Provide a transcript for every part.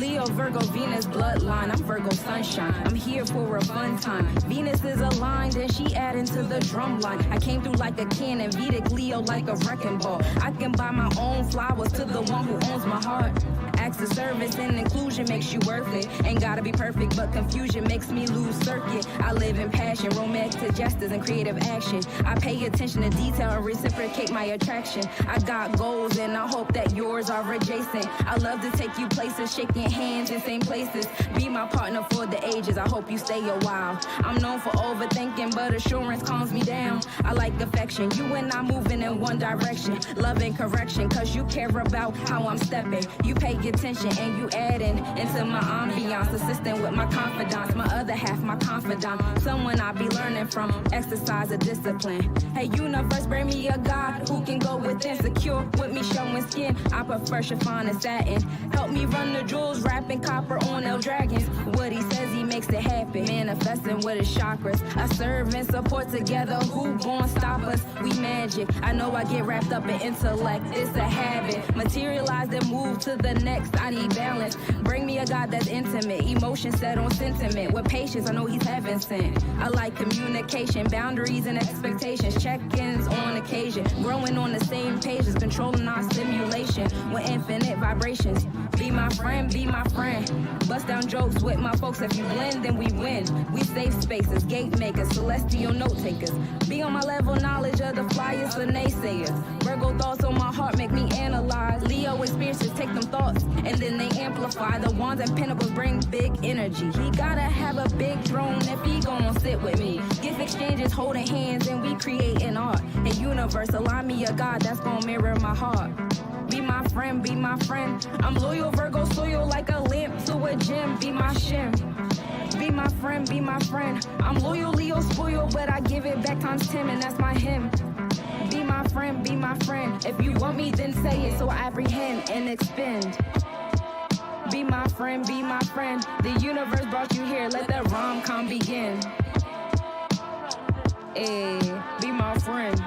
Leo, Virgo, Venus, bloodline. I'm Virgo sunshine. I'm here for a fun time. Venus is aligned and she adding to the drum line. I came through like a cannon, Vedic Leo like a wrecking ball. I can buy my own flowers to the one who owns my heart. Acts of service and inclusion makes you worth it. Ain't gotta be perfect, but confusion makes me lose circuit. I live in passion, romantic gestures and creative action. I pay attention to detail and reciprocate my attraction. I got goals and I hope that yours are adjacent. I love to take you places, shaking hands in same places. Be my partner for the ages, I hope you stay a while. I'm known for overthinking, but assurance calms me down. I like affection, you and I moving in one direction. Love and correction, cause you care about how I'm stepping. You pay attention and you adding into my ambiance. Assisting with my confidence, my other half, my confidant. Someone I be learning from, exercise a discipline. Hey universe, bring me a God who can go within. Secure with me showing skin, I prefer chiffon and satin. Help me run the jewels, wrapping copper on L dragons. What he says he makes it happen, manifesting with his chakras. I serve and support together, who gon' stop us? We magic, I know I get wrapped up in intellect, it's a habit. Materialize and move to the next, I need balance. Bring me a God that's intimate, emotion set on sentiment. With patience, I know he's heaven sent. I like communication, boundaries and expectations. Check-ins on occasion, growing on the same pages, controlling our stimulation with infinite vibrations. Be my friend, be my friend. Bust down jokes with my folks. If you blend, then we win. We safe spaces, gate makers, celestial note takers. Be on my level, knowledge of the flyers for naysayers. Virgo thoughts on my heart make me analyze. Leo experiences take them thoughts and then they amplify. The wands and pentacles bring big energy. He gotta have a big throne if he gon' sit with me. Gift exchanges, holding hands, and we create an art. A universe, align me a God that's gon' mirror my heart. Be my friend, be my friend. I'm loyal, Virgo, soil like a lamp to a gem. Be my shim. Be my friend, be my friend. I'm loyal, Leo, spoiled, but I give it back times 10, and that's my hymn. Be my friend, be my friend. If you want me, then say it so I apprehend and expend. Be my friend, be my friend. The universe brought you here, let the rom-com begin. Hey, be my friend.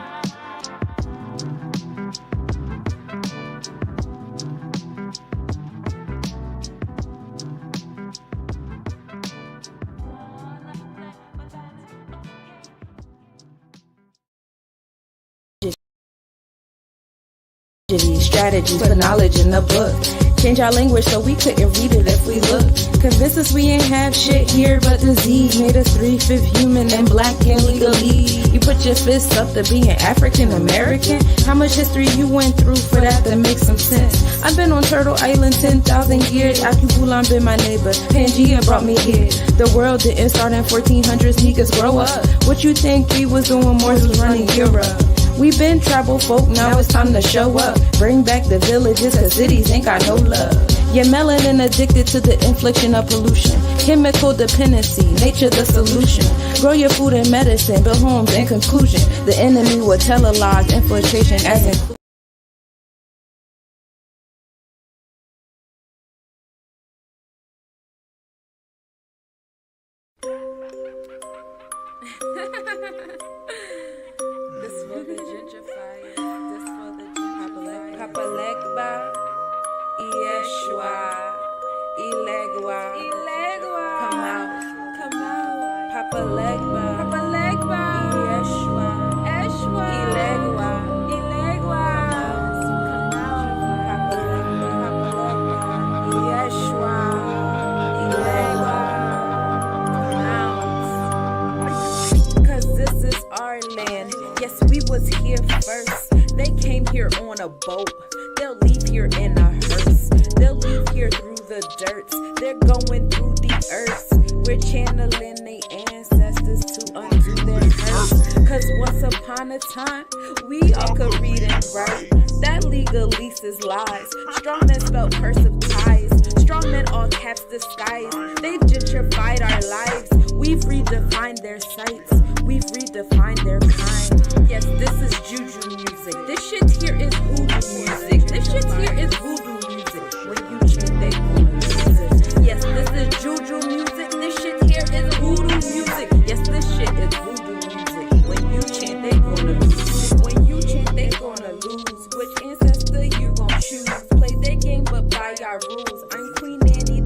Strategies, put knowledge in the book. Change our language so we couldn't read it if we look. Convince us we ain't have shit here but disease. Made us 3/5 human and black and legally. You put your fists up to being African American. How much history you went through for that to make some sense? I've been on Turtle Island 10,000 years. Akubulan been my neighbor. Pangea brought me here. The world didn't start in 1400s. Niggas grow up. What you think we was doing? Morse was running Europe. We been tribal folk, now it's time to show up. Bring back the villages, cause cities ain't got no love. You're melanin addicted to the infliction of pollution. Chemical dependency, nature the solution. Grow your food and medicine, build homes in conclusion. The enemy will tell a lies, infiltration as inclusion. This for the gentrifiers, this for the gentrifiers. Papalegba, Yeshua, Ilegua, come out, Papalegba, Yeshua, Ilegua, come out, Papalegba, Yeshua, Ilegua, come out. Cause this is our land. Yes, we was here first. They came here on a boat. They'll leave here in a hearse. They'll leave here through the dirt. They're going through the earth. We're channeling their ancestors to undo their hurt. Cause once upon a time, we all could read and write. That legalese is lies. Strong men spelled cursive ties. Strong men all caps disguise. They've gentrified our lives. We've redefined their sights. We've redefined their kind. Yes, this is juju music. This shit here is voodoo music. This shit here is voodoo music. When you chant, they gonna lose it. Yes, this is juju music. This shit here is voodoo music. Yes, this shit is voodoo music. When you chant, they gonna lose it. When you chant, they gonna lose. Which ancestor you gon' choose? Play their game, but by our rules. I'm Queen Annie.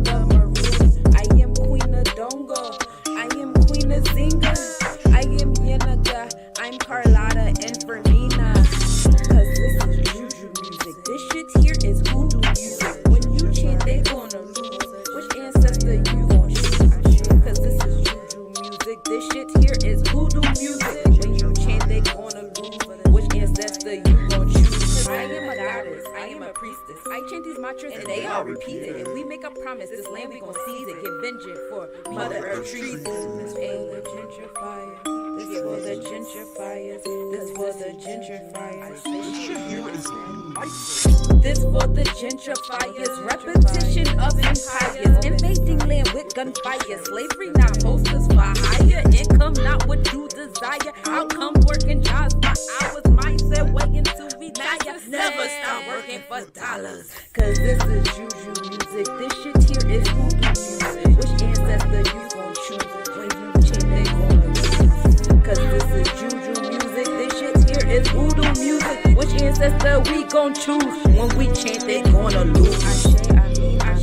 is hoodoo music. When you chant, they gonna lose. Which ancestor you gon' choose? Cause this is juju music. This shit here is hoodoo music. When you chant, they gonna lose. Which ancestor you gon' choose? Cause I am a goddess, I am a priestess. I chant these mantras and they are repeated. If we make a promise, this land we gon' seize it. Get vengeance for Mother Earth treason. This for the gentrifiers. This for the gentrifiers. This for the gentrifiers. This for the gentrifiers. Repetition of empires. Invading land with gunfire. Slavery not posters for higher. Income not what you desire. Outcome working jobs for hours. Mindset waiting to retire. Never stop working for dollars. Cause this is juju music. This shit here is hoodoo music. Which ancestor you gon' choose? When you chant, they gonna lose. Cause this is juju music. This shit here is voodoo music. Which ancestor we gon' choose? When we chant, they gonna lose. I mean, my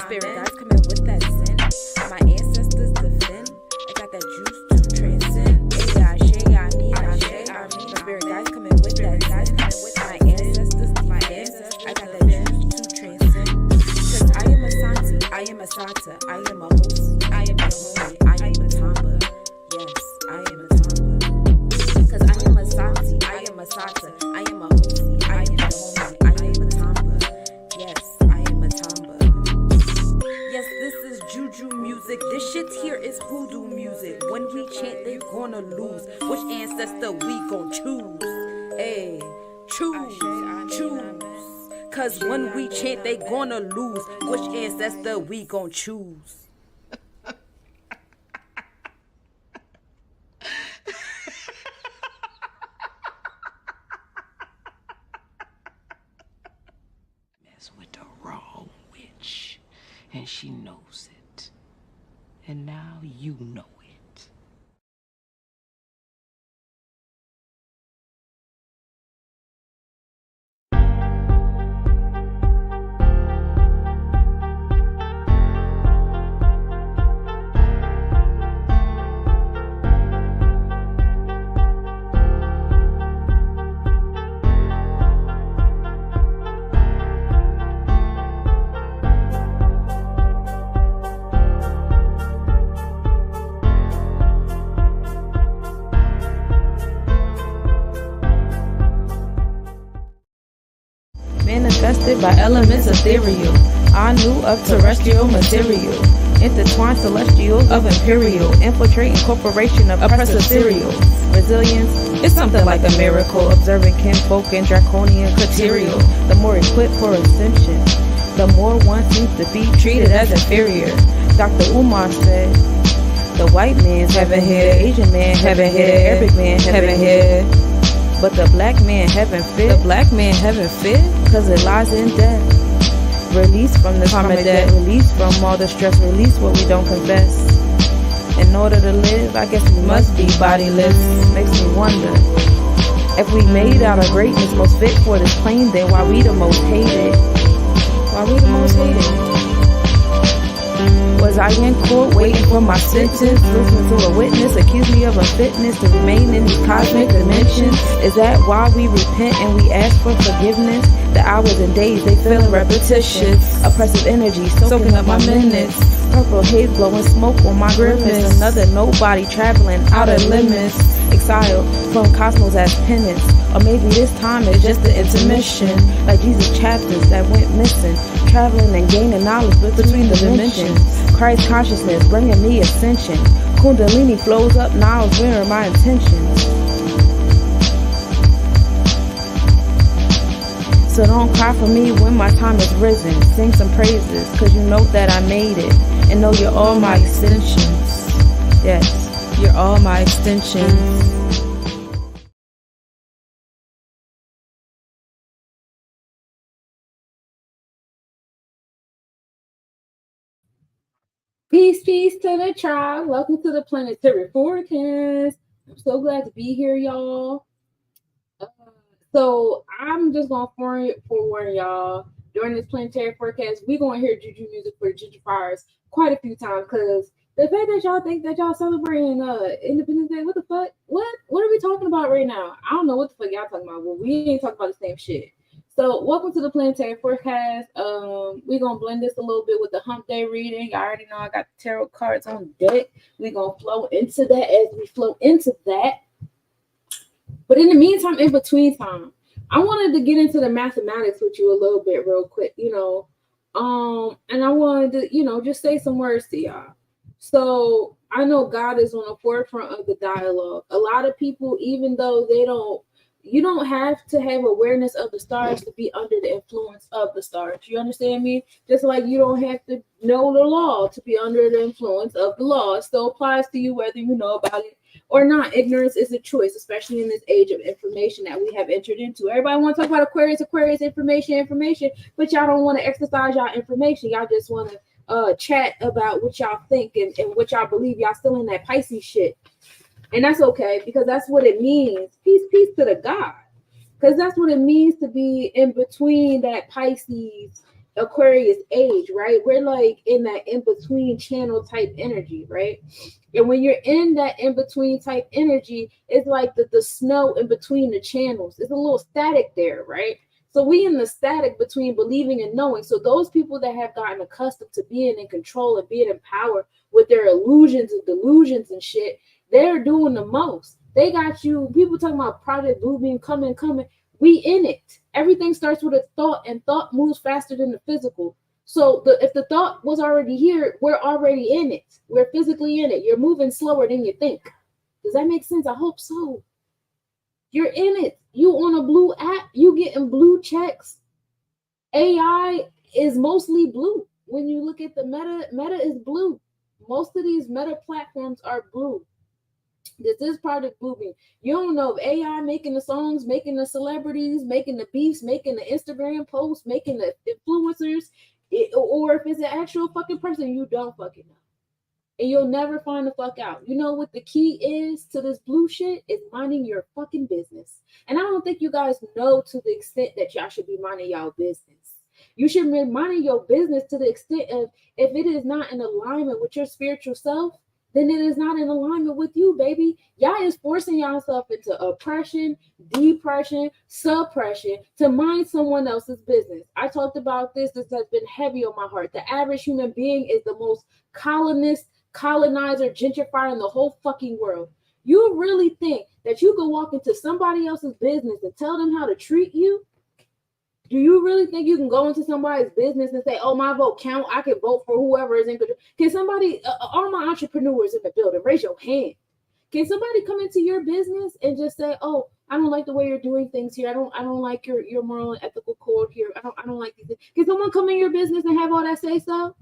spirit guides come in with that sin. My ancestors defend. I got that juice to transcend. I mean, my spirit guides come in with that sin. My ancestors, I got that juice to transcend. Cause I am a Santi, I am a Sata, I am a Hosi, I am a Homie, I am a Tamba. Yes, I am a Tamba. Cause I am a Santi, I am a Sata, I am a Hosi, I am a Homie, I am a Tamba. Yes, I am a Tamba. Yes, this is juju music. This shit here is voodoo music. When we chant, they gonna lose. Which ancestor we gon' choose? Hey, choose. Cause when we chant, they gonna lose. Which ancestor we gon' choose? Mess with the wrong witch, and she knows it. And now you know it. Manifested by elements ethereal, I knew of terrestrial material, intertwined celestial of imperial, infiltrating corporation of oppressive cereals. Resilience is something like a miracle, observing kinfolk and draconian material. The more equipped for ascension, the more one seems to be treated as inferior. Dr. Umar said, the white man's heaven here, the Asian man heaven here, the Arabic man heaven here. But the black man heaven fit. The black man heaven fit, cause it lies in death. Release from the karma debt, release from all the stress, release what we don't confess. In order to live, I guess we must be bodiless. Makes me wonder, if we made out of greatness most fit for this plane, then why we the most hated? Why we the most hated? Was I in court waiting for my sentence? Listening to a witness accuse me of unfitness to remain in these cosmic dimensions? Is that why we repent and we ask for forgiveness? The hours and days, they feel repetitious. Oppressive energy soaking up my minutes. Purple haze blowing smoke on my grimace. Another nobody traveling out of limits. Exiled from cosmos as penance. Or maybe this time it's just an intermission. Like Jesus' chapters that went missing. Traveling and gaining knowledge between the dimensions. Christ consciousness bringing me ascension. Kundalini flows up now, where are my intentions? So don't cry for me when my time is risen. Sing some praises, cause you know that I made it. And know you're all my extensions. Yes, you're all my extensions. Peace to the tribe. Welcome to the Planetary forecast. I'm so glad to be here, y'all. So I'm just gonna forewarn y'all during this planetary forecast, we're gonna hear juju music for gentrifiers quite a few times because the fact that y'all think that y'all celebrating Independence Day, what the fuck? What are we talking about right now? I don't know what the fuck y'all talking about. Well, we ain't talking about the same shit. So, welcome to the Planetary forecast. We're gonna blend this a little bit with the Hump Day reading. I already know I got the tarot cards on deck. We're gonna flow into that as we flow into that. But in the meantime, in between time, I wanted to get into the mathematics with you a little bit, real quick. And I wanted to, just say some words to y'all. So I know God is on the forefront of the dialogue. A lot of people, even though you don't have to have awareness of the stars to be under the influence of the stars. You understand me? Just like you don't have to know the law to be under the influence of the law. It still applies to you whether you know about it or not. Ignorance is a choice, especially in this age of information that we have entered into. Everybody want to talk about Aquarius, information, but y'all don't want to exercise y'all information. Y'all just want to chat about what y'all think and what y'all believe. Y'all still in that Pisces shit. And that's okay, because that's what it means. Peace to the God. Because that's what it means to be in between that Pisces Aquarius age, right? We're like in that in-between channel type energy, right? And when you're in that in-between type energy, it's like the snow in between the channels. It's a little static there, right? So we in the static between believing and knowing. So those people that have gotten accustomed to being in control and being in power with their illusions and delusions and shit, they're doing the most. They got you. People talking about Project Bluebeam coming. We in it. Everything starts with a thought, and thought moves faster than the physical. So if the thought was already here, we're already in it. We're physically in it. You're moving slower than you think. Does that make sense? I hope so. You're in it. You on a blue app. You getting blue checks. AI is mostly blue. When you look at the meta is blue. Most of these meta platforms are blue. This is Project Bluebeam. You don't know if AI making the songs, making the celebrities, making the beefs, making the Instagram posts, making the influencers, or if it's an actual fucking person. You don't fucking know. And you'll never find the fuck out. You know what the key is to this blue shit? Is minding your fucking business. And I don't think you guys know to the extent that y'all should be minding y'all business. You should be minding your business to the extent of if it is not in alignment with your spiritual self, then it is not in alignment with you, baby. Y'all is forcing yourself into oppression, depression, suppression to mind someone else's business. I talked about this. This has been heavy on my heart. The average human being is the most colonizer, gentrifier in the whole fucking world. You really think that you could walk into somebody else's business and tell them how to treat you? Do you really think you can go into somebody's business and say, oh, my vote count, I can vote for whoever is in control? Can somebody, all my entrepreneurs in the building, raise your hand. Can somebody come into your business and just say, oh, I don't like the way you're doing things here. I don't like your moral and ethical code here. I don't like these things. Can someone come in your business and have all that say so?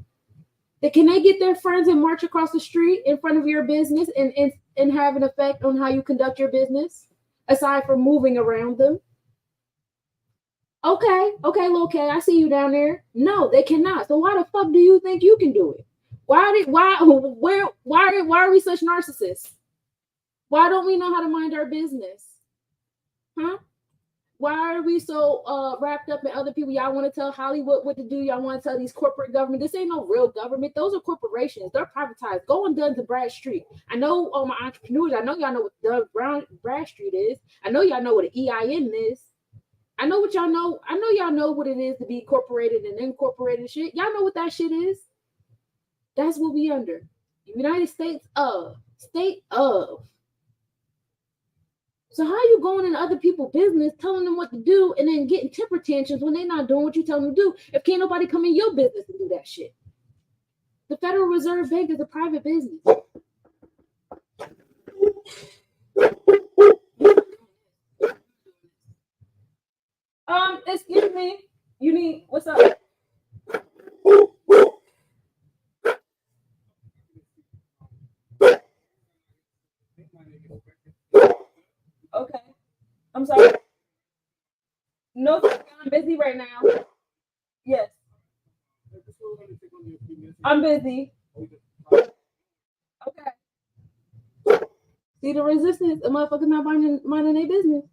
Can they get their friends and march across the street in front of your business and have an effect on how you conduct your business, aside from moving around them? Okay, little K, I see you down there. No, they cannot. So why the fuck do you think you can do it? Why are we such narcissists? Why don't we know how to mind our business? Huh? Why are we so wrapped up in other people? Y'all want to tell Hollywood what to do. Y'all want to tell these corporate government. This ain't no real government. Those are corporations. They're privatized. Go on Duns and Bradstreet. I know all my entrepreneurs. I know y'all know what Duns Bradstreet is. I know y'all know what an EIN is. I know what y'all know. I know y'all know what it is to be incorporated and incorporated shit. Y'all know what that shit is. That's what we under. United States of. State of. So how you going in other people's business, telling them what to do, and then getting temper tantrums when they're not doing what you tell them to do? If can't nobody come in your business and do that shit. The Federal Reserve Bank is a private business. Excuse me. You need, what's up? Okay. I'm sorry. No, I'm busy right now. Yes. I'm busy. Okay. See the resistance? A motherfucker not minding their business.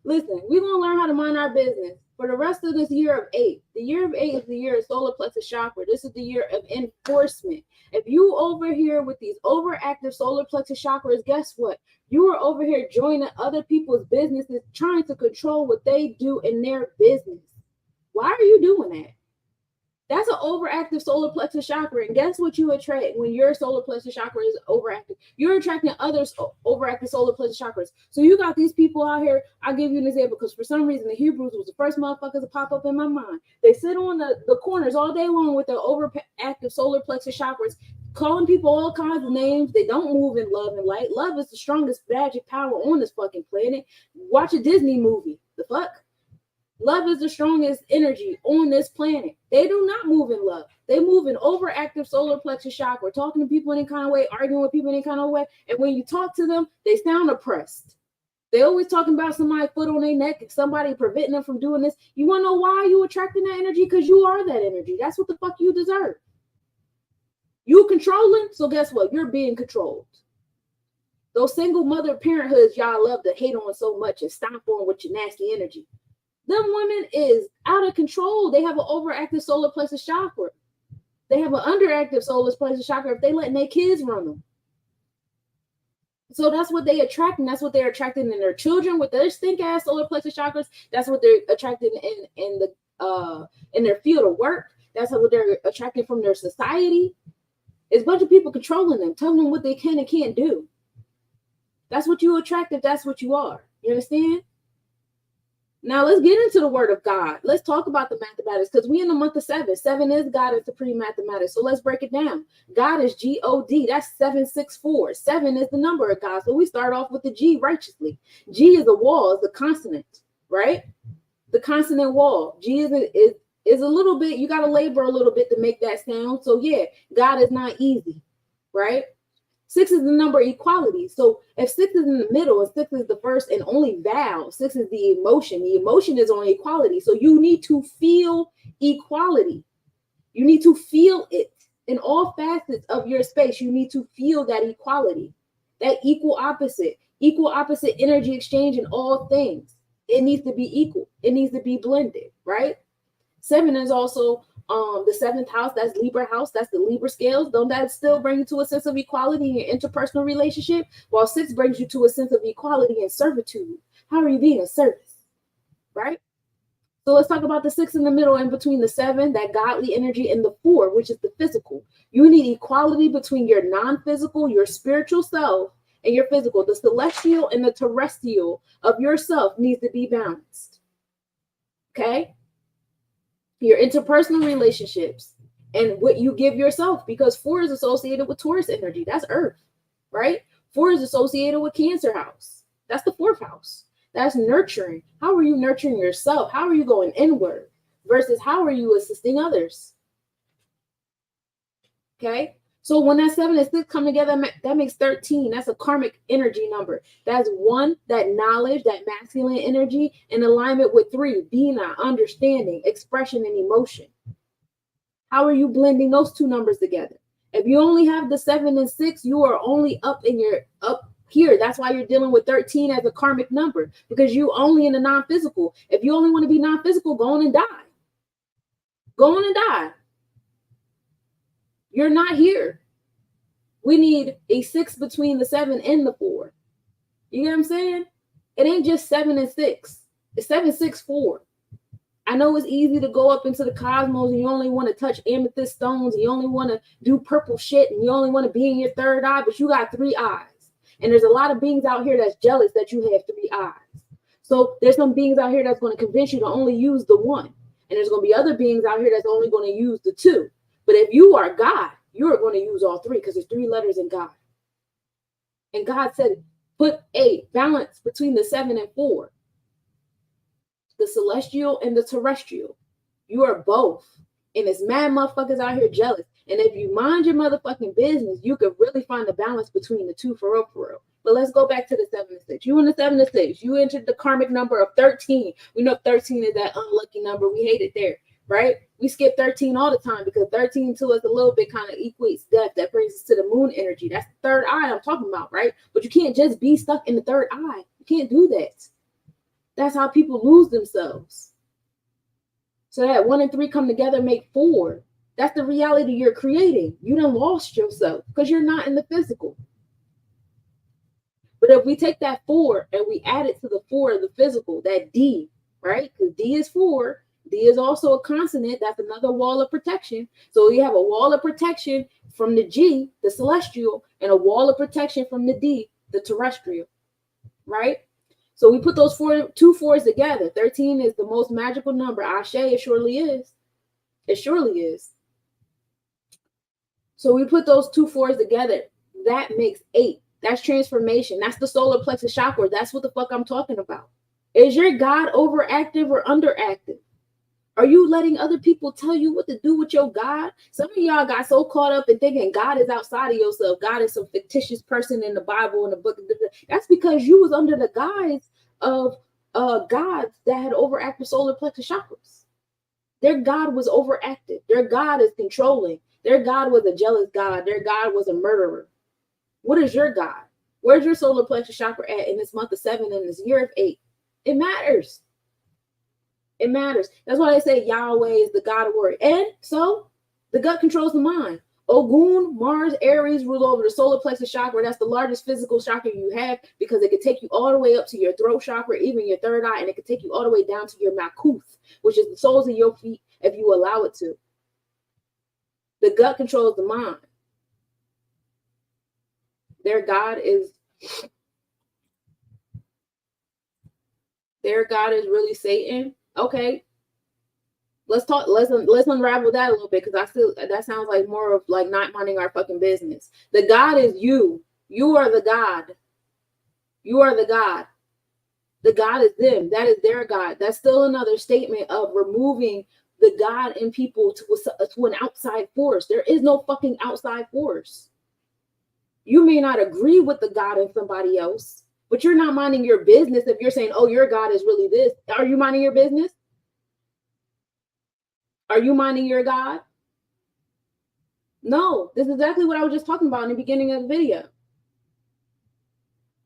Listen, we're gonna learn how to mind our business. For the rest of this year of 8, the year of 8 is the year of solar plexus chakra. This is the year of enforcement. If you over here with these overactive solar plexus chakras, guess what? You are over here joining other people's businesses, trying to control what they do in their business. Why are you doing that? That's an overactive solar plexus chakra. And guess what you attract when your solar plexus chakra is overactive? You're attracting others overactive solar plexus chakras. So you got these people out here. I'll give you an example because for some reason the Hebrews was the first motherfuckers to pop up in my mind. They sit on the corners all day long with their overactive solar plexus chakras, calling people all kinds of names. They don't move in love and light. Love is the strongest magic power on this fucking planet. Watch a Disney movie. The fuck? Love is the strongest energy on this planet. They do not move in love. They move in overactive solar plexus chakra, talking to people in any kind of way, arguing with people in any kind of way. And when you talk to them, they sound oppressed. They always talking about somebody's foot on their neck and somebody preventing them from doing this. You want to know why you attracting that energy? Because you are that energy. That's what the fuck you deserve. You controlling, so guess what? You're being controlled. Those single mother parenthoods y'all love to hate on so much and stomp on with your nasty energy. Them women is out of control. They have an overactive solar plexus chakra. They have an underactive solar plexus chakra if they letting their kids run them. So that's what they attract, and that's what they're attracting in their children with their stink ass solar plexus chakras. That's what they're attracting in their field of work. That's what they're attracting from their society. It's a bunch of people controlling them, telling them what they can and can't do. That's what you attract if that's what you are. You understand? Now let's get into the word of God. Let's talk about the mathematics because we in the month of 7. 7 is God is supreme mathematics. So let's break it down. God is G-O-D. That's 764. 7 is the number of God. So we start off with the G righteously. G is a wall, is a consonant, right? The consonant wall. G is a little bit, you got to labor a little bit to make that sound. So yeah, God is not easy, right? 6 is the number of equality. So if 6 is in the middle and 6 is the first and only vowel, 6 is the emotion. The emotion is on equality. So you need to feel equality. You need to feel it in all facets of your space. You need to feel that equality, that equal opposite energy exchange in all things. It needs to be equal. It needs to be blended, right? 7 is also the 7th house. That's Libra house. That's the Libra scales. Don't that still bring you to a sense of equality in your interpersonal relationship? While 6 brings you to a sense of equality and servitude. How are you being of service, right? So let's talk about the 6 in the middle and between the 7, that godly energy, and the 4, which is the physical. You need equality between your non-physical, your spiritual self, and your physical. The celestial and the terrestrial of yourself needs to be balanced, okay? Your interpersonal relationships and what you give yourself, because 4 is associated with Taurus energy. That's earth, right? 4 is associated with Cancer house. That's the 4th house. That's nurturing. How are you nurturing yourself? How are you going inward versus how are you assisting others? Okay. So when that 7 and 6 come together, that makes 13. That's a karmic energy number. That's 1, that knowledge, that masculine energy, in alignment with 3, being an understanding, expression, and emotion. How are you blending those two numbers together? If you only have the 7 and 6, you are only up here. That's why you're dealing with 13 as a karmic number, because you only in the non-physical. If you only want to be non-physical, go on and die. Go on and die. You're not here. We need a 6 between the 7 and the 4. You get what I'm saying? It ain't just 7 and 6. It's 7, 6, 4. I know it's easy to go up into the cosmos and you only want to touch amethyst stones. And you only want to do purple shit. And you only want to be in your third eye. But you got 3 eyes. And there's a lot of beings out here that's jealous that you have 3 eyes. So there's some beings out here that's going to convince you to only use the 1. And there's going to be other beings out here that's only going to use the 2. But if you are God, you're going to use all 3 because there's 3 letters in God. And God said, put a balance between the 7 and 4. The celestial and the terrestrial. You are both. And there's mad motherfuckers out here jealous. And if you mind your motherfucking business, you could really find the balance between the 2 for real, for real. But let's go back to the 7 and 6. You in the 7 and 6. You entered the karmic number of 13. We know 13 is that unlucky number. We hate it there. Right? We skip 13 all the time because 13 to us a little bit kind of equates death. That brings us to the moon energy. That's the third eye I'm talking about, right? But you can't just be stuck in the third eye. You can't do that. That's how people lose themselves. So that 1 and 3 come together, make 4. That's the reality you're creating. You done lost yourself because you're not in the physical. But if we take that 4 and we add it to the 4 of the physical, that D, right? Because D is 4. D is also a consonant. That's another wall of protection. So you have a wall of protection from the G, the celestial, and a wall of protection from the D, the terrestrial, right? So we put those 2 4s together. 13 is the most magical number. Ashe, it surely is. It surely is. So we put those 2 4s together. That makes 8. That's transformation. That's the solar plexus chakra. That's what the fuck I'm talking about. Is your God overactive or underactive? Are you letting other people tell you what to do with your God? Some of y'all got so caught up in thinking God is outside of yourself. God is some fictitious person in the Bible, in the book. That's because you was under the guise of gods that had overactive solar plexus chakras. Their God was overactive. Their God is controlling. Their God was a jealous God. Their God was a murderer. What is your God? Where's your solar plexus chakra at in this month of 7 and this year of 8? It matters. It matters. That's why they say Yahweh is the God of worry. And so the gut controls the mind. Ogun, Mars, Aries rule over the solar plexus chakra. That's the largest physical chakra you have because it can take you all the way up to your throat chakra, even your third eye, and it can take you all the way down to your makuth, which is the soles of your feet, if you allow it to. The gut controls the mind. Their God is really Satan. Okay, let's unravel that a little bit, because that sounds like more of like not minding our fucking business. The God is you. You are the God. You are the God. The God is them. That is their God. That's still another statement of removing the God in people to an outside force. There is no fucking outside force. You may not agree with the God in somebody else, but you're not minding your business if you're saying, oh, your God is really this. Are you minding your business? Are you minding your God? No, this is exactly what I was just talking about in the beginning of the video.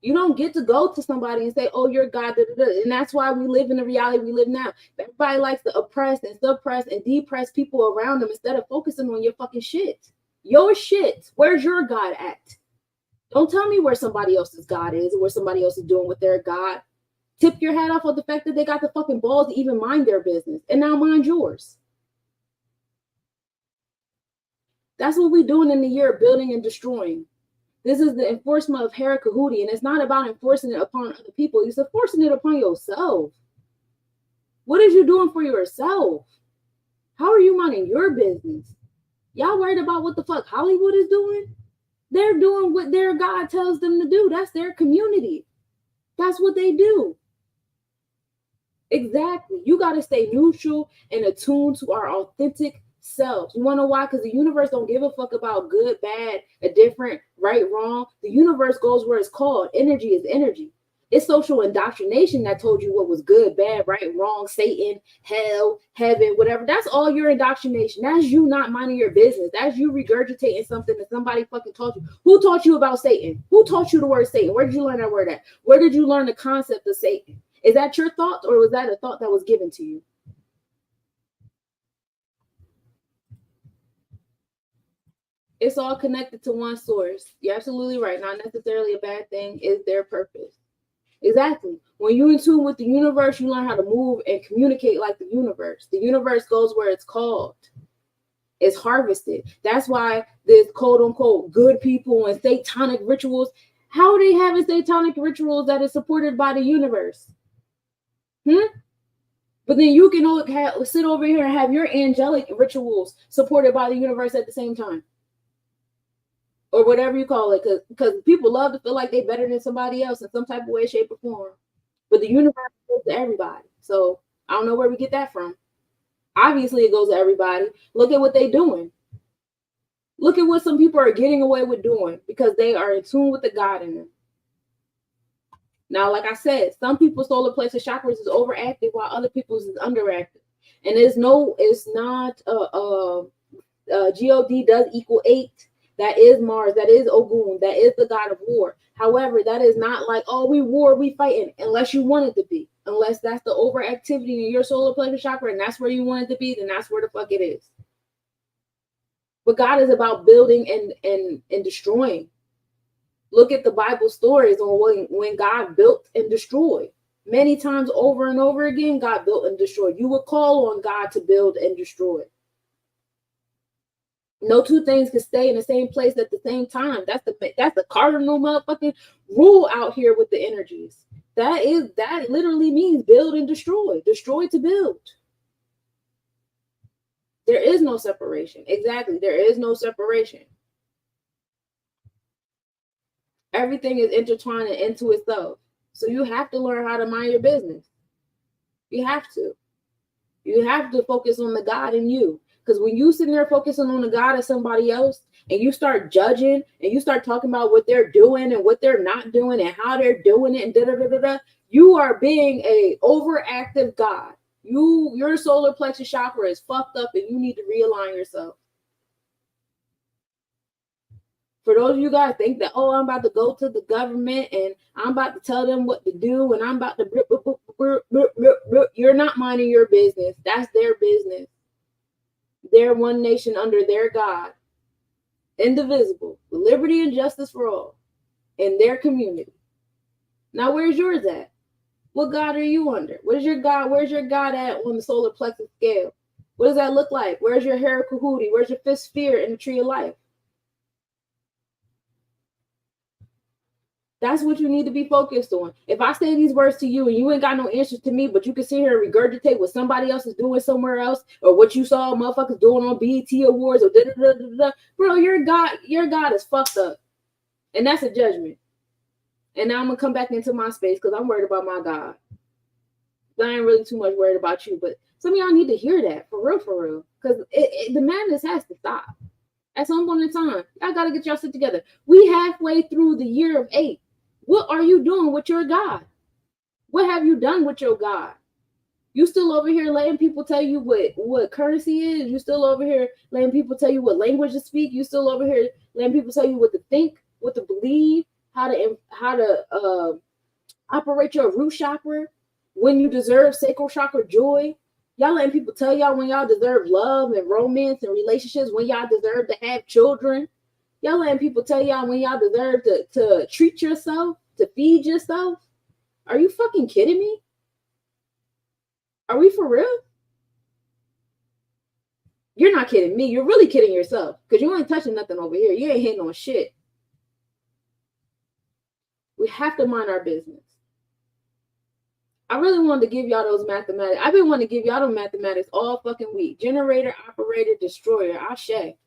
You don't get to go to somebody and say, oh, your God, da, da, da. And that's why we live in the reality we live now. Everybody likes to oppress and suppress and depress people around them instead of focusing on your fucking shit. Your shit. Where's your God at? Don't tell me where somebody else's God is or what somebody else is doing with their God. Tip your hat off of the fact that they got the fucking balls to even mind their business. And now mind yours. That's what we're doing in the year of building and destroying. This is the enforcement of Hera Kahuti, and it's not about enforcing it upon other people. You're enforcing it upon yourself. What is you doing for yourself? How are you minding your business? Y'all worried about what the fuck Hollywood is doing? They're doing what their God tells them to do. That's their community. That's what they do. Exactly. You got to stay neutral and attuned to our authentic selves. You want to know why? Because the universe don't give a fuck about good, bad, a different, right, wrong. The universe goes where it's called. Energy is energy. It's social indoctrination that told you what was good, bad, right, wrong, Satan, hell, heaven, whatever. That's all your indoctrination. That's you not minding your business. That's you regurgitating something that somebody fucking taught you. Who taught you about Satan? Who taught you the word Satan? Where did you learn that word at? Where did you learn the concept of Satan? Is that your thought, or was that a thought that was given to you? It's all connected to one source. You're absolutely right. Not necessarily a bad thing. Is their purpose. Exactly. When you're in tune with the universe, you learn how to move and communicate like the universe. The universe goes where it's called. It's harvested. That's why there's quote unquote good people and satanic rituals. How are they having satanic rituals that is supported by the universe? But then you can sit over here and have your angelic rituals supported by the universe at the same time. Or whatever you call it, because people love to feel like they're better than somebody else in some type of way, shape, or form. But the universe goes to everybody. So I don't know where we get that from. Obviously, it goes to everybody. Look at what they're doing. Look at what some people are getting away with doing because they are in tune with the God in them. Now, like I said, some people's solar plexus chakras is overactive while other people's is underactive. And it's not God does equal 8. That is Mars. That is Ogun. That is the god of war. However, that is not like, oh, we war, we fighting, unless you want it to be. Unless that's the overactivity in your solar plexus chakra and that's where you want it to be, then that's where the fuck it is. But God is about building and destroying. Look at the Bible stories on when God built and destroyed. Many times over and over again, God built and destroyed. You would call on God to build and destroy. No two things can stay in the same place at the same time. That's the cardinal motherfucking rule out here with the energies. That literally means build and destroy. Destroy to build. There is no separation. Exactly. There is no separation. Everything is intertwined into itself. So you have to learn how to mind your business. You have to. You have to focus on the God in you. Because when you sitting there focusing on the God of somebody else and you start judging and you start talking about what they're doing and what they're not doing and how they're doing it and da-da-da-da-da, you are being a overactive God. Your solar plexus chakra is fucked up and you need to realign yourself. For those of you guys think that, oh, I'm about to go to the government and I'm about to tell them what to do and I'm about to you're not minding your business. That's their business. They're one nation under their God, indivisible, with liberty and justice for all in their community. Now, where's yours at? What God are you under? What is your God? Where's your God at on the solar plexus scale? What does that look like? Where's your Herakuhuti? Where's your fifth sphere in the tree of life? That's what you need to be focused on. If I say these words to you and you ain't got no answers to me, but you can sit here and regurgitate what somebody else is doing somewhere else, or what you saw motherfuckers doing on BET Awards, or da-da-da-da-da, bro, your God is fucked up. And that's a judgment. And now I'm gonna come back into my space because I'm worried about my God. I ain't really too much worried about you, but some of y'all need to hear that for real. Because the madness has to stop. At some point in time, y'all gotta get y'all shit together. We halfway through the year of 8. What are you doing with your God? What have you done with your God? You still over here letting people tell you what currency is? You still over here letting people tell you what language to speak? You still over here letting people tell you what to think, what to believe, how to operate your root chakra, when you deserve sacral chakra joy? Y'all letting people tell y'all when y'all deserve love and romance and relationships, when y'all deserve to have children. Y'all letting people tell y'all when y'all deserve to treat yourself, to feed yourself. Are you fucking kidding me? Are we for real? You're not kidding me. You're really kidding yourself because you ain't touching nothing over here. You ain't hitting on shit. We have to mind our business. I really wanted to give y'all those mathematics. I've been wanting to give y'all those mathematics all fucking week. Generator, operator, destroyer. Ashe.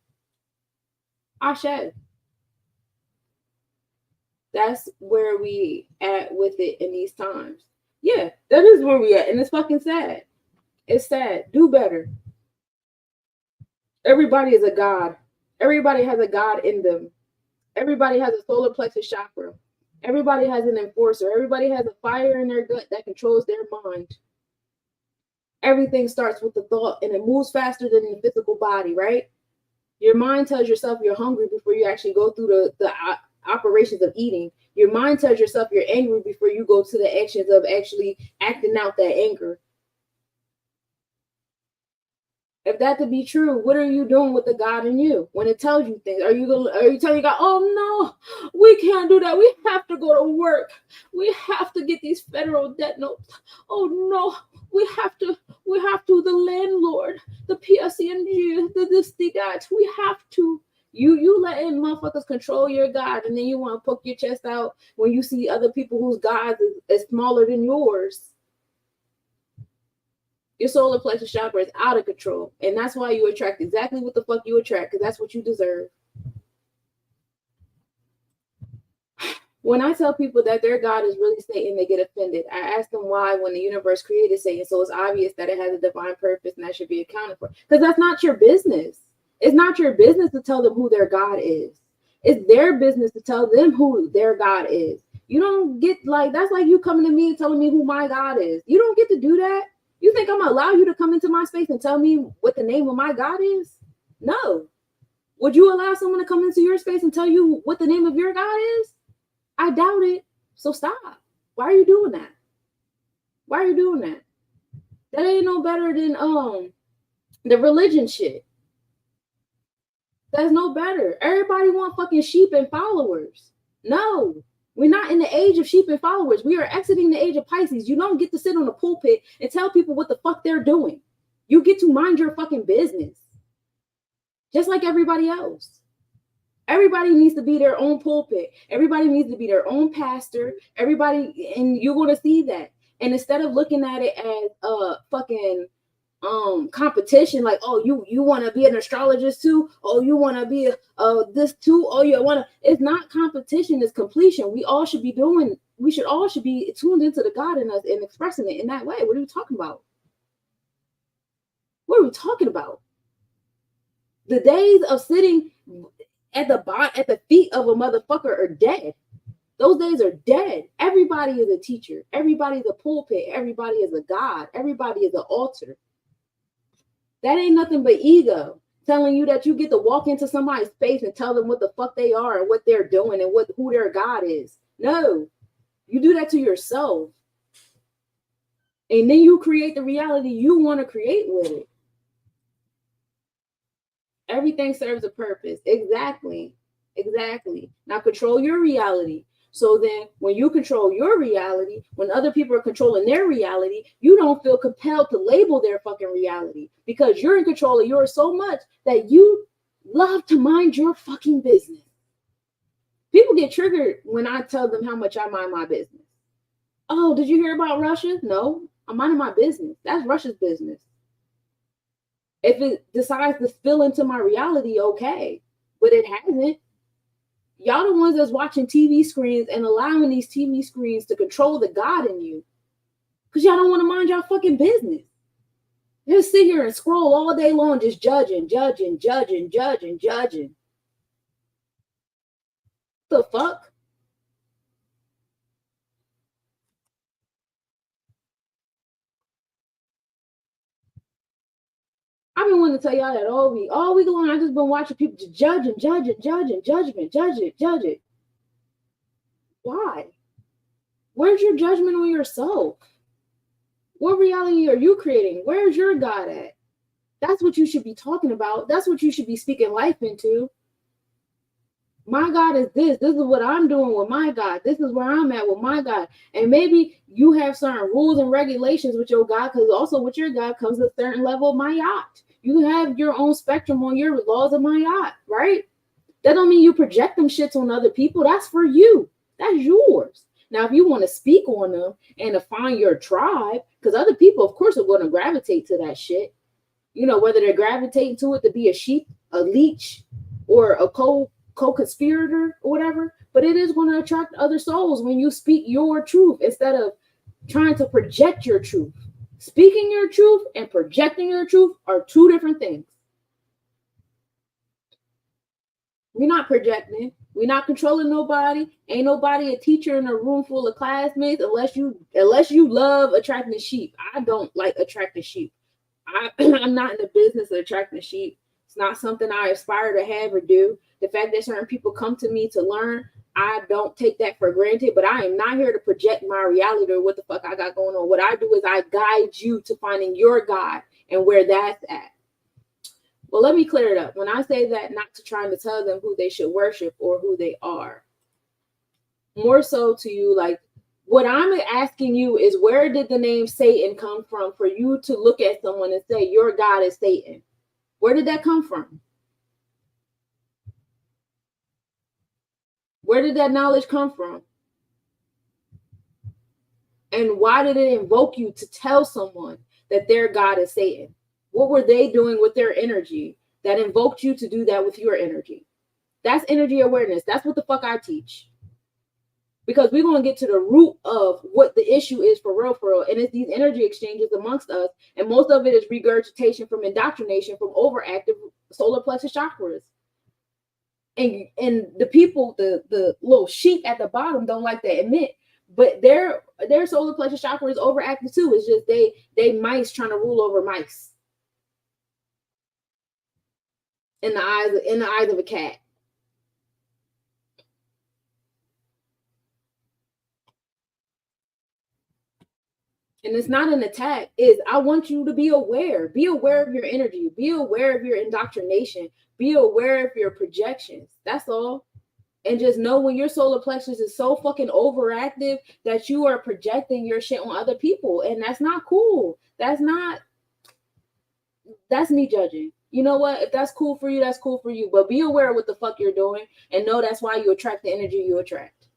That's where we at with it in these times. Yeah, that is where we at. And it's fucking sad. It's sad. Do better. Everybody is a God. Everybody has a God in them. Everybody has a solar plexus chakra. Everybody has an enforcer. Everybody has a fire in their gut that controls their mind. Everything starts with the thought and it moves faster than the physical body, right? Your mind tells yourself you're hungry before you actually go through the operations of eating. Your mind tells yourself you're angry before you go to the actions of actually acting out that anger. If that to be true, what are you doing with the God in you when it tells you things? Are you telling God, oh no, we can't do that. We have to go to work. We have to get these federal debt notes. Oh no, we have to, the landlord, the PSCNG, the guys, we have to. You letting motherfuckers control your God, and then you want to poke your chest out when you see other people whose God is smaller than yours. Your solar plexus chakra is out of control. And that's why you attract exactly what the fuck you attract, because that's what you deserve. When I tell people that their God is really Satan, they get offended. I ask them why when the universe created Satan. So it's obvious that it has a divine purpose and that should be accounted for. Because that's not your business. It's not your business to tell them who their God is. It's their business to tell them who their God is. You don't get that's like you coming to me and telling me who my God is. You don't get to do that. You think I'm gonna allow you to come into my space and tell me what the name of my God is? No. Would you allow someone to come into your space and tell you what the name of your God is? I doubt it. So stop. Why are you doing that? Why are you doing that? That ain't no better than the religion shit. That's no better. Everybody want fucking sheep and followers. No, we're not in the age of sheep and followers. We are exiting the age of Pisces. You don't get to sit on the pulpit and tell people what the fuck they're doing. You get to mind your fucking business. Just like everybody else. Everybody needs to be their own pulpit. Everybody needs to be their own pastor. Everybody, and you're going to see that. And instead of looking at it as a fucking competition, like, oh, you want to be an astrologist too? Oh, you want to be this too? Oh, you want to? It's not competition, it's completion. We should all be tuned into the God in us and expressing it in that way. What are we talking about? What are we talking about? The days of sitting at the feet of a motherfucker are dead. Those days are dead. Everybody is a teacher. Everybody is a pulpit. Everybody is a God. Everybody is an altar. That ain't nothing but ego telling you that you get to walk into somebody's space and tell them what the fuck they are and what they're doing and who their God is. No, you do that to yourself. And then you create the reality you want to create with it. Everything serves a purpose. Exactly. Now control your reality. So then when you control your reality, when other people are controlling their reality, you don't feel compelled to label their fucking reality because you're in control of yours so much that you love to mind your fucking business. People get triggered when I tell them how much I mind my business. Oh, did you hear about Russia? No, I'm minding my business. That's Russia's business. If it decides to spill into my reality, okay, but it hasn't. Y'all the ones that's watching TV screens and allowing these TV screens to control the God in you because y'all don't want to mind y'all fucking business. Just sit here and scroll all day long just judging. The fuck? I've been wanting to tell y'all that all week long. I just been watching people just judge it. Why? Where's your judgment on yourself? What reality are you creating? Where's your God at? That's what you should be talking about. That's what you should be speaking life into. My God is this. This is what I'm doing with my God. This is where I'm at with my God. And maybe you have certain rules and regulations with your God, because also with your God comes a certain level of Mayat. You have your own spectrum on your laws of Mayat, right? That don't mean you project them shits on other people. That's for you. That's yours. Now, if you want to speak on them and to find your tribe, because other people, of course, are going to gravitate to that shit. You know, whether they're gravitating to it to be a sheep, a leech, or a co-conspirator or whatever, but it is going to attract other souls when you speak your truth instead of trying to project your truth. Speaking your truth and projecting your truth are two different things. We're not projecting. We're not controlling nobody. Ain't nobody a teacher in a room full of classmates unless you love attracting sheep. I don't like attracting sheep. I'm not in the business of attracting sheep. It's not something I aspire to have or do. The fact that certain people come to me to learn, I don't take that for granted, but I am not here to project my reality or what the fuck I got going on. What I do is I guide you to finding your God and where that's at. Well, let me clear it up. When I say that, not to trying to tell them who they should worship or who they are. More so to you, like, what I'm asking you is, where did the name Satan come from for you to look at someone and say, your God is Satan? Where did that come from? Where did that knowledge come from? And why did it invoke you to tell someone that their God is Satan? What were they doing with their energy that invoked you to do that with your energy? That's energy awareness. That's what the fuck I teach. Because we're going to get to the root of what the issue is for real. And it's these energy exchanges amongst us. And most of it is regurgitation from indoctrination from overactive solar plexus chakras. And the people, the little sheep at the bottom don't like to admit, but their solar plexus chakra is overactive too. It's just they mice trying to rule over mice. in the eyes of a cat. And it's not an attack. Is I want you to be aware. Be aware of your energy. Be aware of your indoctrination. Be aware of your projections. That's all. And just know when your solar plexus is so fucking overactive that you are projecting your shit on other people. And that's not cool. That's me judging. You know what? If that's cool for you, that's cool for you. But be aware of what the fuck you're doing and know that's why you attract the energy you attract.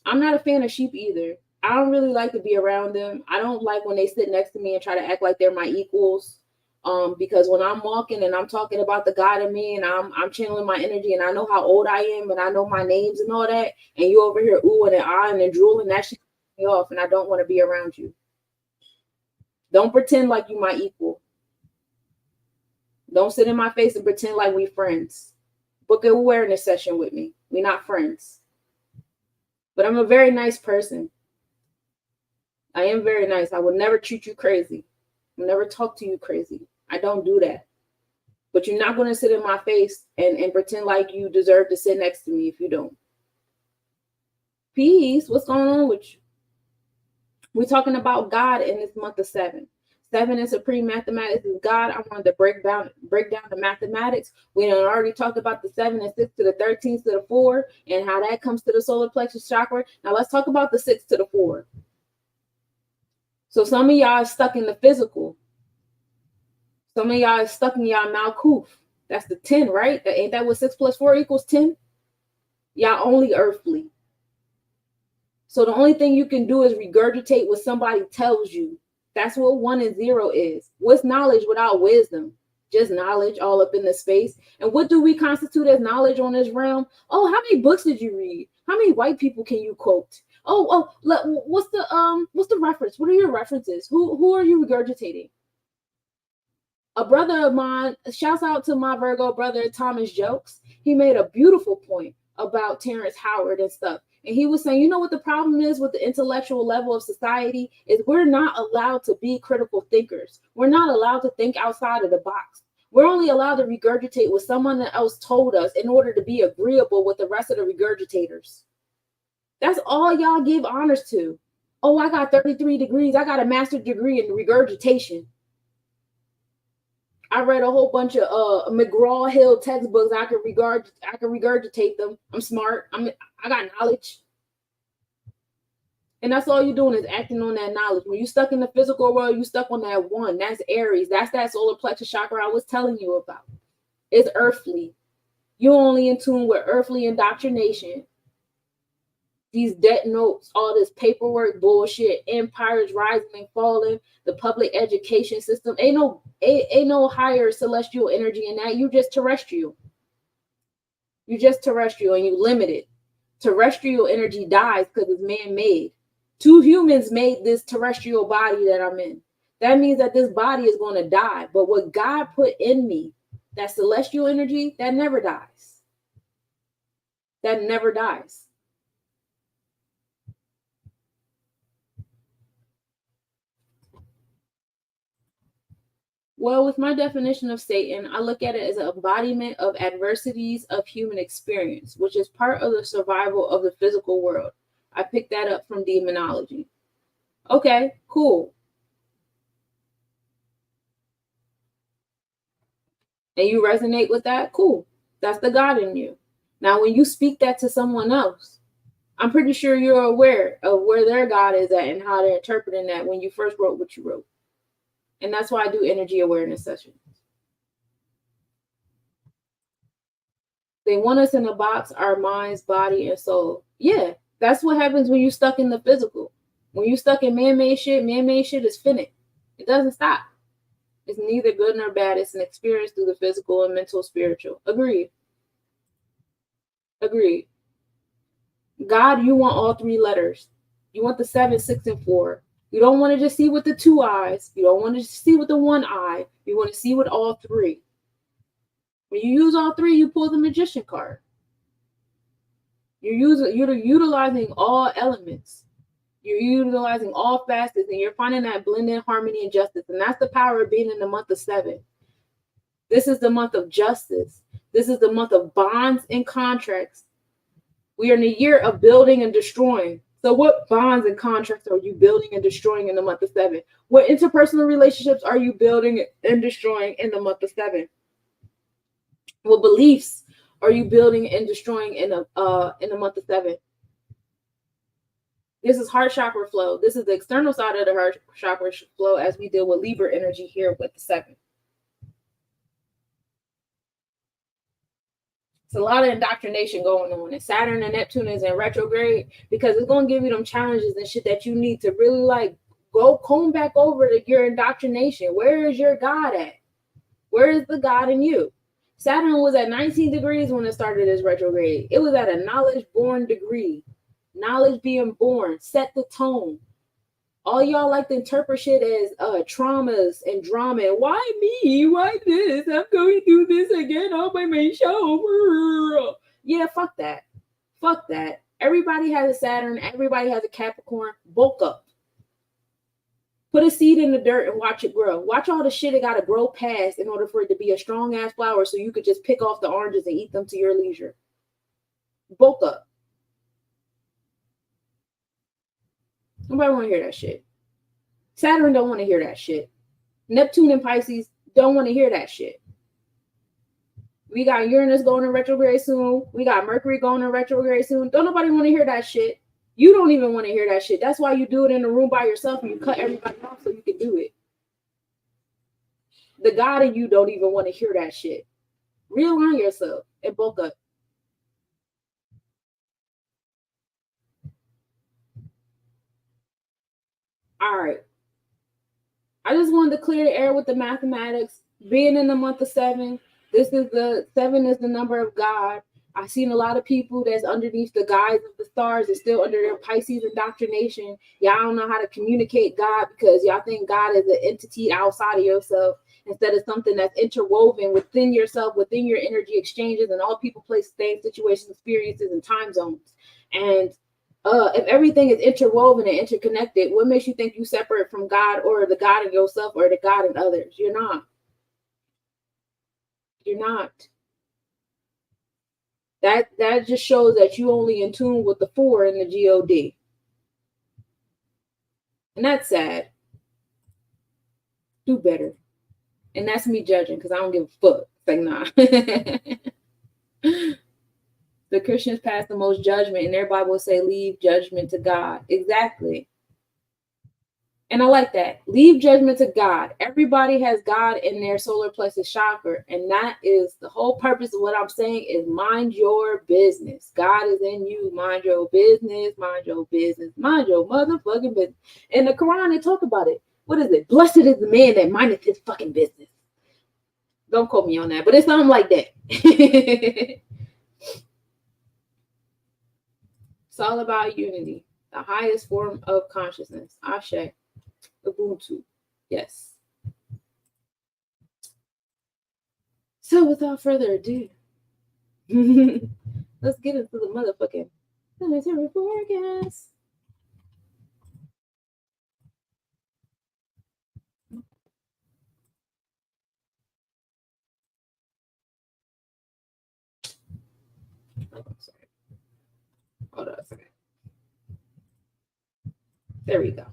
I'm not a fan of sheep either. I don't really like to be around them. I don't like when they sit next to me and try to act like they're my equals. Because when I'm walking and I'm talking about the God in me and I'm channeling my energy and I know how old I am and I know my names and all that, and you over here oohing and eyeing and drooling, that shit me off, and I don't want to be around you. Don't pretend like you my equal. Don't sit in my face and pretend like we friends. Book an awareness session with me. We're not friends. But I'm a very nice person. I am very nice. I will never treat you crazy. I will never talk to you crazy. I don't do that. But you're not going to sit in my face and pretend like you deserve to sit next to me if you don't. Peace. What's going on with you? We're talking about God in this month of 7. 7 is supreme mathematics is God. I wanted to break down the mathematics. We done already talked about the 7 and 6 to the 13 to the 4 and how that comes to the solar plexus chakra. Now let's talk about the 6 to the 4. So some of y'all are stuck in the physical. Some of y'all are stuck in y'all Malkuth. That's the 10, right? Ain't that what 6 plus 4 equals 10? Y'all only earthly. So the only thing you can do is regurgitate what somebody tells you. That's what 1 and 0 is. What's knowledge without wisdom? Just knowledge all up in the space. And what do we constitute as knowledge on this realm? Oh, how many books did you read? How many white people can you quote? What's the reference? What are your references? Who are you regurgitating? A brother of mine, shouts out to my Virgo brother, Thomas Jokes. He made a beautiful point about Terrence Howard and stuff. And he was saying, you know what the problem is with the intellectual level of society is we're not allowed to be critical thinkers. We're not allowed to think outside of the box. We're only allowed to regurgitate what someone else told us in order to be agreeable with the rest of the regurgitators. That's all y'all give honors to. Oh, I got 33 degrees. I got a master's degree in regurgitation. I read a whole bunch of McGraw-Hill textbooks. I can regurgitate them. I'm smart. I got knowledge. And that's all you're doing is acting on that knowledge. When you're stuck in the physical world, you're stuck on that 1. That's Aries. That's that solar plexus chakra I was telling you about. It's earthly. You're only in tune with earthly indoctrination. These debt notes, all this paperwork bullshit, empires rising and falling, the public education system. Ain't no higher celestial energy in that. You just terrestrial. You just terrestrial and you limited. Terrestrial energy dies because it's man-made. 2 humans made this terrestrial body that I'm in. That means that this body is going to die. But what God put in me, that celestial energy, that never dies. That never dies. Well, with my definition of Satan, I look at it as an embodiment of adversities of human experience, which is part of the survival of the physical world. I picked that up from demonology. Okay, cool. And you resonate with that? Cool. That's the God in you. Now, when you speak that to someone else, I'm pretty sure you're aware of where their God is at and how they're interpreting that when you first wrote what you wrote. And that's why I do energy awareness sessions. They want us in a box, our minds, body, and soul. Yeah, that's what happens when you're stuck in the physical. When you're stuck in man-made shit is finite. It doesn't stop. It's neither good nor bad. It's an experience through the physical and mental, spiritual. Agreed. Agreed. God, you want all 3 letters. You want the 7, 6, and 4. You don't want to just see with the 2 eyes. You don't want to just see with the 1 eye. You want to see with all 3. When you use all 3, you pull the magician card. You're utilizing all elements. You're utilizing all facets, and you're finding that blend in harmony and justice. And that's the power of being in the month of 7. This is the month of justice. This is the month of bonds and contracts. We are in the year of building and destroying. So what bonds and contracts are you building and destroying in the month of 7? What interpersonal relationships are you building and destroying in the month of 7? What beliefs are you building and destroying in the month of 7? This is heart chakra flow. This is the external side of the heart chakra flow as we deal with Libra energy here with the 7. It's a lot of indoctrination going on. And Saturn and Neptune is in retrograde because it's going to give you them challenges and shit that you need to really like go comb back over to your indoctrination. Where is your God at? Where is the God in you? Saturn was at 19 degrees when it started its retrograde. It was at a knowledge-born degree. Knowledge being born. Set the tone. All y'all like to interpret shit as traumas and drama. And why me? Why this? I'm going through this again on my main show. Yeah, fuck that. Fuck that. Everybody has a Saturn. Everybody has a Capricorn. Bulk up. Put a seed in the dirt and watch it grow. Watch all the shit it got to grow past in order for it to be a strong-ass flower so you could just pick off the oranges and eat them to your leisure. Bulk up. Nobody want to hear that shit. Saturn don't want to hear that shit. Neptune and Pisces don't want to hear that shit. We got Uranus going in retrograde soon. We got Mercury going in retrograde soon. Don't nobody want to hear that shit. You don't even want to hear that shit. That's why you do it in the room by yourself and you cut everybody off so you can do it. The God in you don't even want to hear that shit. Realign yourself and bulk up. All right. I just wanted to clear the air with the mathematics. Being in the month of 7, this is the 7 is the number of God. I've seen a lot of people that's underneath the guise of the stars is still under their Pisces indoctrination. Y'all don't know how to communicate God because y'all think God is an entity outside of yourself instead of something that's interwoven within yourself, within your energy exchanges and all people, places, things, situations, experiences, and time zones. And if everything is interwoven and interconnected, what makes you think you separate from God or the God in yourself or the God in others? You're not. You're not. That just shows that you only in tune with the 4 in the God. And that's sad. Do better. And that's me judging because I don't give a fuck. It's like, nah. The Christians pass the most judgment, and their Bible will say, leave judgment to God. Exactly. And I like that. Leave judgment to God. Everybody has God in their solar plexus chakra. And that is the whole purpose of what I'm saying is mind your business. God is in you. Mind your business. Mind your business. Mind your motherfucking business. In the Quran, they talk about it. What is it? Blessed is the man that mindeth his fucking business. Don't quote me on that, but it's something like that. It's all about unity. The highest form of consciousness. Ashe. Ubuntu. Yes. So without further ado, let's get into the motherfucking planetary forecast. Oh, sorry. Hold on a second. There we go.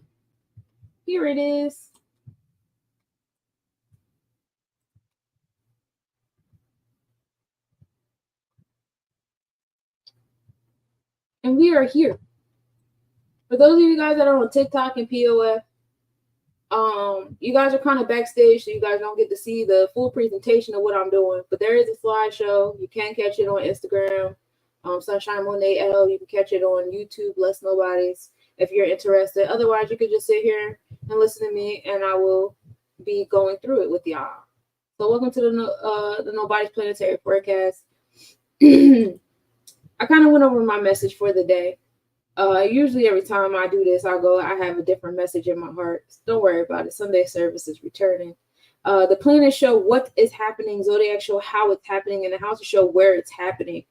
Here it is. And we are here. For those of you guys that are on TikTok and POF, you guys are kind of backstage, so you guys don't get to see the full presentation of what I'm doing. But there is a slideshow. You can catch it on Instagram, Sunshine Monet L. You can catch it on YouTube, Bless Nobodies, if you're interested. Otherwise, you could just sit here and listen to me, and I will be going through it with y'all. So welcome to the Nobody's Planetary Forecast. I kind of went over my message for the day. Usually every time I do this, I have a different message in my heart. So don't worry about it. Sunday service is returning. The planets show what is happening. Zodiac show how it's happening, and the houses show where it's happening.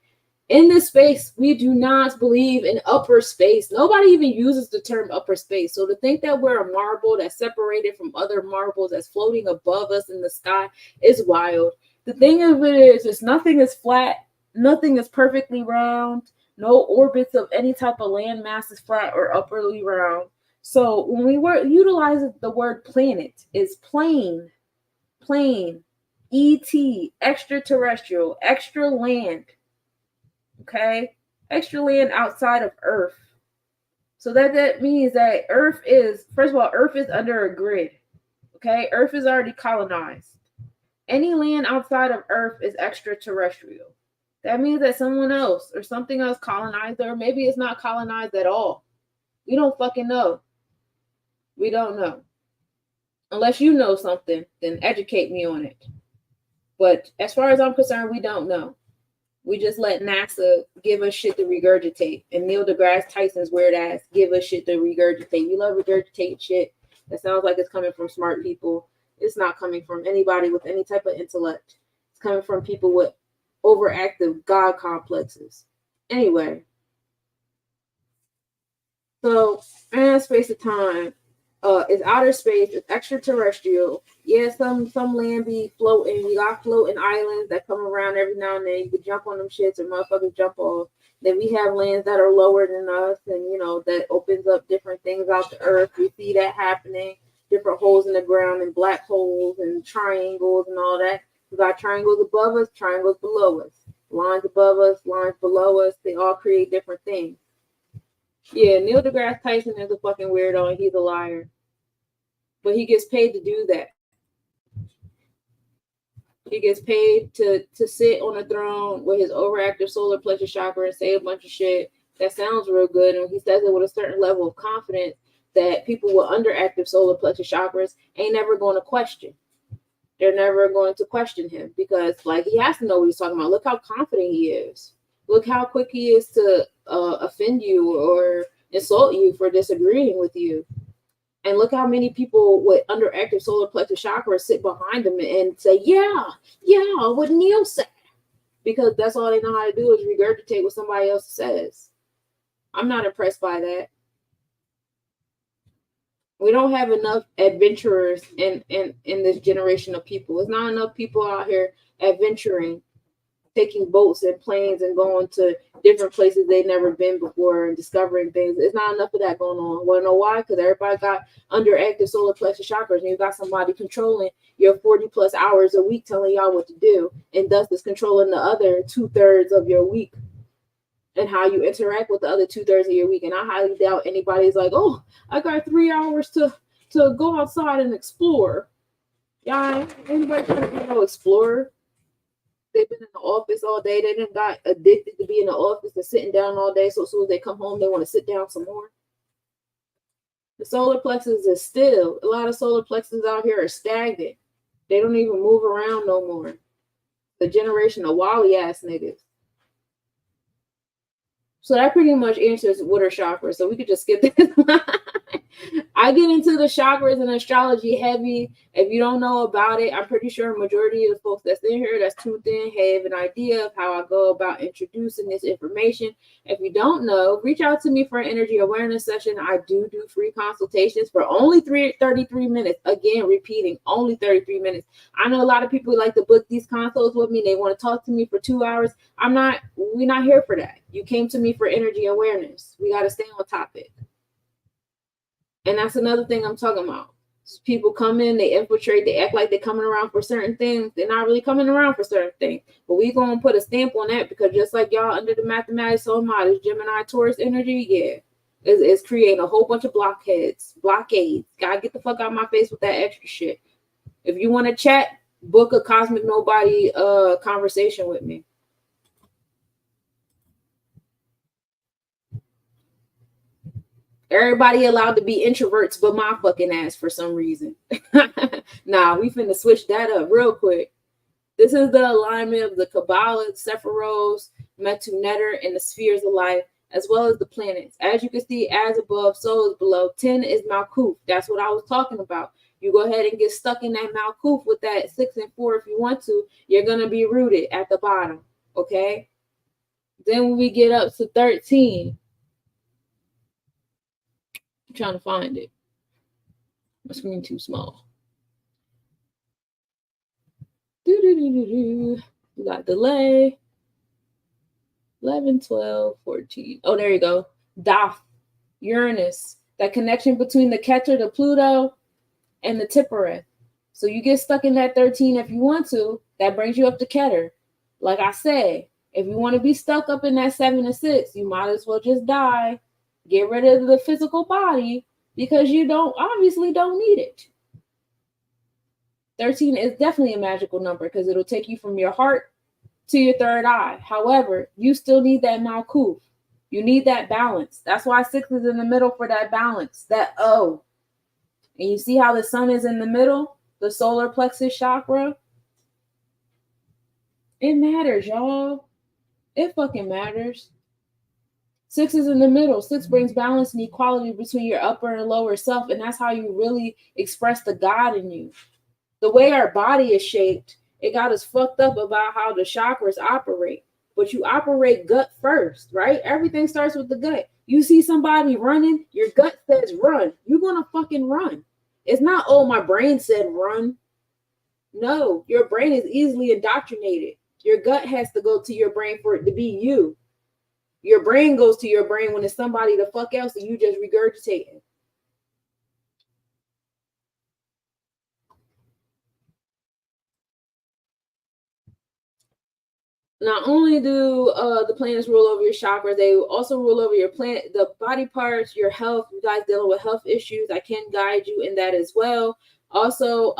In this space, we do not believe in upper space. Nobody even uses the term upper space. So to think that we're a marble that's separated from other marbles that's floating above us in the sky is wild. The thing of it is nothing is flat, nothing is perfectly round, no orbits of any type of landmass is flat or upperly round. So when we utilize the word planet, is plane, ET, extraterrestrial, extra land, okay? Extra land outside of Earth. So that means that Earth is, first of all, Earth is under a grid, okay? Earth is already colonized. Any land outside of Earth is extraterrestrial. That means that someone else or something else colonized, or maybe it's not colonized at all. We don't fucking know. We don't know. Unless you know something, then educate me on it. But as far as I'm concerned, we don't know. We just let NASA give us shit to regurgitate. And Neil deGrasse Tyson's weird ass give us shit to regurgitate. We love regurgitating shit that sounds like it's coming from smart people. It's not coming from anybody with any type of intellect. It's coming from people with overactive God complexes. Anyway. So, space of time is outer space, it's extraterrestrial. Yeah, some land be floating. You got floating islands that come around every now and then. You can jump on them shits or motherfuckers jump off. Then we have lands that are lower than us, and that opens up different things out the earth. We see that happening. Different holes in the ground and black holes and triangles and all that. We got triangles above us, triangles below us. Lines above us, lines below us. They all create different things. Yeah, Neil deGrasse Tyson is a fucking weirdo and he's a liar. But he gets paid to do that. He gets paid to sit on a throne with his overactive solar plexus chakra and say a bunch of shit that sounds real good. And he says it with a certain level of confidence that people with underactive solar plexus chakras ain't never going to question. They're never going to question him because, he has to know what he's talking about. Look how confident he is. Look how quick he is to offend you or insult you for disagreeing with you. And look how many people with underactive solar plexus chakra sit behind him and say, yeah, what Neil said. Because that's all they know how to do is regurgitate what somebody else says. I'm not impressed by that. We don't have enough adventurers in this generation of people. There's not enough people out here adventuring, taking boats and planes and going to different places they've never been before and discovering things. There's not enough of that going on. Want to know why? Because everybody got underactive solar plexus chakras, and you got somebody controlling your 40 plus hours a week, telling y'all what to do, and thus is controlling the other 2/3 of your week and how you interact with the other 2/3 of your week. And I highly doubt anybody's like, oh, I got 3 hours to go outside and explore. Y'all, anybody trying to be no explorer? They've been in the office all day. They done got addicted to being in the office and sitting down all day. So as soon as they come home, they want to sit down some more. The solar plexus is still, a lot of solar plexus out here are stagnant. They don't even move around no more. The generation of Wally ass niggas. So that pretty much answers what are chakras. So we could just skip this. I get into the chakras and astrology heavy. If you don't know about it, I'm pretty sure a majority of the folks that's in here that's tuned in have an idea of how I go about introducing this information. If you don't know, reach out to me for an energy awareness session. I do free consultations for only 33 minutes. Again, repeating, only 33 minutes. I know a lot of people like to book these consults with me. They want to talk to me for 2 hours. We're not here for that. You came to me for energy awareness. We got to stay on topic. And that's another thing I'm talking about. People come in, they infiltrate, they act like they're coming around for certain things. They're not really coming around for certain things. But we going to put a stamp on that because just like y'all under the mathematics soul model, Gemini Taurus energy, yeah, it's creating a whole bunch of blockades. Gotta get the fuck out of my face with that extra shit. If you want to chat, book a Cosmic Nobody conversation with me. Everybody allowed to be introverts but my fucking ass for some reason. Nah, we finna switch that up real quick. This is the alignment of the Kabbalah, Sephiros, Metu Neter, and the spheres of life, as well as the planets. As you can see, as above, so is below. 10 is Malkuth. That's what I was talking about. You go ahead and get stuck in that Malkuth with that 6 and 4 if you want to. You're going to be rooted at the bottom, okay? Then when we get up to 13, I'm trying to find it. My screen too small. We got delay. 11, 12, 14. Oh, there you go. Daf, Uranus. That connection between the Keter, the Pluto, and the Tippereth. So you get stuck in that 13 if you want to. That brings you up to Keter. Like I said, if you want to be stuck up in that 7 and 6, you might as well just die. Get rid of the physical body because you obviously don't need it. 13 is definitely a magical number because it'll take you from your heart to your third eye. However, you still need that Malkuth. You need that balance. That's why 6 is in the middle for that balance, that O. And you see how the sun is in the middle, the solar plexus chakra? It matters, y'all. It fucking matters. 6 is in the middle. 6 brings balance and equality between your upper and lower self, and that's how you really express the God in you. The way our body is shaped, it got us fucked up about how the chakras operate. But you operate gut first, right? Everything starts with the gut. You see somebody running, your gut says run. You're gonna fucking run. It's not, oh, my brain said run. No, your brain is easily indoctrinated. Your gut has to go to your brain for it to be you. Your brain goes to your brain when it's somebody the fuck else and you just regurgitating. Not only do the planets rule over your chakras, they also rule over your planet, the body parts, your health. You guys dealing with health issues, I can guide you in that as well. Also,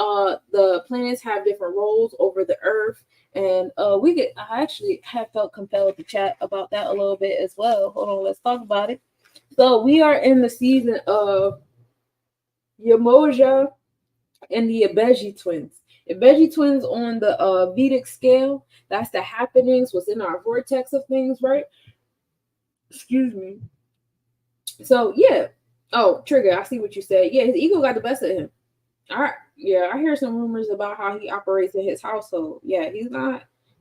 the planets have different roles over the earth, and I actually have felt compelled to chat about that a little bit as well. Hold on, let's talk about it. So we are in the season of Yamoja and the Abeji twins. Abeji twins on the Vedic scale, that's the happenings, what's in our vortex of things, right? Excuse me. So, yeah. Oh, Trigger, I see what you said. Yeah, his ego got the best of him. I hear some rumors about how he operates in his household. Yeah, he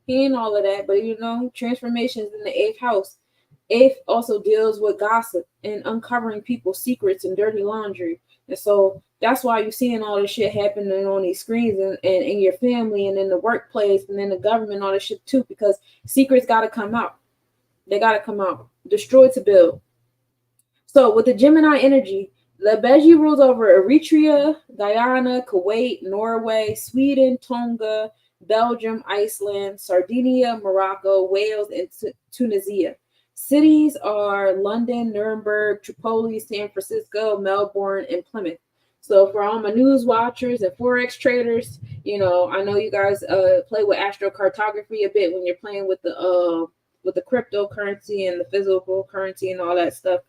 ain't all of that, but transformations in the 8th house. 8th also deals with gossip and uncovering people's secrets and dirty laundry. And so that's why you're seeing all this shit happening on these screens and in your family and in the workplace and in the government, all this shit too, because secrets got to come out. They got to come out. Destroy to build. So with the Gemini energy, the Beji rules over Eritrea, Guyana, Kuwait, Norway, Sweden, Tonga, Belgium, Iceland, Sardinia, Morocco, Wales, and Tunisia. Cities are London, Nuremberg, Tripoli, San Francisco, Melbourne, and Plymouth. So for all my news watchers and Forex traders, I know you guys play with astrocartography a bit when you're playing with the cryptocurrency and the physical currency and all that stuff.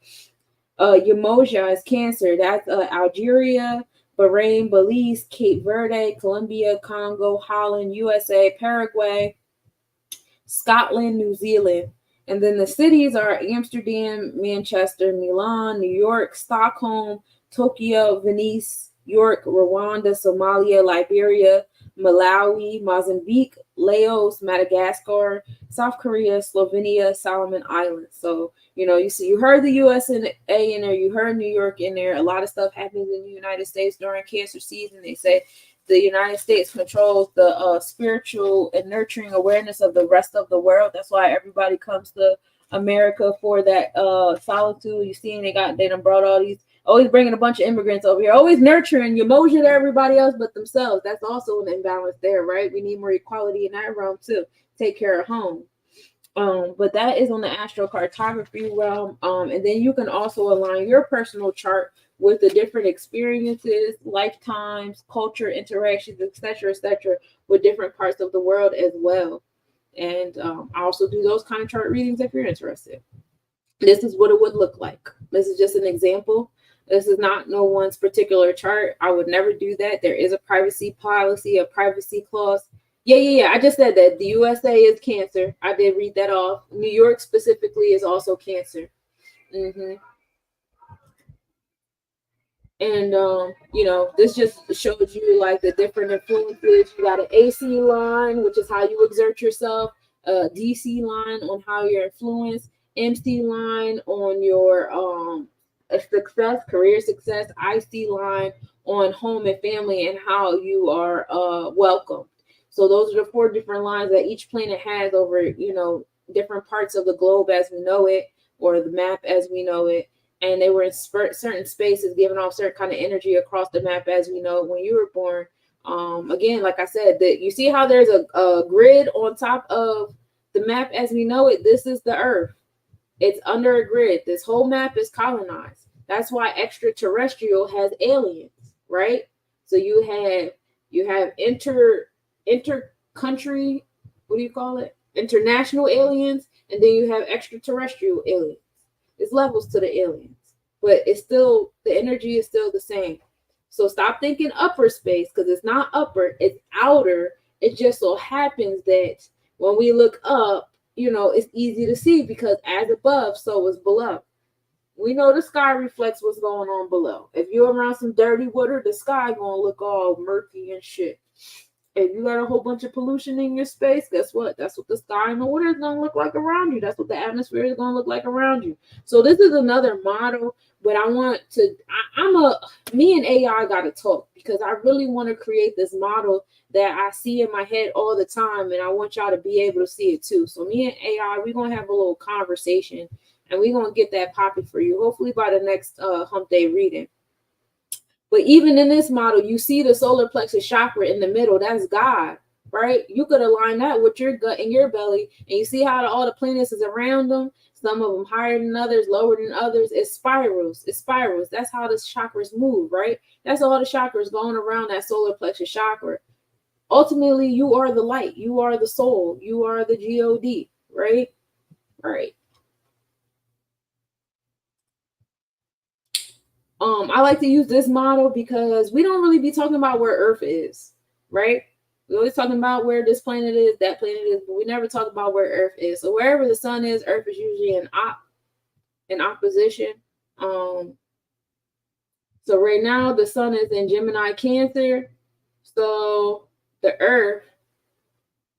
Yamoja is Cancer. That's Algeria, Bahrain, Belize, Cape Verde, Colombia, Congo, Holland, USA, Paraguay, Scotland, New Zealand. And then the cities are Amsterdam, Manchester, Milan, New York, Stockholm, Tokyo, Venice, York, Rwanda, Somalia, Liberia, Malawi, Mozambique, Laos, Madagascar, South Korea, Slovenia, Solomon Islands. So, you heard the US in there, you heard New York in there. A lot of stuff happens in the United States during Cancer season. They say the United States controls the spiritual and nurturing awareness of the rest of the world. That's why everybody comes to America for that solitude. You see, they done brought all these, always bringing a bunch of immigrants over here, always nurturing emotion to everybody else but themselves. That's also an imbalance there, right? We need more equality in that realm too. Take care of home. But that is on the astrocartography realm. And then you can also align your personal chart with the different experiences, lifetimes, culture, interactions, etc., with different parts of the world as well. And I also do those kind of chart readings if you're interested. This is what it would look like. This is just an example. This is not no one's particular chart. I would never do that. There is a privacy policy, a privacy clause. Yeah. I just said that the USA is Cancer. I did read that off. New York specifically is also Cancer. And this just shows you like the different influences. You got an AC line, which is how you exert yourself, a DC line on how you're influenced, MC line on your success, career success, IC line on home and family and how you are welcomed. So those are the 4 different lines that each planet has over, different parts of the globe as we know it, or the map as we know it. And they were in certain spaces, giving off certain kind of energy across the map as we know it when you were born. Again, like I said, that you see how there's a grid on top of the map as we know it. This is the Earth. It's under a grid. This whole map is colonized. That's why extraterrestrial has aliens, right? So you have inter-country, what do you call it? International aliens, and then you have extraterrestrial aliens. There's levels to the aliens, but it's still, the energy is still the same. So stop thinking upper space, because it's not upper, it's outer. It just so happens that when we look up, it's easy to see because as above, so is below. We know the sky reflects what's going on below. If you're around some dirty water, the sky gonna look all murky and shit. If you got a whole bunch of pollution in your space, guess what? That's what the sky and the water is going to look like around you. That's what the atmosphere is going to look like around you. So this is another model, but I want to, me and AI got to talk because I really want to create this model that I see in my head all the time. And I want y'all to be able to see it too. So me and AI, we're going to have a little conversation and we're going to get that popping for you. Hopefully by the next hump day reading. But even in this model, you see the solar plexus chakra in the middle. That's God, right? You could align that with your gut and your belly. And you see how all the planets is around them. Some of them higher than others, lower than others. It's spirals. It's spirals. That's how the chakras move, right? That's all the chakras going around that solar plexus chakra. Ultimately, you are the light. You are the soul. You are the God, right? Right. I like to use this model because we don't really be talking about where Earth is, right? We're always talking about where this planet is, that planet is, but we never talk about where Earth is. So wherever the sun is, Earth is usually in opposition. So right now the sun is in Gemini Cancer. So the Earth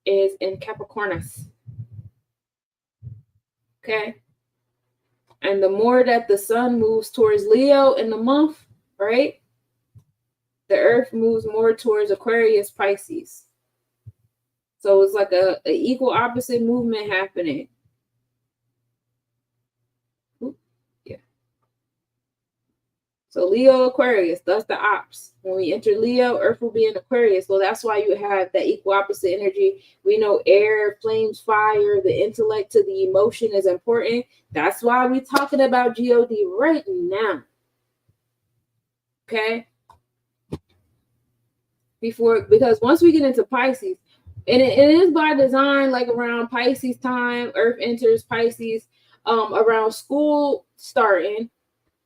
is in Capricornus. Okay. And the more that the sun moves towards Leo in the month, right, the Earth moves more towards Aquarius, Pisces. So it's like a equal opposite movement happening. Yeah. So Leo, Aquarius, that's the ops. When we enter Leo, Earth will be in Aquarius. So that's why you have that equal opposite energy. We know air, flames, fire, the intellect to the emotion is important. That's why we're talking about God right now. Okay? Because once we get into Pisces, and it is by design, like around Pisces time, Earth enters Pisces, around school starting.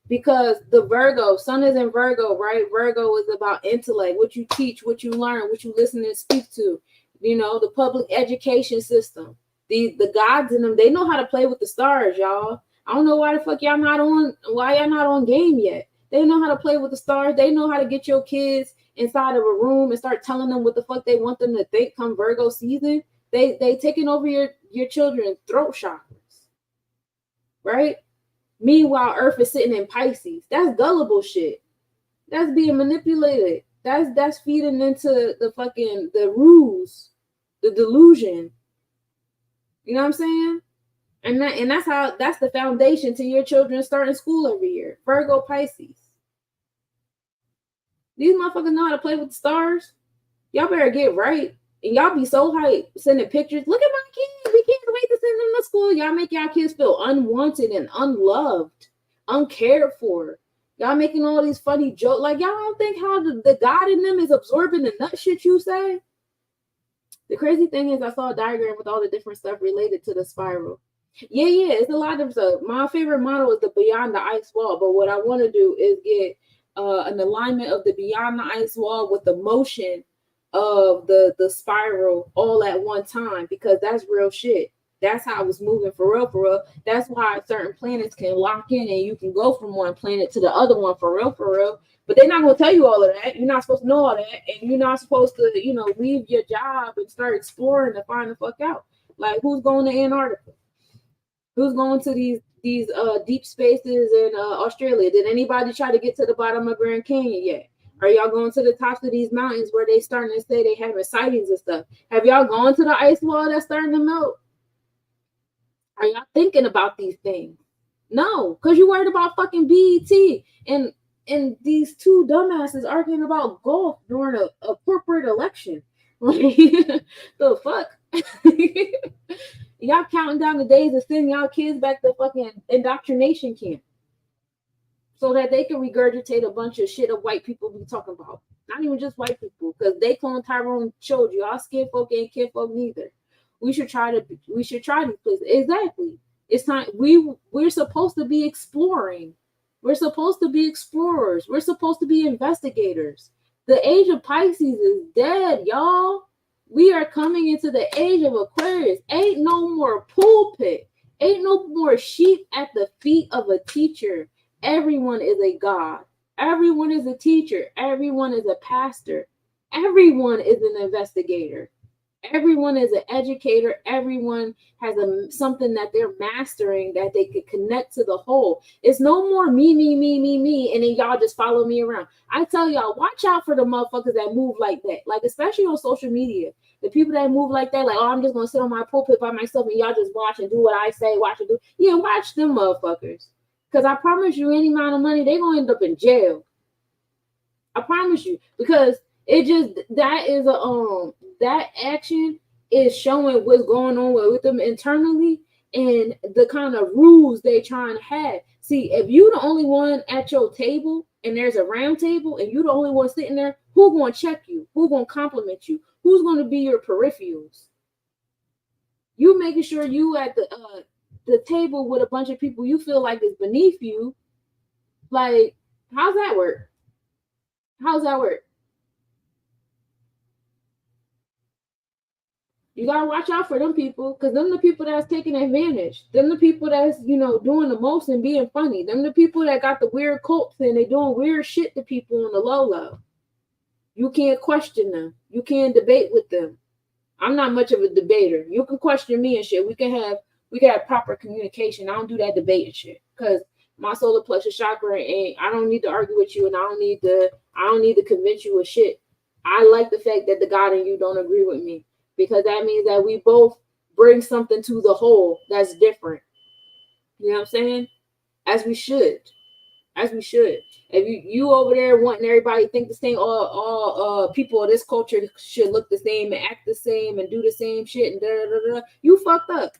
Because the Virgo, sun is in Virgo, right? Virgo is about intellect, what you teach, what you learn, what you listen and speak to. The public education system. The gods in them, they know how to play with the stars, y'all. I don't know why the fuck y'all not on game yet. They know how to play with the stars. They know how to get your kids inside of a room and start telling them what the fuck they want them to think come Virgo season. They taking over your children's throat chakras, right? Meanwhile, Earth is sitting in Pisces. That's gullible shit. That's being manipulated. That's feeding into the ruse, the delusion. You know what I'm saying? And that's the foundation to your children starting school every year. Virgo, Pisces. These motherfuckers know how to play with the stars. Y'all better get right. And y'all be so hyped sending pictures. Look at my kids. We can't wait to send them to school. Y'all make y'all kids feel unwanted and unloved, uncared for. Y'all making all these funny jokes. Like, y'all don't think how the God in them is absorbing the nut shit you say? The crazy thing is I saw a diagram with all the different stuff related to the spiral. Yeah, it's a lot of stuff. My favorite model is the Beyond the Ice Wall. But what I want to do is get an alignment of the Beyond the Ice Wall with the motion of the spiral all at one time, because that's real shit. That's how it's moving for real. That's why certain planets can lock in and you can go from one planet to the other one for real. But they're not going to tell you all of that. You're not supposed to know all that. And you're not supposed to, leave your job and start exploring to find the fuck out. Like, who's going to Antarctica? Who's going to these deep spaces in Australia? Did anybody try to get to the bottom of Grand Canyon yet? Are y'all going to the tops of these mountains where they starting to say they having sightings and stuff? Have y'all gone to the ice wall that's starting to melt? Are y'all thinking about these things? No, because you worried about fucking BET and these two dumbasses arguing about golf during a corporate election. Like, the fuck? Y'all counting down the days of sending y'all kids back to fucking indoctrination camp so that they can regurgitate a bunch of shit of white people be talking about. Not even just white people, because they clone Tyrone showed you, all skin folk ain't kin folk neither. We should try these places. Exactly. It's time we're supposed to be exploring. We're supposed to be explorers. We're supposed to be investigators. The age of Pisces is dead, y'all. We are coming into the age of Aquarius. Ain't no more pulpit. Ain't no more sheep at the feet of a teacher. Everyone is a god. Everyone is a teacher. Everyone is a pastor. Everyone is an investigator. Everyone is an educator. Everyone has something that they're mastering that they could connect to the whole. It's no more me, and then y'all just follow me around. I tell y'all, watch out for the motherfuckers that move like that. Like, especially on social media. The people that move like that, like, oh, I'm just going to sit on my pulpit by myself and y'all just watch and do what I say, watch and do. Yeah, watch them motherfuckers. Because I promise you, any amount of money, they're going to end up in jail. I promise you. Because it just, that action is showing what's going on with them internally and the kind of rules they trying to have. See, if you the only one at your table and there's a round table and you the only one sitting there, who going to check you? Who going to compliment you? Who's going to be your peripherals? You making sure you at the table with a bunch of people you feel like is beneath you. Like, how's that work? How's that work? You gotta watch out for them people, because them the people that's taking advantage. Them the people that's, doing the most and being funny. Them the people that got the weird cults and they doing weird shit to people on the low. You can't question them. You can't debate with them. I'm not much of a debater. You can question me and shit. We can have proper communication. I don't do that debating shit, because my solar plexus chakra ain't. I don't need to argue with you, and I don't need to convince you of shit. I like the fact that the God in you don't agree with me, because that means that we both bring something to the whole that's different. You know what I'm saying? As we should. If you over there wanting everybody to think the same, all people of this culture should look the same and act the same and do the same shit and da. You fucked up.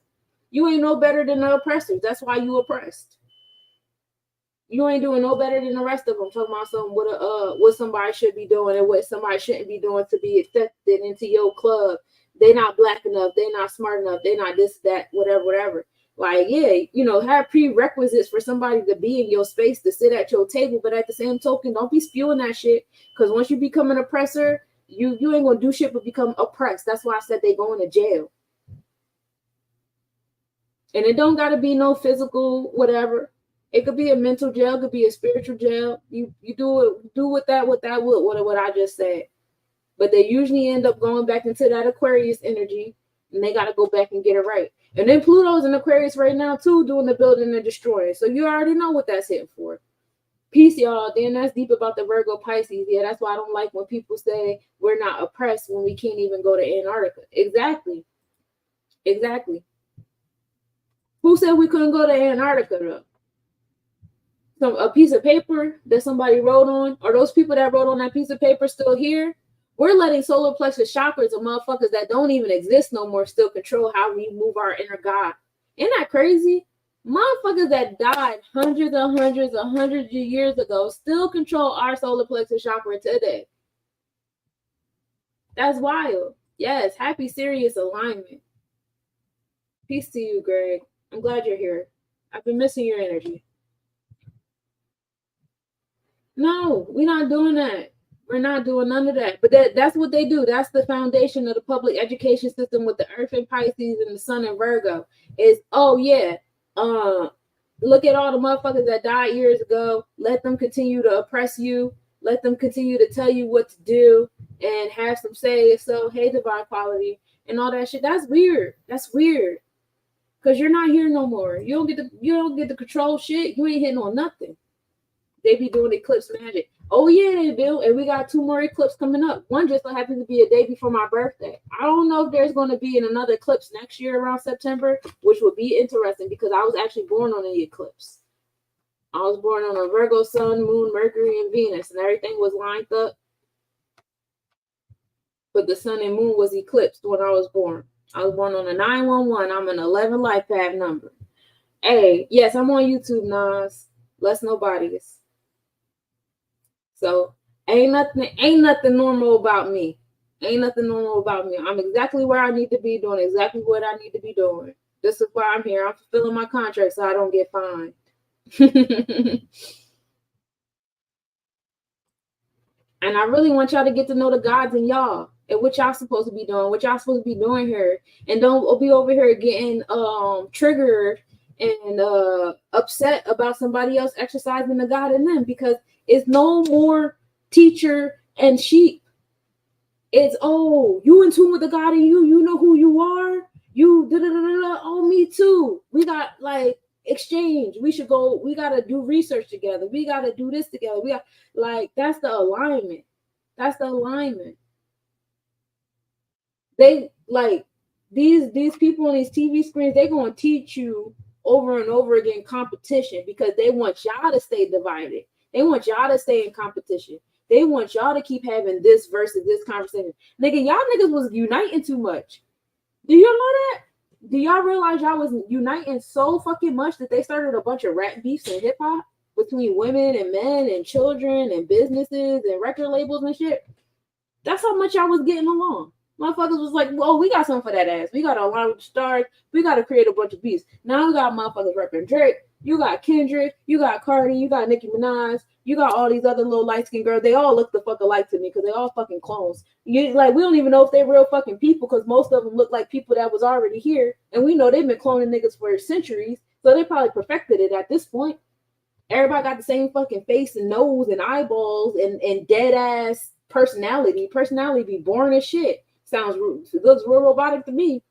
You ain't no better than the oppressors. That's why you oppressed. You ain't doing no better than the rest of them. Talking about what somebody should be doing and what somebody shouldn't be doing to be accepted into your club. They're not black enough. They're not smart enough. They're not this, that, whatever. Like, yeah, have prerequisites for somebody to be in your space, to sit at your table. But at the same token, don't be spewing that shit. Because once you become an oppressor, you ain't going to do shit but become oppressed. That's why I said they going to jail. And it don't got to be no physical whatever. It could be a mental jail. It could be a spiritual jail. You do what I just said. But they usually end up going back into that Aquarius energy, and they got to go back and get it right. And then Pluto's in Aquarius right now, too, doing the building and destroying. So you already know what that's hitting for. Peace, y'all. Then that's deep about the Virgo Pisces. Yeah, that's why I don't like when people say we're not oppressed when we can't even go to Antarctica. Exactly. Who said we couldn't go to Antarctica, though? A piece of paper that somebody wrote on? Are those people that wrote on that piece of paper still here? We're letting solar plexus chakras of motherfuckers that don't even exist no more still control how we move our inner God. Isn't that crazy? Motherfuckers that died hundreds of years ago still control our solar plexus chakra today. That's wild. Yes, happy Sirius alignment. Peace to you, Greg. I'm glad you're here. I've been missing your energy. No, we're not doing that. We're not doing none of that. But that's what they do. That's the foundation of the public education system with the Earth in Pisces and the Sun in Virgo. Is, look at all the motherfuckers that died years ago. Let them continue to oppress you. Let them continue to tell you what to do and have some say. So, hey, divine quality and all that shit. That's weird. Because you're not here no more. You don't get to control shit. You ain't hitting on nothing. They be doing eclipse magic. Oh yeah, they do. And we got 2 more eclipses coming up. One just so happens to be a day before my birthday. I don't know if there's going to be another eclipse next year around September, which would be interesting because I was actually born on the eclipse. I was born on a Virgo sun, moon, Mercury, and Venus, and everything was lined up. But the sun and moon was eclipsed when I was born. I was born on a 911. I'm an 11 life path number. Hey, yes, I'm on YouTube, Nas. Let's Nobody's. So ain't nothing normal about me. Ain't nothing normal about me. I'm exactly where I need to be, doing exactly what I need to be doing. This is why I'm here. I'm fulfilling my contract so I don't get fined. And I really want y'all to get to know the gods in y'all and what y'all supposed to be doing, what y'all supposed to be doing here. And don't be over here getting triggered and upset about somebody else exercising the God in them, because it's no more teacher and sheep. It's, oh, you in tune with the God in you, you know who you are, you oh, me too. We got like exchange. We gotta do research together. We gotta do this together. We got like, that's the alignment. That's the alignment. They like these people on these TV screens, they gonna teach you over and over again competition because they want y'all to stay divided. They want y'all to stay in competition. They want y'all to keep having this versus this conversation. Nigga, y'all niggas was uniting too much. Do you know that? Do y'all realize y'all was uniting so fucking much that they started a bunch of rap beefs and hip hop between women and men and children and businesses and record labels and shit? That's how much y'all was getting along. Motherfuckers was like, well, we got something for that ass. We got to align with the stars. We got to create a bunch of beats. Now we got motherfuckers repping Drake. You got Kendrick. You got Cardi. You got Nicki Minaj. You got all these other little light-skinned girls. They all look the fuck alike to me because they all fucking clones. We don't even know if they're real fucking people because most of them look like people that was already here. And we know they've been cloning niggas for centuries. So they probably perfected it at this point. Everybody got the same fucking face and nose and eyeballs and dead ass personality. Personality be boring as shit. Sounds rude. It looks real robotic to me,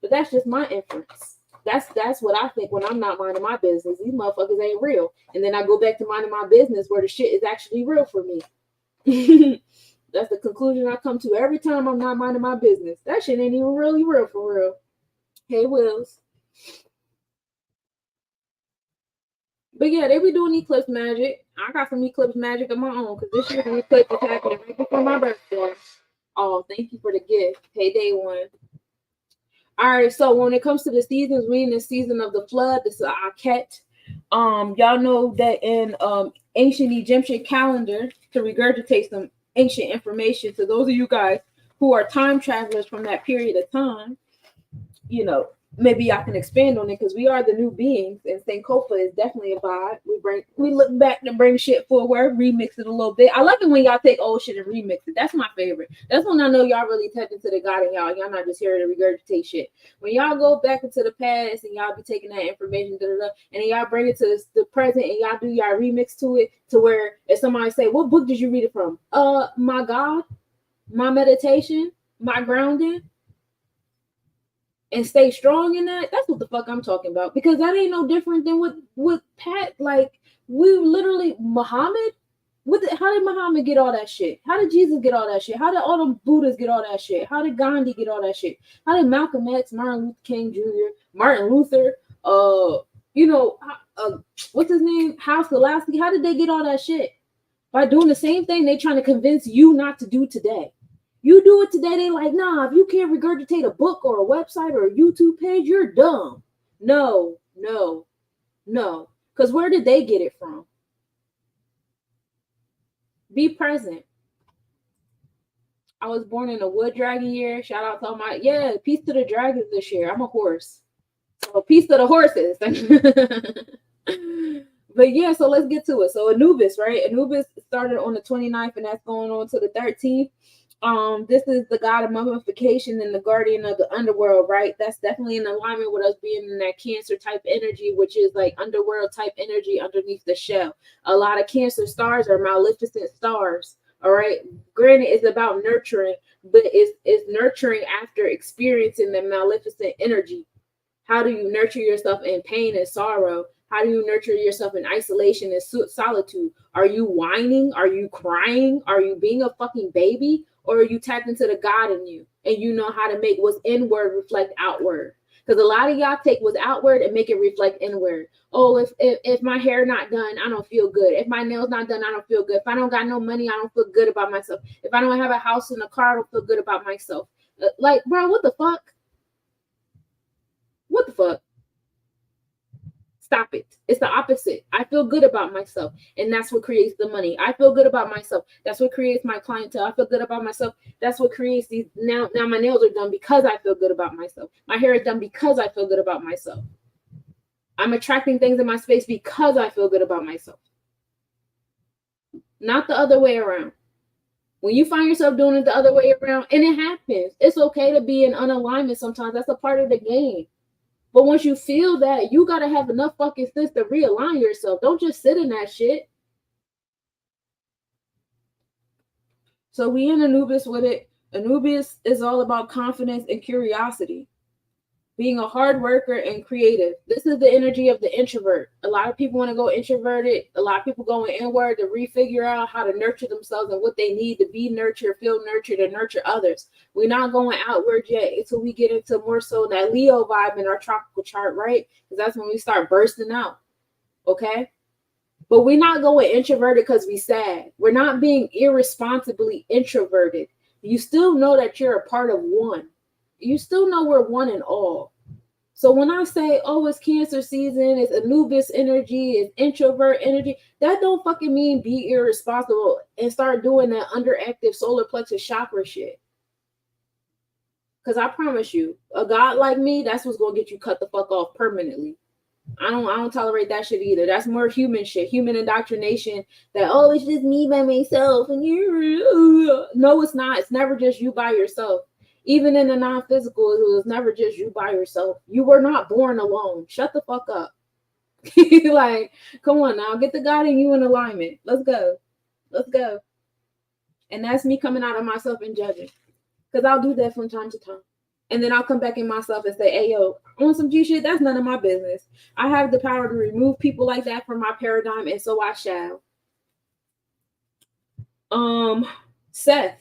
but that's just my inference. That's what I think when I'm not minding my business. These motherfuckers ain't real. And then I go back to minding my business where the shit is actually real for me. That's the conclusion I come to every time I'm not minding my business. That shit ain't even really real for real. Hey, Wills. But yeah, they be doing eclipse magic. I got some eclipse magic of my own because this year the eclipse is happening right before my birthday. Oh, thank you for the gift. Hey, day one. All right, so when it comes to the seasons, we in the season of the flood. This is Aket. Y'all know that in ancient Egyptian calendar, to regurgitate some ancient information to those of you guys who are time travelers from that period of time, you know, maybe I can expand on it because we are the new beings, and Sankofa is definitely a vibe. We look back and bring shit forward, remix it a little bit. I love it when y'all take old shit and remix it. That's my favorite. That's when I know y'all really tap into the God in y'all. Y'all not just here to regurgitate shit. When y'all go back into the past and y'all be taking that information, and then y'all bring it to the present and y'all do y'all remix to it to where if somebody say, what book did you read it from? My God, my meditation, my grounding. And stay strong in that. That's what the fuck I'm talking about. Because that ain't no different than with Pat. Like, we literally, Muhammad, how did Muhammad get all that shit? How did Jesus get all that shit? How did all the Buddhas get all that shit? How did Gandhi get all that shit? How did Malcolm X, Martin Luther King Jr., Martin Luther, what's his name? House Selassie? How did they get all that shit? By doing the same thing they trying to convince you not to do today. You do it today, they like, nah, if you can't regurgitate a book or a website or a YouTube page, you're dumb. No. Because where did they get it from? Be present. I was born in a wood dragon year. Shout out to all my, peace to the dragons this year. I'm a horse. So peace to the horses. But yeah, so let's get to it. So Anubis, right? Anubis started on the 29th and that's going on to the 13th. This is the god of mummification and the guardian of the underworld, right? That's definitely in alignment with us being in that Cancer type energy, which is like underworld type energy underneath the shell. A lot of Cancer stars are maleficent stars. All right. Granted, it's about nurturing, but it's nurturing after experiencing the maleficent energy. How do you nurture yourself in pain and sorrow How do you nurture yourself in isolation and solitude? Are you whining? Are you crying? Are you being a fucking baby? Or are you tapped into the God in you and you know how to make what's inward reflect outward? Because a lot of y'all take what's outward and make it reflect inward. Oh, if my hair not done, I don't feel good. If my nails not done, I don't feel good. If I don't got no money, I don't feel good about myself. If I don't have a house and a car, I don't feel good about myself. Like, bro, what the fuck? What the fuck? Stop it. It's the opposite. I feel good about myself, and that's what creates the money. I feel good about myself. That's what creates my clientele. I feel good about myself. That's what creates these. Now my nails are done because I feel good about myself. My hair is done because I feel good about myself. I'm attracting things in my space because I feel good about myself. Not the other way around. When you find yourself doing it the other way around, and it happens, it's okay to be in unalignment sometimes. That's a part of the game. But once you feel that, you got to have enough fucking sense to realign yourself. Don't just sit in that shit. So we in Anubis with it. Anubis is all about confidence and curiosity. Being a hard worker and creative. This is the energy of the introvert. A lot of people want to go introverted. A lot of people going inward to refigure out how to nurture themselves and what they need to be nurtured, feel nurtured, and nurture others. We're not going outward yet until we get into more so that Leo vibe in our tropical chart, right? Because that's when we start bursting out. Okay? But we're not going introverted because we sad. We're not being irresponsibly introverted. You still know that you're a part of one. You still know we're one and all. So when I say, oh, it's Cancer season, it's Anubis energy, it's introvert energy, that don't fucking mean be irresponsible and start doing that underactive solar plexus chakra shit. Because I promise you, a God like me, that's what's going to get you cut the fuck off permanently. I don't tolerate that shit either. That's more human shit, human indoctrination. That, oh, it's just me by myself. And no, it's not. It's never just you by yourself. Even in the non-physical, it was never just you by yourself. You were not born alone. Shut the fuck up. Like, come on now. Get the God in you in alignment. Let's go. Let's go. And that's me coming out of myself and judging. Because I'll do that from time to time. And then I'll come back in myself and say, hey, yo, on some G shit, that's none of my business. I have the power to remove people like that from my paradigm, and so I shall. Seth.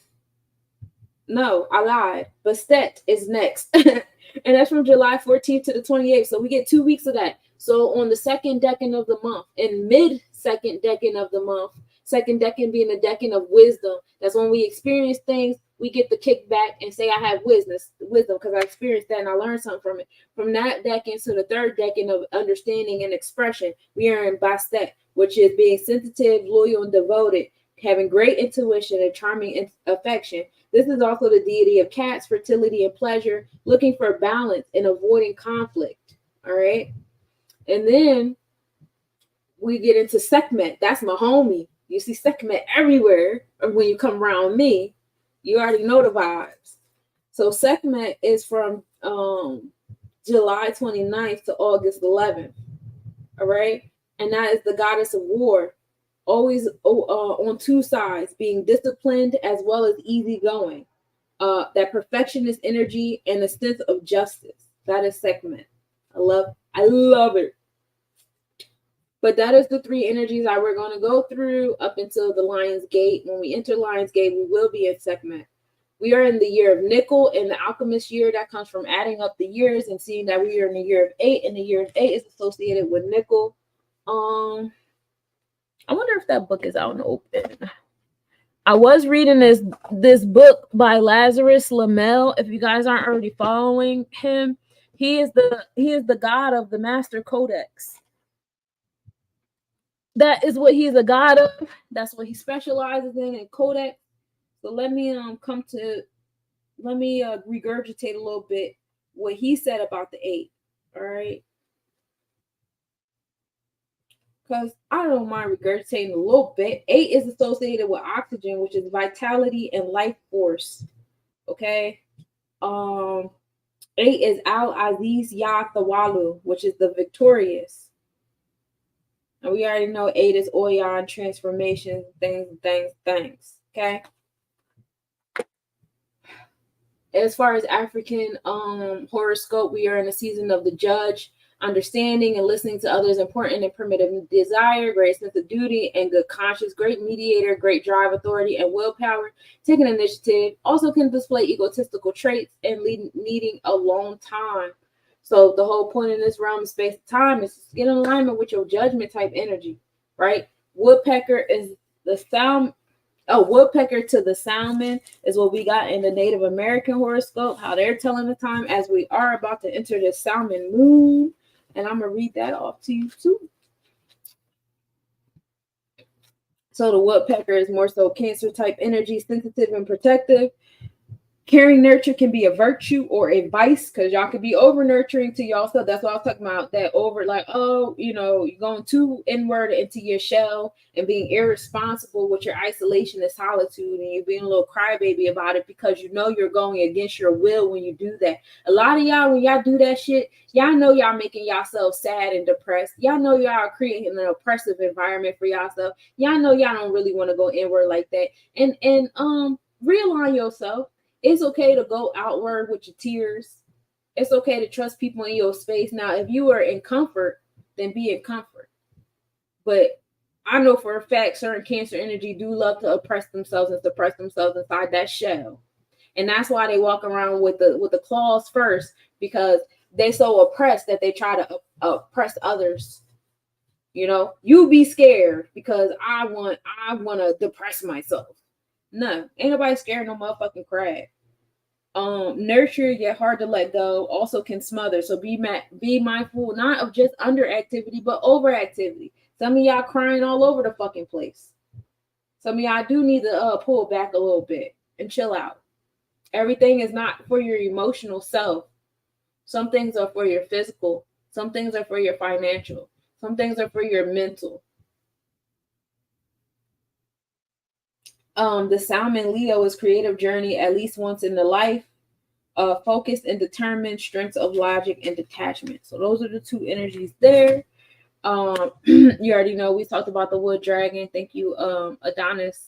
No, I lied. But Set is next. And that's from July 14th to the 28th. So we get 2 weeks of that. So on the second decan of the month, and mid-second decan of the month, second decan being the decan of wisdom, that's when we experience things, we get the kickback and say, I have wisdom because I experienced that and I learned something from it. From that decan to the third decan of understanding and expression, we are in Bastet, which is being sensitive, loyal, and devoted, having great intuition and charming affection. This is also the deity of cats, fertility, and pleasure, looking for balance and avoiding conflict. All right. And then we get into Sekhmet. That's my homie. You see Sekhmet everywhere when you come around me. You already know the vibes. So Sekhmet is from July 29th to August 11th. All right. And that is the goddess of war. Always on two sides, being disciplined as well as easygoing. That perfectionist energy and a sense of justice. That is Sekhmet. I love it. But that is the three energies that we're going to go through up until the Lion's Gate. When we enter Lion's Gate, we will be in Sekhmet. We are in the year of Nickel, in the alchemist year. That comes from adding up the years and seeing that we are in the year of 8, and the year of 8 is associated with Nickel. I wonder if that book is out in the open. I was reading this book by Lazarus Lamel. If you guys aren't already following him, he is the god of the Master Codex. That is what he's a god of. That's what he specializes in Codex. So let me regurgitate a little bit what he said about the 8. All right. Because I don't mind regurgitating a little bit. 8 is associated with oxygen, which is vitality and life force. Okay. 8 is Al Aziz Ya Thawalu, which is the victorious. And we already know 8 is Oyan, transformation, things. Okay. As far as African horoscope, we are in the season of the Judge. Understanding and listening to others, important and primitive desire, great sense of duty and good conscience, great mediator, great drive, authority, and willpower, taking initiative, also can display egotistical traits and needing a long time. So the whole point in this realm of space and time is to get in alignment with your judgment type energy, right? Woodpecker is the sound. Oh, woodpecker to the salmon is what we got in the Native American horoscope, how they're telling the time as we are about to enter the salmon moon. And I'm going to read that off to you too. So the woodpecker is more so Cancer type energy, sensitive and protective. Caring nurture can be a virtue or a vice, because y'all could be over nurturing to y'all stuff. That's what I was talking about. That over, like, oh, you know, you're going too inward into your shell and being irresponsible with your isolation and solitude, and you're being a little crybaby about it because you know you're going against your will when you do that. A lot of y'all, when y'all do that shit, y'all know y'all making yourself sad and depressed. Y'all know y'all are creating an oppressive environment for yourself. Y'all know y'all don't really want to go inward like that. And realign yourself. It's okay to go outward with your tears. It's okay to trust people in your space. Now, if you are in comfort, then be in comfort. But I know for a fact certain Cancer energy do love to oppress themselves and suppress themselves inside that shell. And that's why they walk around with the claws first, because they so oppressed that they try to oppress others. You know, you be scared because I want to depress myself. No, ain't nobody scared no motherfucking crab. Nurture yet hard to let go, also can smother. So be mindful not of just underactivity, but overactivity. Some of y'all crying all over the fucking place. Some of y'all do need to pull back a little bit and chill out. Everything is not for your emotional self. Some things are for your physical. Some things are for your financial. Some things are for your mental. The Salmon Leo is creative journey at least once in the life, focused and determined, strengths of logic and detachment. So those are the two energies there. You already know we talked about the wood dragon. Thank you, Adonis.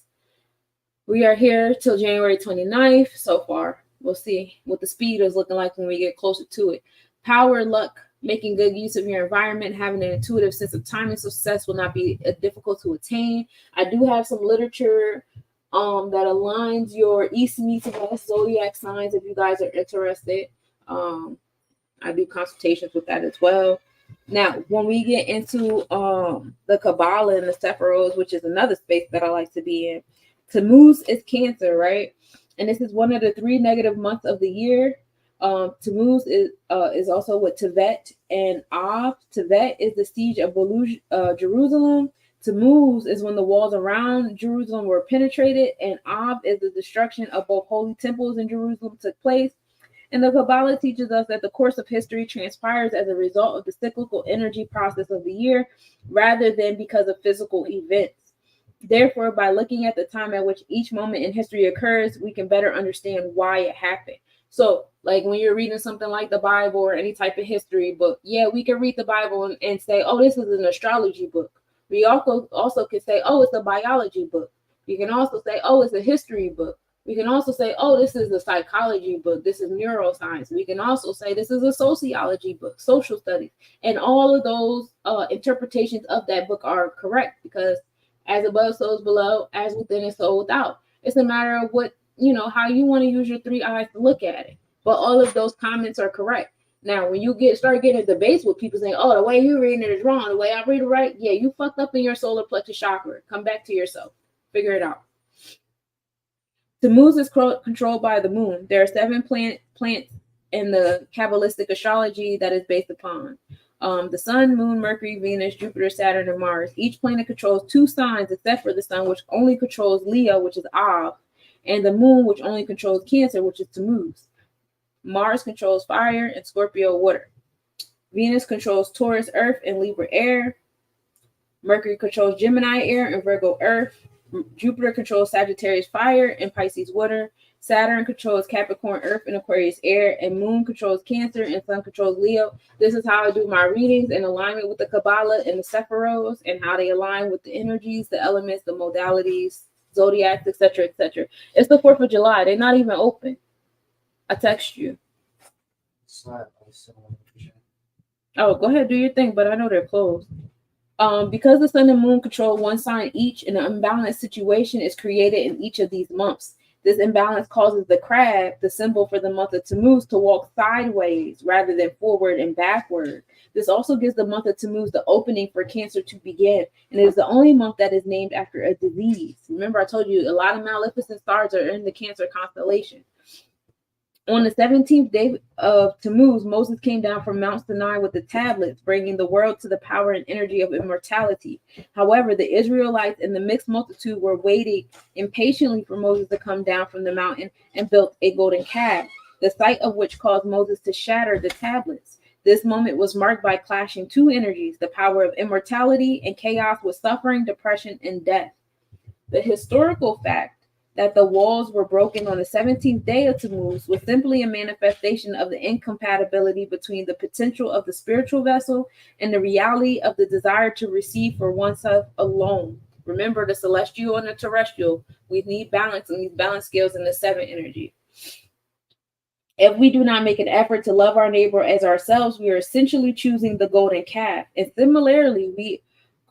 We are here till January 29th so far. We'll see what the speed is looking like when we get closer to it. Power, luck, making good use of your environment, having an intuitive sense of time and success will not be difficult to attain. I do have some literature that aligns your East meets West zodiac signs if you guys are interested. I do consultations with that as well. Now, when we get into the Kabbalah and the Sephiroth, which is another space that I like to be in, Tammuz is Cancer, right? And this is one of the 3 negative months of the year. Tammuz is also with Tevet and Av. Tevet is the siege of Jerusalem. Tammuz is when the walls around Jerusalem were penetrated, and Av is the destruction of both holy temples in Jerusalem took place. And the Kabbalah teaches us that the course of history transpires as a result of the cyclical energy process of the year, rather than because of physical events. Therefore, by looking at the time at which each moment in history occurs, we can better understand why it happened. So, like when you're reading something like the Bible or any type of history book, yeah, we can read the Bible and say, oh, this is an astrology book. We also can say, oh, it's a biology book. We can also say, oh, it's a history book. We can also say, oh, this is a psychology book. This is neuroscience. We can also say this is a sociology book, social studies. And all of those interpretations of that book are correct, because as above, so is below, as within and so without. It's a matter of what, how you want to use your 3 eyes to look at it. But all of those comments are correct. Now, when you start getting debates with people saying, oh, the way you're reading it is wrong, the way I read it right, yeah, you fucked up in your solar plexus chakra. Come back to yourself. Figure it out. Tammuz is controlled by the moon. There are 7 planets in the Kabbalistic astrology that is based upon the sun, moon, Mercury, Venus, Jupiter, Saturn, and Mars. Each planet controls 2 signs, except for the sun, which only controls Leo, which is Av, and the moon, which only controls Cancer, which is Tammuz. Mars controls fire and Scorpio water. Venus controls Taurus earth and Libra air. Mercury controls Gemini air and Virgo earth. Jupiter controls Sagittarius fire and Pisces water. Saturn controls Capricorn earth and Aquarius air. And Moon controls Cancer and Sun controls Leo. This is how I do my readings in alignment with the Kabbalah and the Sephiroth, and how they align with the energies, the elements, the modalities, zodiacs, etc., etc. It's the 4th of July. They're not even open. I text you. Oh, go ahead, do your thing, but I know they're closed. Because the sun and moon control one sign each, an unbalanced situation is created in each of these months. This imbalance causes the crab, the symbol for the month of Tammuz, to walk sideways rather than forward and backward. This also gives the month of Tammuz the opening for Cancer to begin, and it is the only month that is named after a disease. Remember, I told you a lot of maleficent stars are in the Cancer constellation. On the 17th day of Tammuz, Moses came down from Mount Sinai with the tablets, bringing the world to the power and energy of immortality. However, the Israelites and the mixed multitude were waiting impatiently for Moses to come down from the mountain and built a golden calf, the sight of which caused Moses to shatter the tablets. This moment was marked by clashing two energies, the power of immortality and chaos with suffering, depression, and death. The historical fact that the walls were broken on the 17th day of Tammuz was simply a manifestation of the incompatibility between the potential of the spiritual vessel and the reality of the desire to receive for oneself alone. Remember, the celestial and the terrestrial, we need balance, and these balance scales in the 7 energy. If we do not make an effort to love our neighbor as ourselves, we are essentially choosing the golden calf. And similarly, we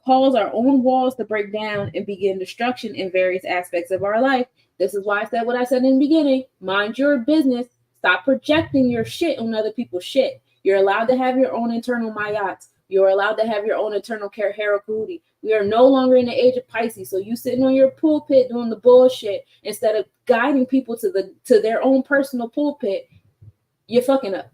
cause our own walls to break down and begin destruction in various aspects of our life. This is why I said what I said in the beginning. Mind your business. Stop projecting your shit on other people's shit. You're allowed to have your own internal mayats. You're allowed to have your own internal Harakuti. We are no longer in the age of Pisces. So you sitting on your pulpit doing the bullshit instead of guiding people to their own personal pulpit, you're fucking up.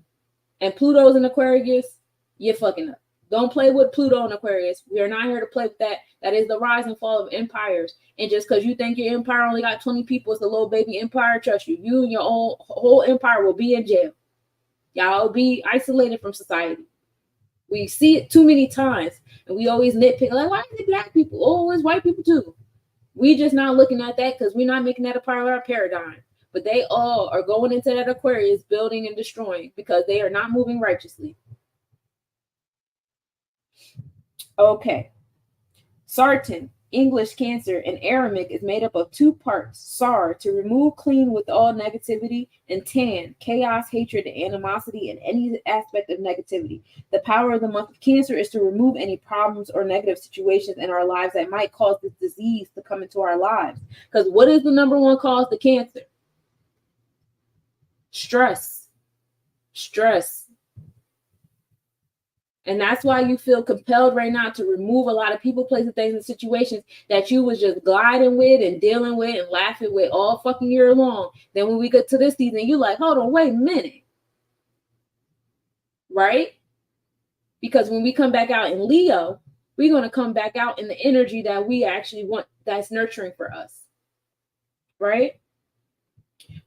And Pluto's in Aquarius, you're fucking up. Don't play with Pluto and Aquarius. We are not here to play with that. That is the rise and fall of empires. And just because you think your empire only got 20 people, it's a little baby empire, trust you. You and your own whole empire will be in jail. Y'all will be isolated from society. We see it too many times. And we always nitpick, like, why is it black people? Oh, it's white people too. We just not looking at that because we're not making that a part of our paradigm. But they all are going into that Aquarius, building and destroying because they are not moving righteously. Okay. Sartan, English Cancer, and Aramaic is made up of 2 parts. Sar, to remove, clean with all negativity, and Tan, chaos, hatred, and animosity, and any aspect of negativity. The power of the month of Cancer is to remove any problems or negative situations in our lives that might cause this disease to come into our lives. Because what is the number 1 cause to cancer? Stress. And that's why you feel compelled right now to remove a lot of people, places, things, and situations that you was just gliding with and dealing with and laughing with all fucking year long. Then when we get to this season, you like, hold on, wait a minute. Right? Because when we come back out in Leo, we're going to come back out in the energy that we actually want, that's nurturing for us. Right?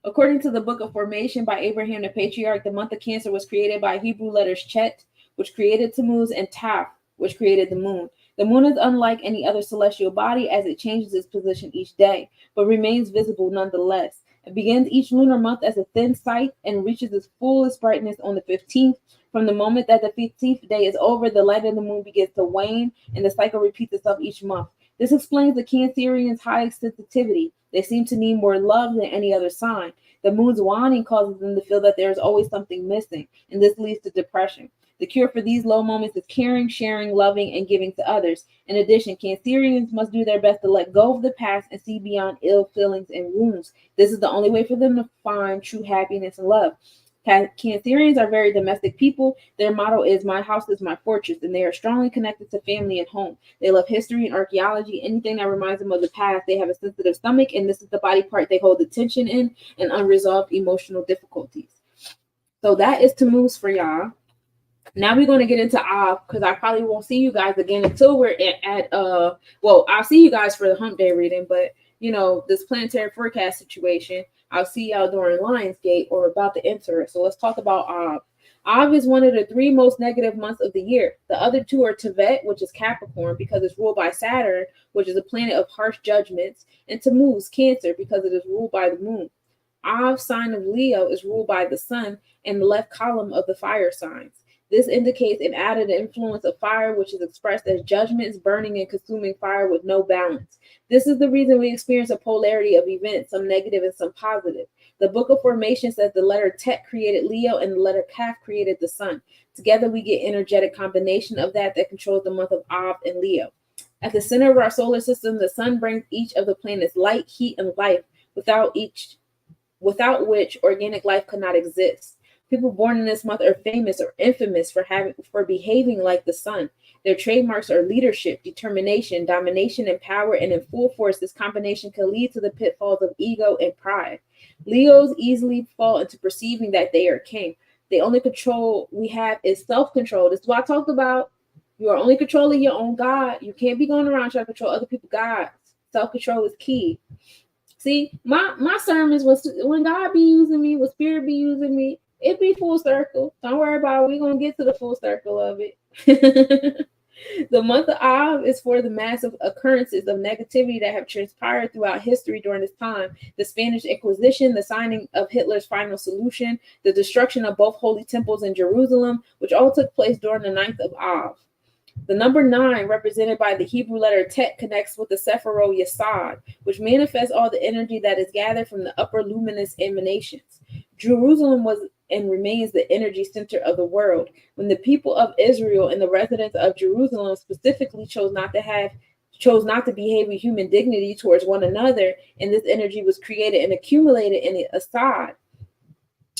According to the Book of Formation by Abraham the Patriarch, the month of Cancer was created by Hebrew letters Chet, which created Tammuz, and Taf, which created the moon. The moon is unlike any other celestial body as it changes its position each day, but remains visible nonetheless. It begins each lunar month as a thin sight and reaches its fullest brightness on the 15th. From the moment that the 15th day is over, the light of the moon begins to wane, and the cycle repeats itself each month. This explains the Cancerians' high sensitivity. They seem to need more love than any other sign. The moon's waning causes them to feel that there is always something missing, and this leads to depression. The cure for these low moments is caring, sharing, loving, and giving to others. In addition, Cancerians must do their best to let go of the past and see beyond ill feelings and wounds. This is the only way for them to find true happiness and love. Cancerians are very domestic people. Their motto is, my house is my fortress, and they are strongly connected to family and home. They love history and archaeology, anything that reminds them of the past. They have a sensitive stomach, and this is the body part they hold the tension in and unresolved emotional difficulties. So that is Tammuz for y'all. Now we're going to get into Av, because I probably won't see you guys again until we're at well, I'll see you guys for the Hump Day reading, but you know, this planetary forecast situation, I'll see y'all during Lionsgate or about to enter it. So let's talk about Av. Av is one of the 3 most negative months of the year. The other 2 are Tevet, which is Capricorn, because it's ruled by Saturn, which is a planet of harsh judgments, and Tammuz, Cancer, because it is ruled by the moon. Av, sign of Leo, is ruled by the sun and the left column of the fire signs. This indicates an added influence of fire, which is expressed as judgments, burning and consuming fire with no balance. This is the reason we experience a polarity of events, some negative and some positive. The Book of Formation says the letter Tet created Leo and the letter Kaf created the sun. Together we get energetic combination of that controls the month of Av and Leo. At the center of our solar system, the sun brings each of the planets light, heat, and life, without which organic life could not exist. People born in this month are famous or infamous for behaving like the sun. Their trademarks are leadership, determination, domination, and power, and in full force, this combination can lead to the pitfalls of ego and pride. Leos easily fall into perceiving that they are king. The only control we have is self-control. This is what I talked about. You are only controlling your own God. You can't be going around trying to control other people's gods. Self-control is key. See, my sermons was when God be using me, when Spirit be using me, it be full circle. Don't worry about it. We're gonna get to the full circle of it. The month of Av is for the massive occurrences of negativity that have transpired throughout history during this time. The Spanish Inquisition, the signing of Hitler's final solution, the destruction of both holy temples in Jerusalem, which all took place during the 9th of Av. The number 9, represented by the Hebrew letter Tet, connects with the Sephiro Yesod, which manifests all the energy that is gathered from the upper luminous emanations. Jerusalem was and remains the energy center of the world. When the people of Israel and the residents of Jerusalem specifically chose not to behave with human dignity towards one another, and this energy was created and accumulated in the Assad,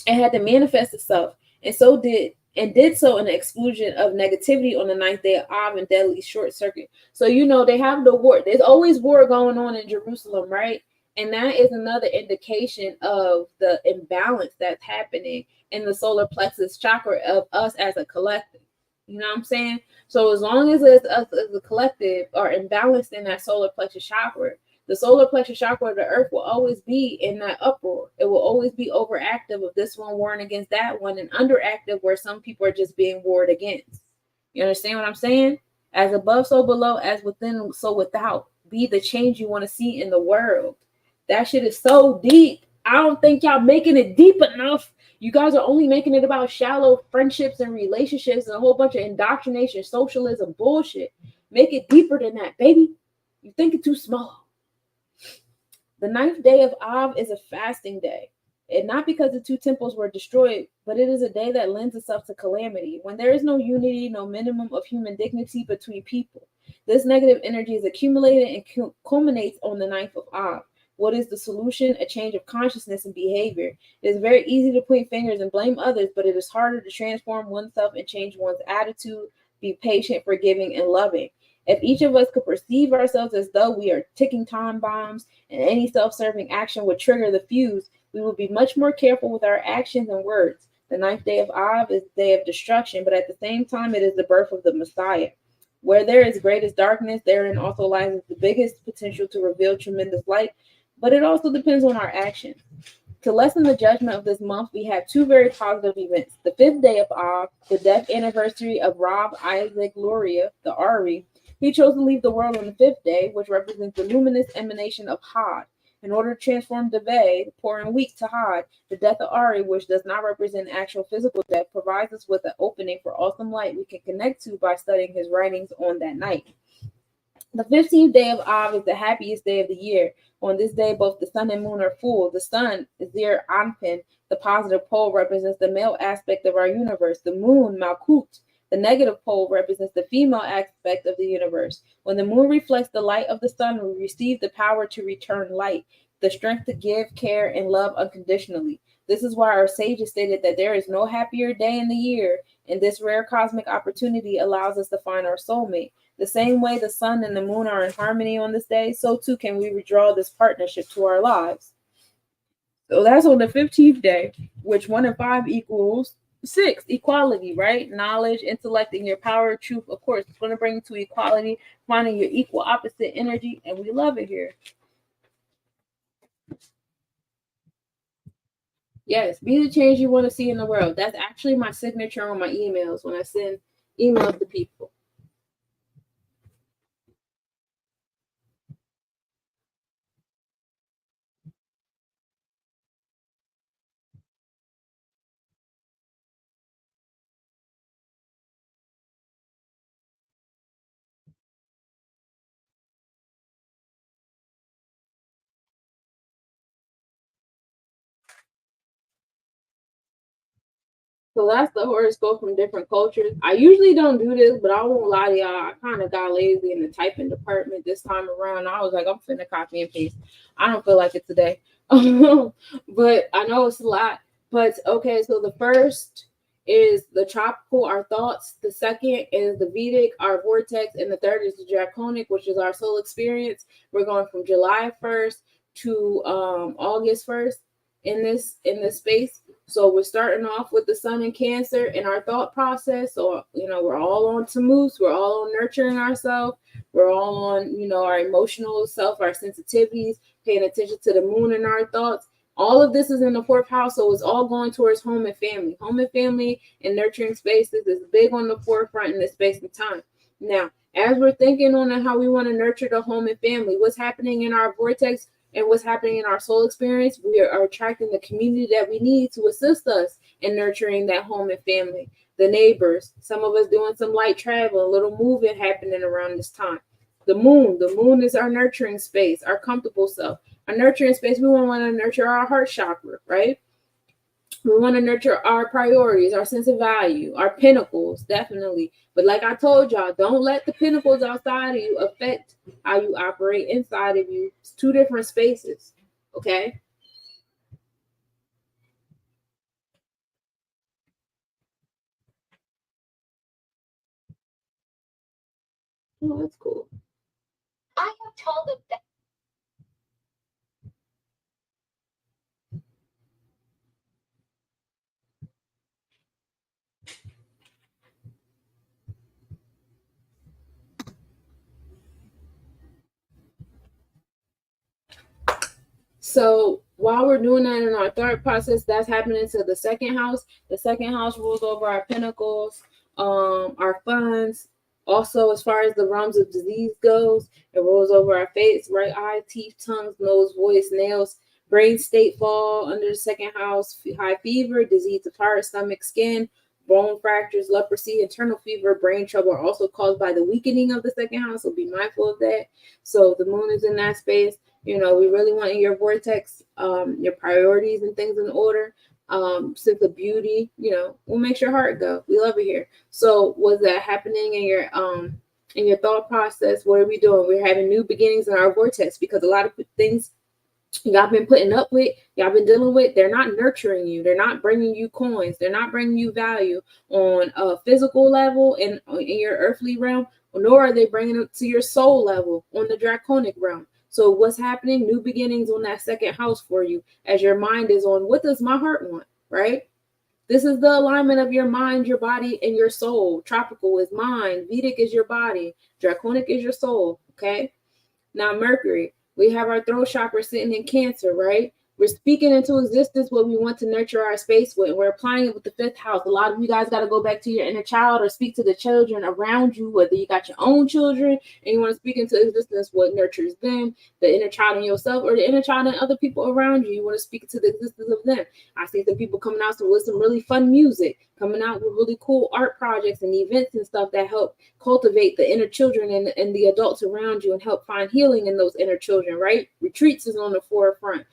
it had to manifest itself, and did so in the exclusion of negativity on the 9th day of Av and deadly short circuit. So they have the war. There's always war going on in Jerusalem, right? And that is another indication of the imbalance that's happening in the solar plexus chakra of us as a collective. You know what I'm saying? So as long as it's us as a collective are imbalanced in that solar plexus chakra, the solar plexus chakra of the earth will always be in that uproar. It will always be overactive of this one warring against that one, and underactive where some people are just being warred against. You understand what I'm saying? As above, so below, as within, so without. Be the change you want to see in the world. That shit is so deep. I don't think y'all making it deep enough. You guys are only making it about shallow friendships and relationships and a whole bunch of indoctrination, socialism bullshit. Make it deeper than that, baby. You think it too small. The 9th day of Av is a fasting day. And not because the 2 temples were destroyed, but it is a day that lends itself to calamity. When there is no unity, no minimum of human dignity between people, this negative energy is accumulated and culminates on the 9th of Av. What is the solution? A change of consciousness and behavior. It is very easy to point fingers and blame others, but it is harder to transform oneself and change one's attitude, be patient, forgiving, and loving. If each of us could perceive ourselves as though we are ticking time bombs and any self-serving action would trigger the fuse, we will be much more careful with our actions and words. The 9th day of Av is the day of destruction, but at the same time, it is the birth of the Messiah. Where there is greatest darkness, therein also lies the biggest potential to reveal tremendous light, but it also depends on our actions. To lessen the judgment of this month, we have 2 very positive events. The 5th day of Av, the death anniversary of Rav Isaac Luria, the Ari. He chose to leave the world on the 5th day, which represents the luminous emanation of Had. In order to transform Deve, the poor and weak, to Had, the death of Ari, which does not represent actual physical death, provides us with an opening for awesome light we can connect to by studying his writings on that night. The 15th day of Av is the happiest day of the year. On this day, both the sun and moon are full. The sun, Zir Anpin, the positive pole, represents the male aspect of our universe. The moon, Malkut, the negative pole, represents the female aspect of the universe. When the moon reflects the light of the sun, we receive the power to return light, the strength to give, care, and love unconditionally. This is why our sages stated that there is no happier day in the year, and this rare cosmic opportunity allows us to find our soulmate. The same way the sun and the moon are in harmony on this day, so too can we redraw this partnership to our lives. So that's on the 15th day, which 1 and 5 equals 6, equality, right? Knowledge, intellect, and your power of truth, of course, it's going to bring you to equality, finding your equal opposite energy, and we love it here. Yes, be the change you want to see in the world. That's actually my signature on my emails when I send emails to people. So that's the horoscope from different cultures. I usually don't do this, but I won't lie to y'all. I kind of got lazy in the typing department this time around. I was like, I'm finna copy and paste. I don't feel like it today. But I know it's a lot. But okay, so the first is the tropical, our thoughts. The second is the Vedic, our vortex. And the third is the draconic, which is our soul experience. We're going from July 1st to August 1st in this space. So we're starting off with the sun in Cancer in our thought process. So, we're all on Tammuz. We're all on nurturing ourselves. We're all on, our emotional self, our sensitivities, paying attention to the moon in our thoughts. All of this is in the fourth house. So it's all going towards home and family. Home and family and nurturing spaces is big on the forefront in this space and time. Now, as we're thinking on how we want to nurture the home and family, what's happening in our vortex, and what's happening in our soul experience, we are attracting the community that we need to assist us in nurturing that home and family. The neighbors, some of us doing some light travel, a little moving happening around this time. The moon is our nurturing space, our comfortable self. Our nurturing space, we want to nurture our heart chakra, right? We want to nurture our priorities, our sense of value, our pinnacles, definitely. But like I told y'all, don't let the pinnacles outside of you affect how you operate inside of you. It's two different spaces, okay? Oh, that's cool. I have told him that. So while we're doing that in our third process, that's happening to the second house. The second house rules over our pinnacles, our funds. Also, as far as the realms of disease goes, it rules over our face, right eye, teeth, tongues, nose, voice, nails, brain state fall under the second house, high fever, disease of heart, stomach, skin, bone fractures, leprosy, internal fever, brain trouble are also caused by the weakening of the second house. So be mindful of that. So the moon is in that space. We really want in your vortex, your priorities and things in order. Sense of beauty, what makes your heart go? We love it here. So was that happening in your thought process? What are we doing? We're having new beginnings in our vortex because a lot of things y'all been putting up with, y'all been dealing with, they're not nurturing you. They're not bringing you coins. They're not bringing you value on a physical level and in your earthly realm, nor are they bringing it to your soul level on the draconic realm. So what's happening? New beginnings on that second house for you as your mind is on what does my heart want, right? This is the alignment of your mind, your body, and your soul. Tropical is mind. Vedic is your body. Draconic is your soul, okay? Now, Mercury, we have our throat chakra sitting in Cancer, right? We're speaking into existence what we want to nurture our space with. We're applying it with the fifth house. A lot of you guys got to go back to your inner child or speak to the children around you, whether you got your own children and you want to speak into existence what nurtures them, the inner child in yourself or the inner child in other people around you. You want to speak to the existence of them. I see some people coming out with some really fun music, coming out with really cool art projects and events and stuff that help cultivate the inner children and the adults around you and help find healing in those inner children, right? Retreats is on the forefront,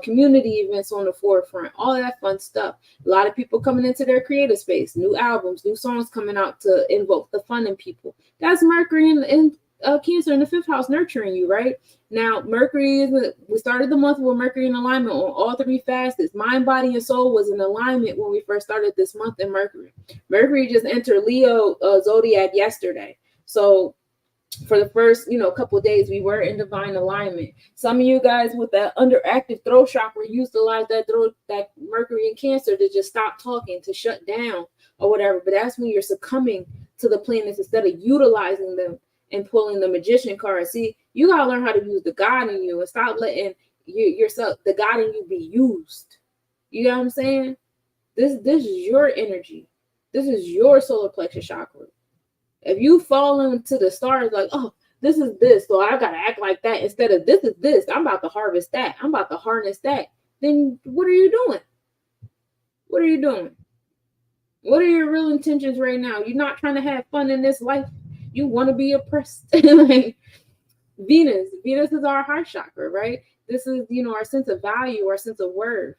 community events on the forefront, all that fun stuff. A lot of people coming into their creative space, new albums, new songs coming out to invoke the fun in people. That's Mercury in Cancer in the fifth house nurturing you, right? Now, Mercury we started the month with Mercury in alignment on all three facets. Mind, body, and soul was in alignment when we first started this month in Mercury. Mercury just entered Leo zodiac yesterday. So for the first, couple of days, we were in divine alignment. Some of you guys with that underactive throat chakra utilize that Mercury in Cancer to just stop talking, to shut down or whatever. But that's when you're succumbing to the planets instead of utilizing them and pulling the magician card. See, you gotta learn how to use the God in you and stop letting yourself, the God in you, be used. You know what I'm saying? This is your energy. This is your solar plexus chakra. If you fall into the stars like, oh, this is this, so I gotta act like that instead of this is this, I'm about to harvest that, I'm about to harness that, then what are you doing? What are you doing? What are your real intentions right now? You're not trying to have fun in this life. You want to be oppressed. Like Venus is our heart chakra, right? This is, our sense of value, our sense of worth.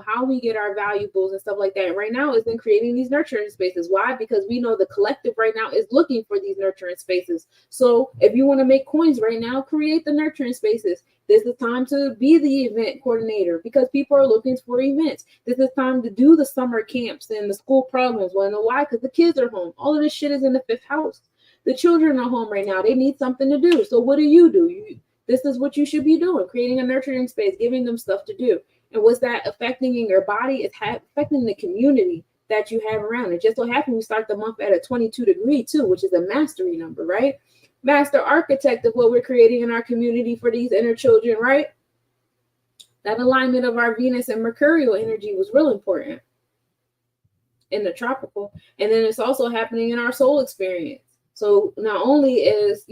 how we get our valuables and stuff like that. Right now it's in creating these nurturing spaces. Why? Because we know the collective right now is looking for these nurturing spaces. So if you want to make coins right now, create the nurturing spaces. This is time to be the event coordinator because people are looking for events. This is time to do the summer camps and the school programs. Well, I know why? Because the kids are home. All of this shit is in the fifth house. The children are home right now. They need something to do. So what do? This is what you should be doing, creating a nurturing space, giving them stuff to do. And what's that affecting in your body? It's affecting the community that you have around. It just so happens we start the month at a 22 degree too, which is a mastery number, right? Master architect of what we're creating in our community for these inner children, right? That alignment of our Venus and Mercurial energy was real important in the tropical. And then it's also happening in our soul experience. So not only is,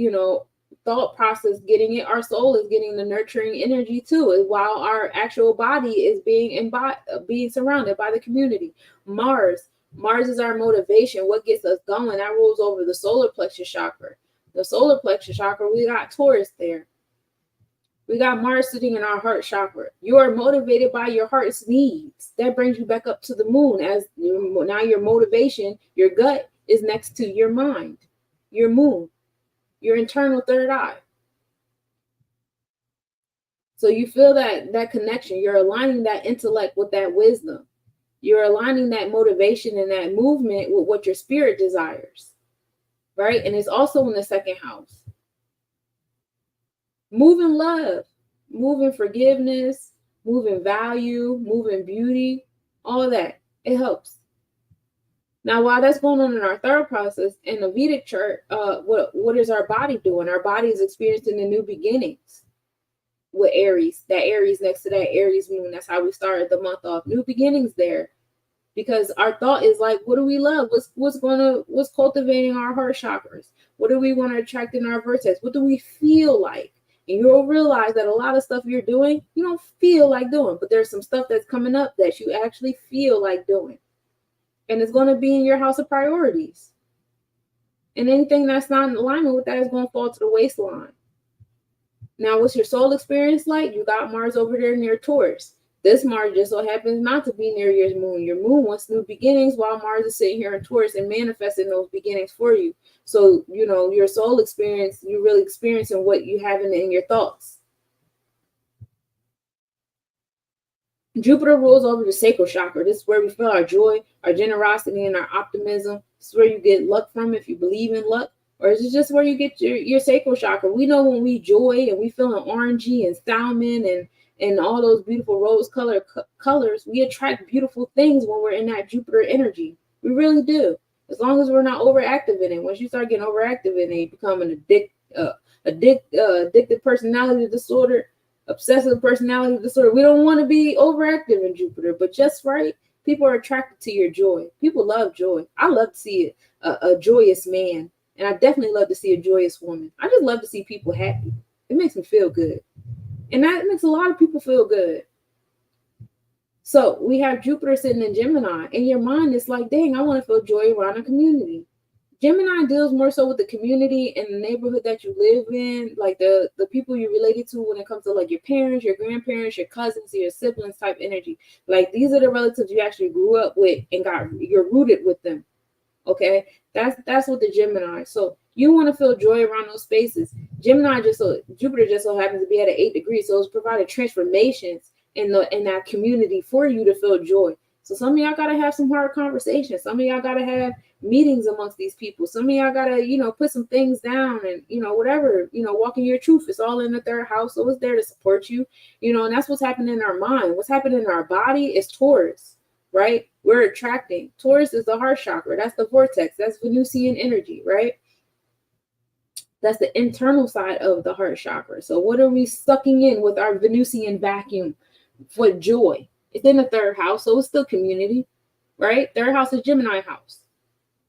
thought process getting it, our soul is getting the nurturing energy too, while our actual body is being surrounded by the community. Mars is our motivation, what gets us going. That rules over the solar plexus chakra. The solar plexus chakra, we got Taurus there. We got Mars sitting in our heart chakra. You are motivated by your heart's needs. That brings you back up to the moon as now your motivation, your gut is next to your mind, your moon, your internal third eye. So you feel that connection. You're aligning that intellect with that wisdom. You're aligning that motivation and that movement with what your spirit desires, right? And it's also in the second house. Moving love, moving forgiveness, moving value, moving beauty, all of that. It helps. Now, while that's going on in our third process, in the Vedic chart, what is our body doing? Our body is experiencing the new beginnings with Aries. That Aries next to that Aries moon. That's how we started the month off. New beginnings there. Because our thought is like, what do we love? What's cultivating our heart chakras? What do we want to attract in our vertex? What do we feel like? And you'll realize that a lot of stuff you're doing, you don't feel like doing. But there's some stuff that's coming up that you actually feel like doing. And it's going to be in your house of priorities. And anything that's not in alignment with that is going to fall to the waistline. Now, what's your soul experience like? You got Mars over there near Taurus. This Mars just so happens not to be near your moon. Your moon wants new beginnings while Mars is sitting here in Taurus and manifesting those beginnings for you. So, your soul experience, you're really experiencing what you have in your thoughts. Jupiter rules over the sacral chakra. This is where we feel our joy, our generosity, and our optimism. This is where you get luck from if you believe in luck. Or is it just where you get your sacral chakra? We know when we joy and we feeling orangey and salmon and all those beautiful rose colors, we attract beautiful things when we're in that Jupiter energy. We really do. As long as we're not overactive in it. Once you start getting overactive in it, you become an addicted personality disorder. Obsessive personality disorder. We don't want to be overactive in Jupiter, but just right, people are attracted to your joy. People love joy. I love to see a joyous man, and I definitely love to see a joyous woman. I just love to see people happy. It makes me feel good, and that makes a lot of people feel good. So we have Jupiter sitting in Gemini, and your mind is like, dang, I want to feel joy around a community. Gemini deals more so with the community and the neighborhood that you live in, like the people you're related to when it comes to like your parents, your grandparents, your cousins, your siblings type energy. Like these are the relatives you actually grew up with and you're rooted with them. Okay, that's what the Gemini. So you want to feel joy around those spaces. Jupiter just so happens to be at an 8 degrees, so it's provided transformations in that community for you to feel joy. So some of y'all gotta have some hard conversations. Some of y'all gotta have meetings amongst these people. Some of y'all gotta, put some things down and, whatever, walk in your truth. It's all in the third house. So it's there to support you, and that's what's happening in our mind. What's happening in our body is Taurus, right? We're attracting. Taurus is the heart chakra. That's the vortex. That's Venusian energy, right? That's the internal side of the heart chakra. So what are we sucking in with our Venusian vacuum for joy? It's in the third house, so it's still community, right? Third house is Gemini house.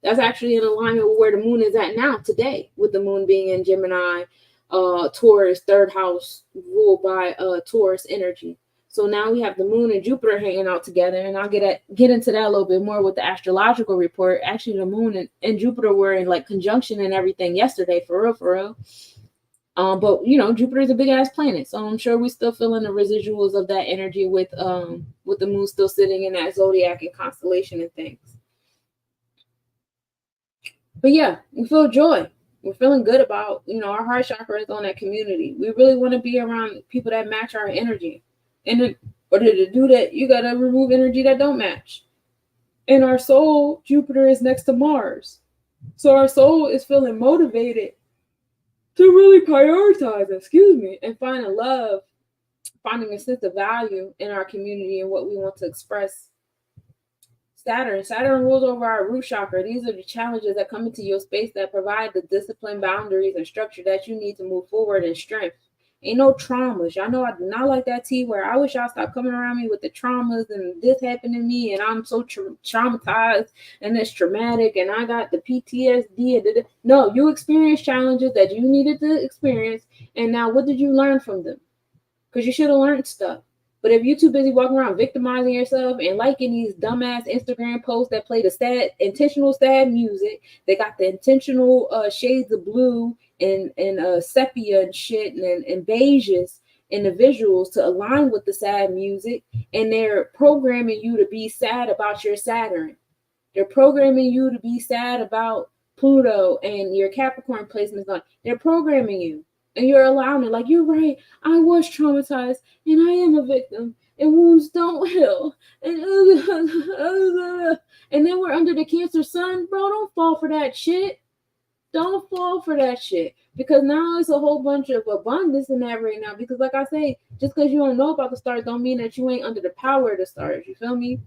That's actually in alignment with where the moon is at now today, with the moon being in Gemini, Taurus, third house ruled by Taurus energy. So now we have the moon and Jupiter hanging out together, and I'll get into that a little bit more with the astrological report. Actually, the moon and Jupiter were in like conjunction and everything yesterday, for real. But you know, Jupiter's a big ass planet, so I'm sure we're still feeling the residuals of that energy with the moon still sitting in that zodiac and constellation and things. But yeah, we feel joy. We're feeling good about, you know, our heart chakra is on that community. We really want to be around people that match our energy. And in order to do that, you got to remove energy that don't match. And our soul, Jupiter is next to Mars. So our soul is feeling motivated to really prioritize, and find a love, finding a sense of value in our community and what we want to express. Saturn rules over our root chakra. These are the challenges that come into your space that provide the discipline, boundaries, and structure that you need to move forward in strength. Ain't no traumas. Y'all know I do not like that tea where I wish y'all stop coming around me with the traumas and this happened to me and I'm so traumatized and it's traumatic and I got the PTSD. No, you experienced challenges that you needed to experience, and now what did you learn from them? Because you should have learned stuff. But if you're too busy walking around victimizing yourself and liking these dumbass Instagram posts that play the intentional sad music, they got the intentional shades of blue and sepia and shit and beiges in the visuals to align with the sad music, and they're programming you to be sad about your Saturn. They're programming you to be sad about Pluto and your Capricorn placements on. They're programming you. And you're allowing it, like, you're right, I was traumatized and I am a victim and wounds don't heal. And then we're under the Cancer sun, bro. Don't fall for that shit. Don't fall for that shit. Because now it's a whole bunch of abundance in that right now. Because like I say, just because you don't know about the stars don't mean that you ain't under the power of the stars. You feel me?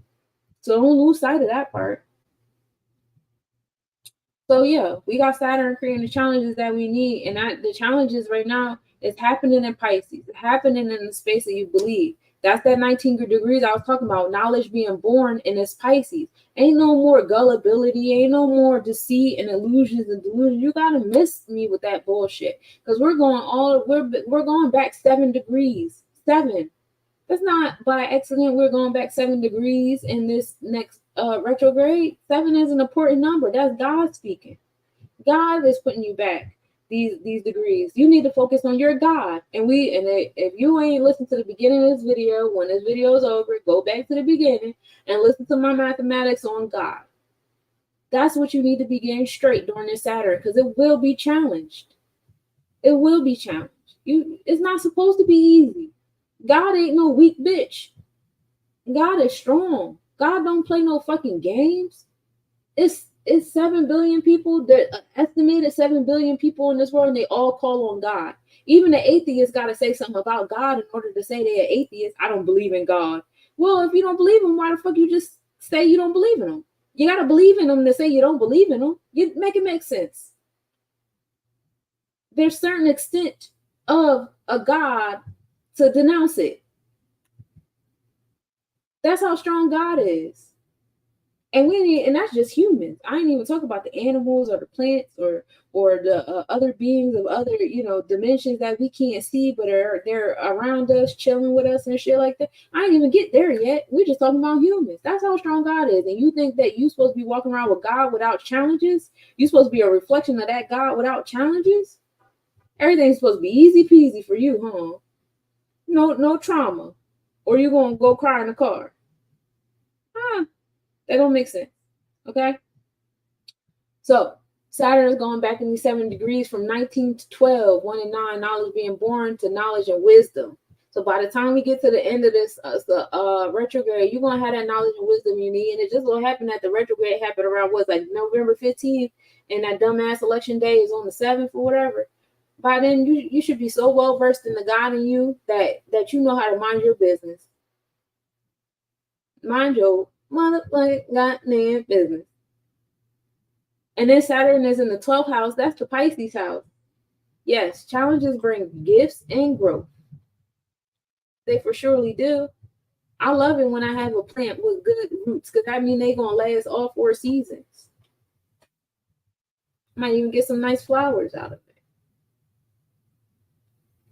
So don't lose sight of that part. So yeah, we got Saturn creating the challenges that we need, and the challenges right now is happening in Pisces, it's happening in the space that you believe. That's that 19 degrees I was talking about, knowledge being born in this Pisces. Ain't no more gullibility, ain't no more deceit and illusions and delusions. You gotta miss me with that bullshit, because we're going back 7 degrees. 7. That's not by accident. We're going back 7 degrees in this next retrograde. 7 is an important number. That's God speaking. God is putting you back these degrees. You need to focus on your God. If you ain't listened to the beginning of this video, when this video is over, go back to the beginning and listen to my mathematics on God. That's what you need to be getting straight during this Saturn, because it will be challenged. It will be challenged. It's not supposed to be easy. God ain't no weak bitch. God is strong. God don't play no fucking games. It's 7 billion people. That estimated 7 billion people in this world, and they all call on God. Even the atheists got to say something about God in order to say they're atheists. I don't believe in God. Well, if you don't believe him, why the fuck you just say you don't believe in him? You got to believe in him to say you don't believe in him. You make it make sense. There's certain extent of a God to denounce it. That's how strong God is. And that's just humans. I ain't even talk about the animals or the plants or the other beings of other, dimensions that we can't see, but they're around us, chilling with us and shit like that. I ain't even get there yet. We're just talking about humans. That's how strong God is. And you think that you're supposed to be walking around with God without challenges? You're supposed to be a reflection of that God without challenges? Everything's supposed to be easy peasy for you, huh? No trauma. Or you're going to go cry in the car. That don't make sense. Okay? So, Saturn is going back in these 7 degrees from 19 to 12, 1 and 9, knowledge being born to knowledge and wisdom. So by the time we get to the end of this retrograde, you're going to have that knowledge and wisdom you need. And it just will happen that the retrograde happened around November 15th, and that dumbass election day is on the 7th or whatever. By then, you should be so well versed in the God in you that you know how to mind your business. Mind your motherfucking goddamn business. And then Saturn is in the 12th house. That's the Pisces house. Yes, challenges bring gifts and growth. They for surely do. I love it when I have a plant with good roots, because that means they're going to last all 4 seasons. Might even get some nice flowers out of it.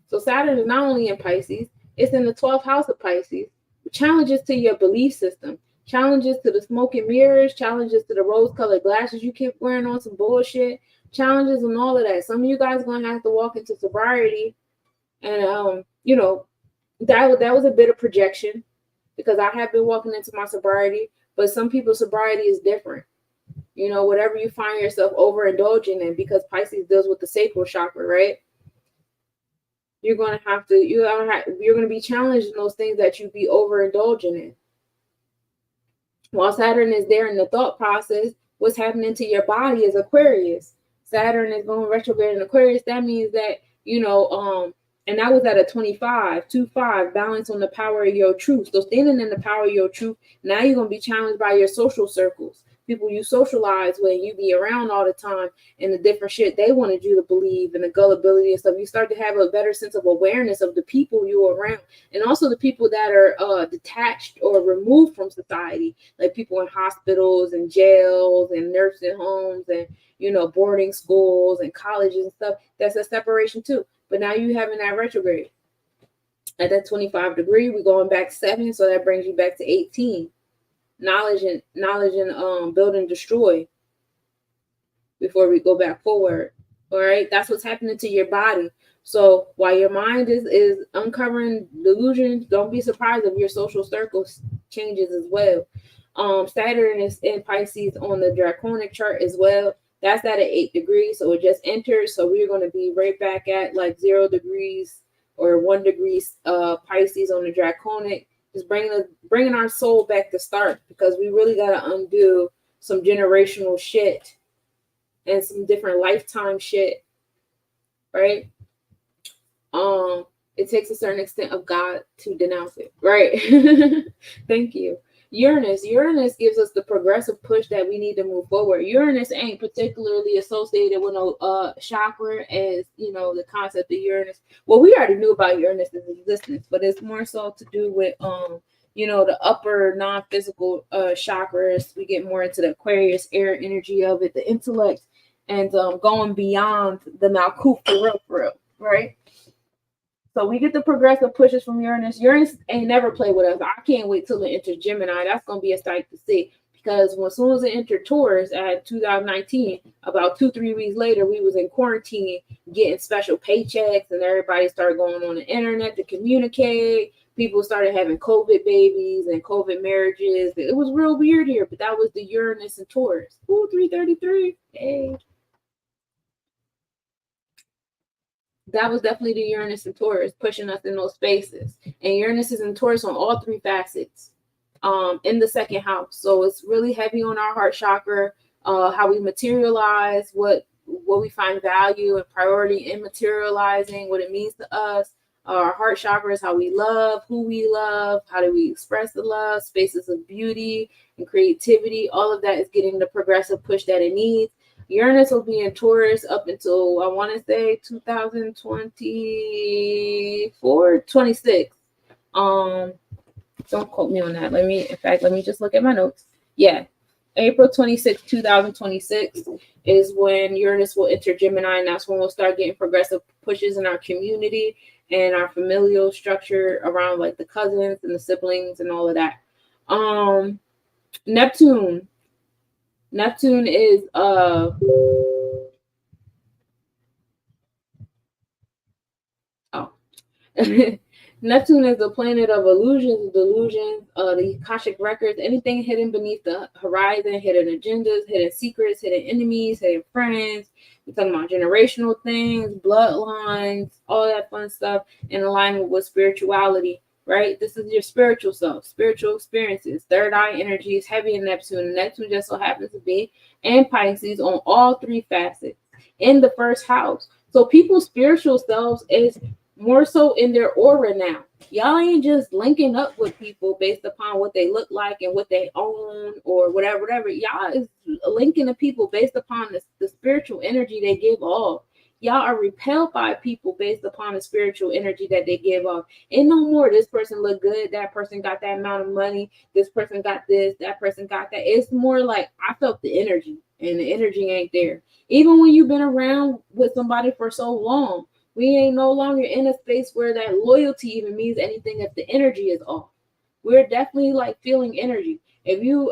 So Saturn is not only in Pisces, it's in the 12th house of Pisces. Challenges to your belief system, challenges to the smoke and mirrors, challenges to the rose-colored glasses you keep wearing on some bullshit, challenges and all of that. Some of you guys are gonna have to walk into sobriety, and that was a bit of projection because I have been walking into my sobriety, but some people's sobriety is different. Whatever you find yourself overindulging in, because Pisces deals with the sacral chakra, right? You're gonna be challenged in those things that you be overindulging in. While Saturn is there in the thought process, what's happening to your body is Aquarius. Saturn is going retrograde in Aquarius. That means that, and that was at a 25 balance on the power of your truth. So standing in the power of your truth, now you're going to be challenged by your social circles. People you socialize with, you be around all the time, and the different shit they wanted you to believe, and the gullibility and stuff. You start to have a better sense of awareness of the people you're around, and also the people that are detached or removed from society, like people in hospitals and jails and nursing homes and boarding schools and colleges and stuff. That's a separation too. But now you having that retrograde at that 25 degree, we're going back 7, so that brings you back to 18. Knowledge and build and destroy before we go back forward. All right, that's what's happening to your body. So while your mind is uncovering delusions, don't be surprised if your social circles changes as well. Saturn is in Pisces on the draconic chart as well. That's at an 8 degrees, so it just entered. So we're going to be right back at like 0 degrees or 1 degree Pisces on the draconic. Just bringing our soul back to start, because we really got to undo some generational shit and some different lifetime shit, right? It takes a certain extent of God to denounce it, right? Thank you. Uranus gives us the progressive push that we need to move forward. Uranus ain't particularly associated with no chakra, as the concept of Uranus. Well, we already knew about Uranus's existence, but it's more so to do with the upper non-physical chakras. We get more into the Aquarius air energy of it, the intellect, and going beyond the Malkuth for real, right? So we get the progressive pushes from Uranus. Uranus ain't never played with us. I can't wait till it enters Gemini. That's going to be a sight to see, because as soon as it entered Taurus at 2019, about 2-3 weeks later, we was in quarantine getting special paychecks, and everybody started going on the internet to communicate. People started having COVID babies and COVID marriages. It was real weird here, but that was the Uranus and Taurus. Ooh, 333. Hey. That was definitely the Uranus and Taurus pushing us in those spaces. And Uranus is in Taurus on all 3 facets in the second house. So it's really heavy on our heart chakra, how we materialize, what we find value and priority in materializing, what it means to us. Our heart chakra is how we love, who we love, how do we express the love, spaces of beauty and creativity. All of that is getting the progressive push that it needs. Uranus will be in Taurus up until, I want to say, 2024, 26. Don't quote me on that. Let me just look at my notes. Yeah. April 26, 2026 is when Uranus will enter Gemini, and that's when we'll start getting progressive pushes in our community and our familial structure around like the cousins and the siblings and all of that. Neptune is Neptune is the planet of illusions, delusions, the Akashic records, anything hidden beneath the horizon, hidden agendas, hidden secrets, hidden enemies, hidden friends. We're talking about generational things, bloodlines, all that fun stuff in alignment with spirituality, right? This is your spiritual self, spiritual experiences, third eye energy is heavy in Neptune. Neptune just so happens to be in Pisces on all 3 facets in the first house. So people's spiritual selves is more so in their aura now. Y'all ain't just linking up with people based upon what they look like and what they own or whatever. Y'all is linking to people based upon the spiritual energy they give off. Y'all are repelled by people based upon the spiritual energy that they give off. And no more, this person look good, that person got that amount of money, this person got this, that person got that. It's more like I felt the energy, and the energy ain't there. Even when you've been around with somebody for so long, we ain't no longer in a space where that loyalty even means anything if the energy is off. We're definitely like feeling energy. If you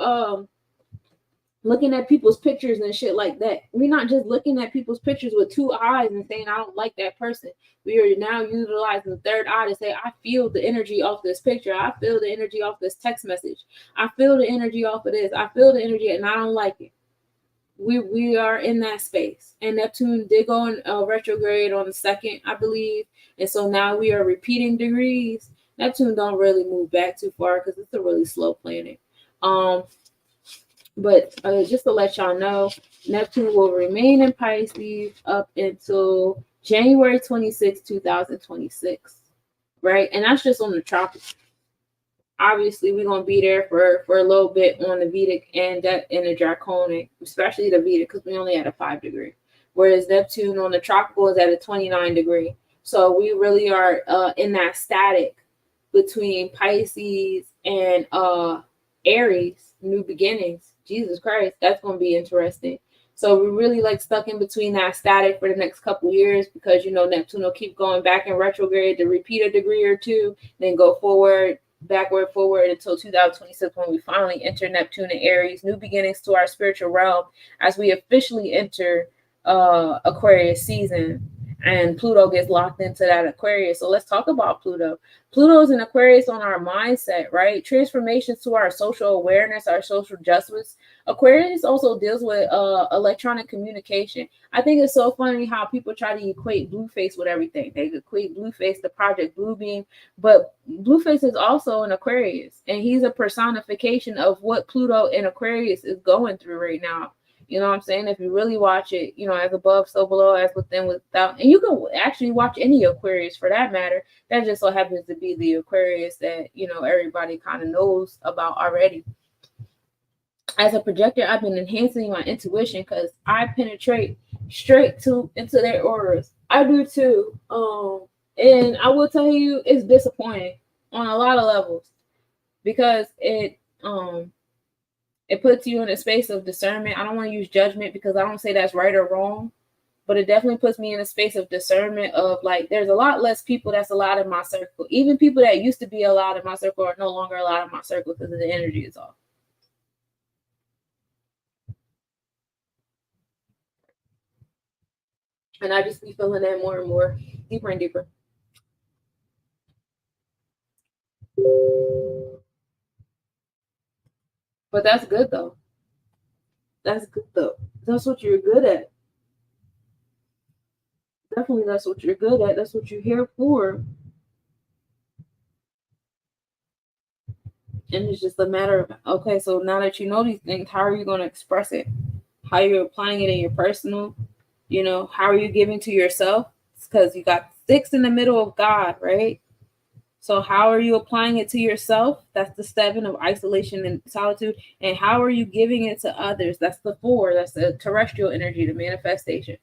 looking at people's pictures and shit like that. We're not just looking at people's pictures with two eyes and saying, I don't like that person. We are now utilizing the third eye to say, I feel the energy off this picture. I feel the energy off this text message. I feel the energy off of this. I feel the energy and I don't like it. We are in that space. And Neptune did go in retrograde on the 2nd, I believe. And so now we are repeating degrees. Neptune don't really move back too far because it's a really slow planet. But just to let y'all know, Neptune will remain in Pisces up until January 26, 2026. Right? And that's just on the tropics. Obviously, we're going to be there for a little bit on the Vedic and the Draconic, especially the Vedic, because we only had a 5 degree. Whereas Neptune on the tropical is at a 29 degree. So we really are in that static between Pisces and Aries, new beginnings. Jesus Christ, that's going to be interesting. So we're really like stuck in between that static for the next couple years because, you know, Neptune will keep going back in retrograde to repeat a degree or two, then go forward, backward, forward until 2026 when we finally enter Neptune and Aries, new beginnings to our spiritual realm as we officially enter Aquarius season. And Pluto gets locked into that Aquarius. So let's talk about Pluto. Pluto is an Aquarius on our mindset, right? Transformations to our social awareness, our social justice. Aquarius also deals with electronic communication. I think it's so funny how people try to equate Blueface with everything. They equate Blueface to Project Bluebeam, but Blueface is also an Aquarius, and he's a personification of what Pluto in Aquarius is going through right now. You know what I'm saying? If you really watch it, you know, as above, so below, as within, without. And you can actually watch any Aquarius for that matter. That just so happens to be the Aquarius that, you know, everybody kind of knows about already. As a projector, I've been enhancing my intuition because I penetrate straight into their auras. I do too. And I will tell you, it's disappointing on a lot of levels because it puts you in a space of discernment. I don't want to use judgment because I don't say that's right or wrong, but it definitely puts me in a space of discernment of like, there's a lot less people that's allowed in my circle. Even people that used to be allowed in my circle are no longer allowed in my circle because the energy is off. And I just be feeling that more and more, deeper and deeper. But that's good though. That's good though. That's what you're good at. Definitely that's what you're good at. That's what you're here for. And it's just a matter of, okay, so now that you know these things, how are you going to express it? How you're applying it in your personal, you know, how are you giving to yourself? Because you got 6 in the middle of God, right? So how are you applying it to yourself? That's the 7 of isolation and solitude. And how are you giving it to others? That's the 4. That's the terrestrial energy, the manifestation.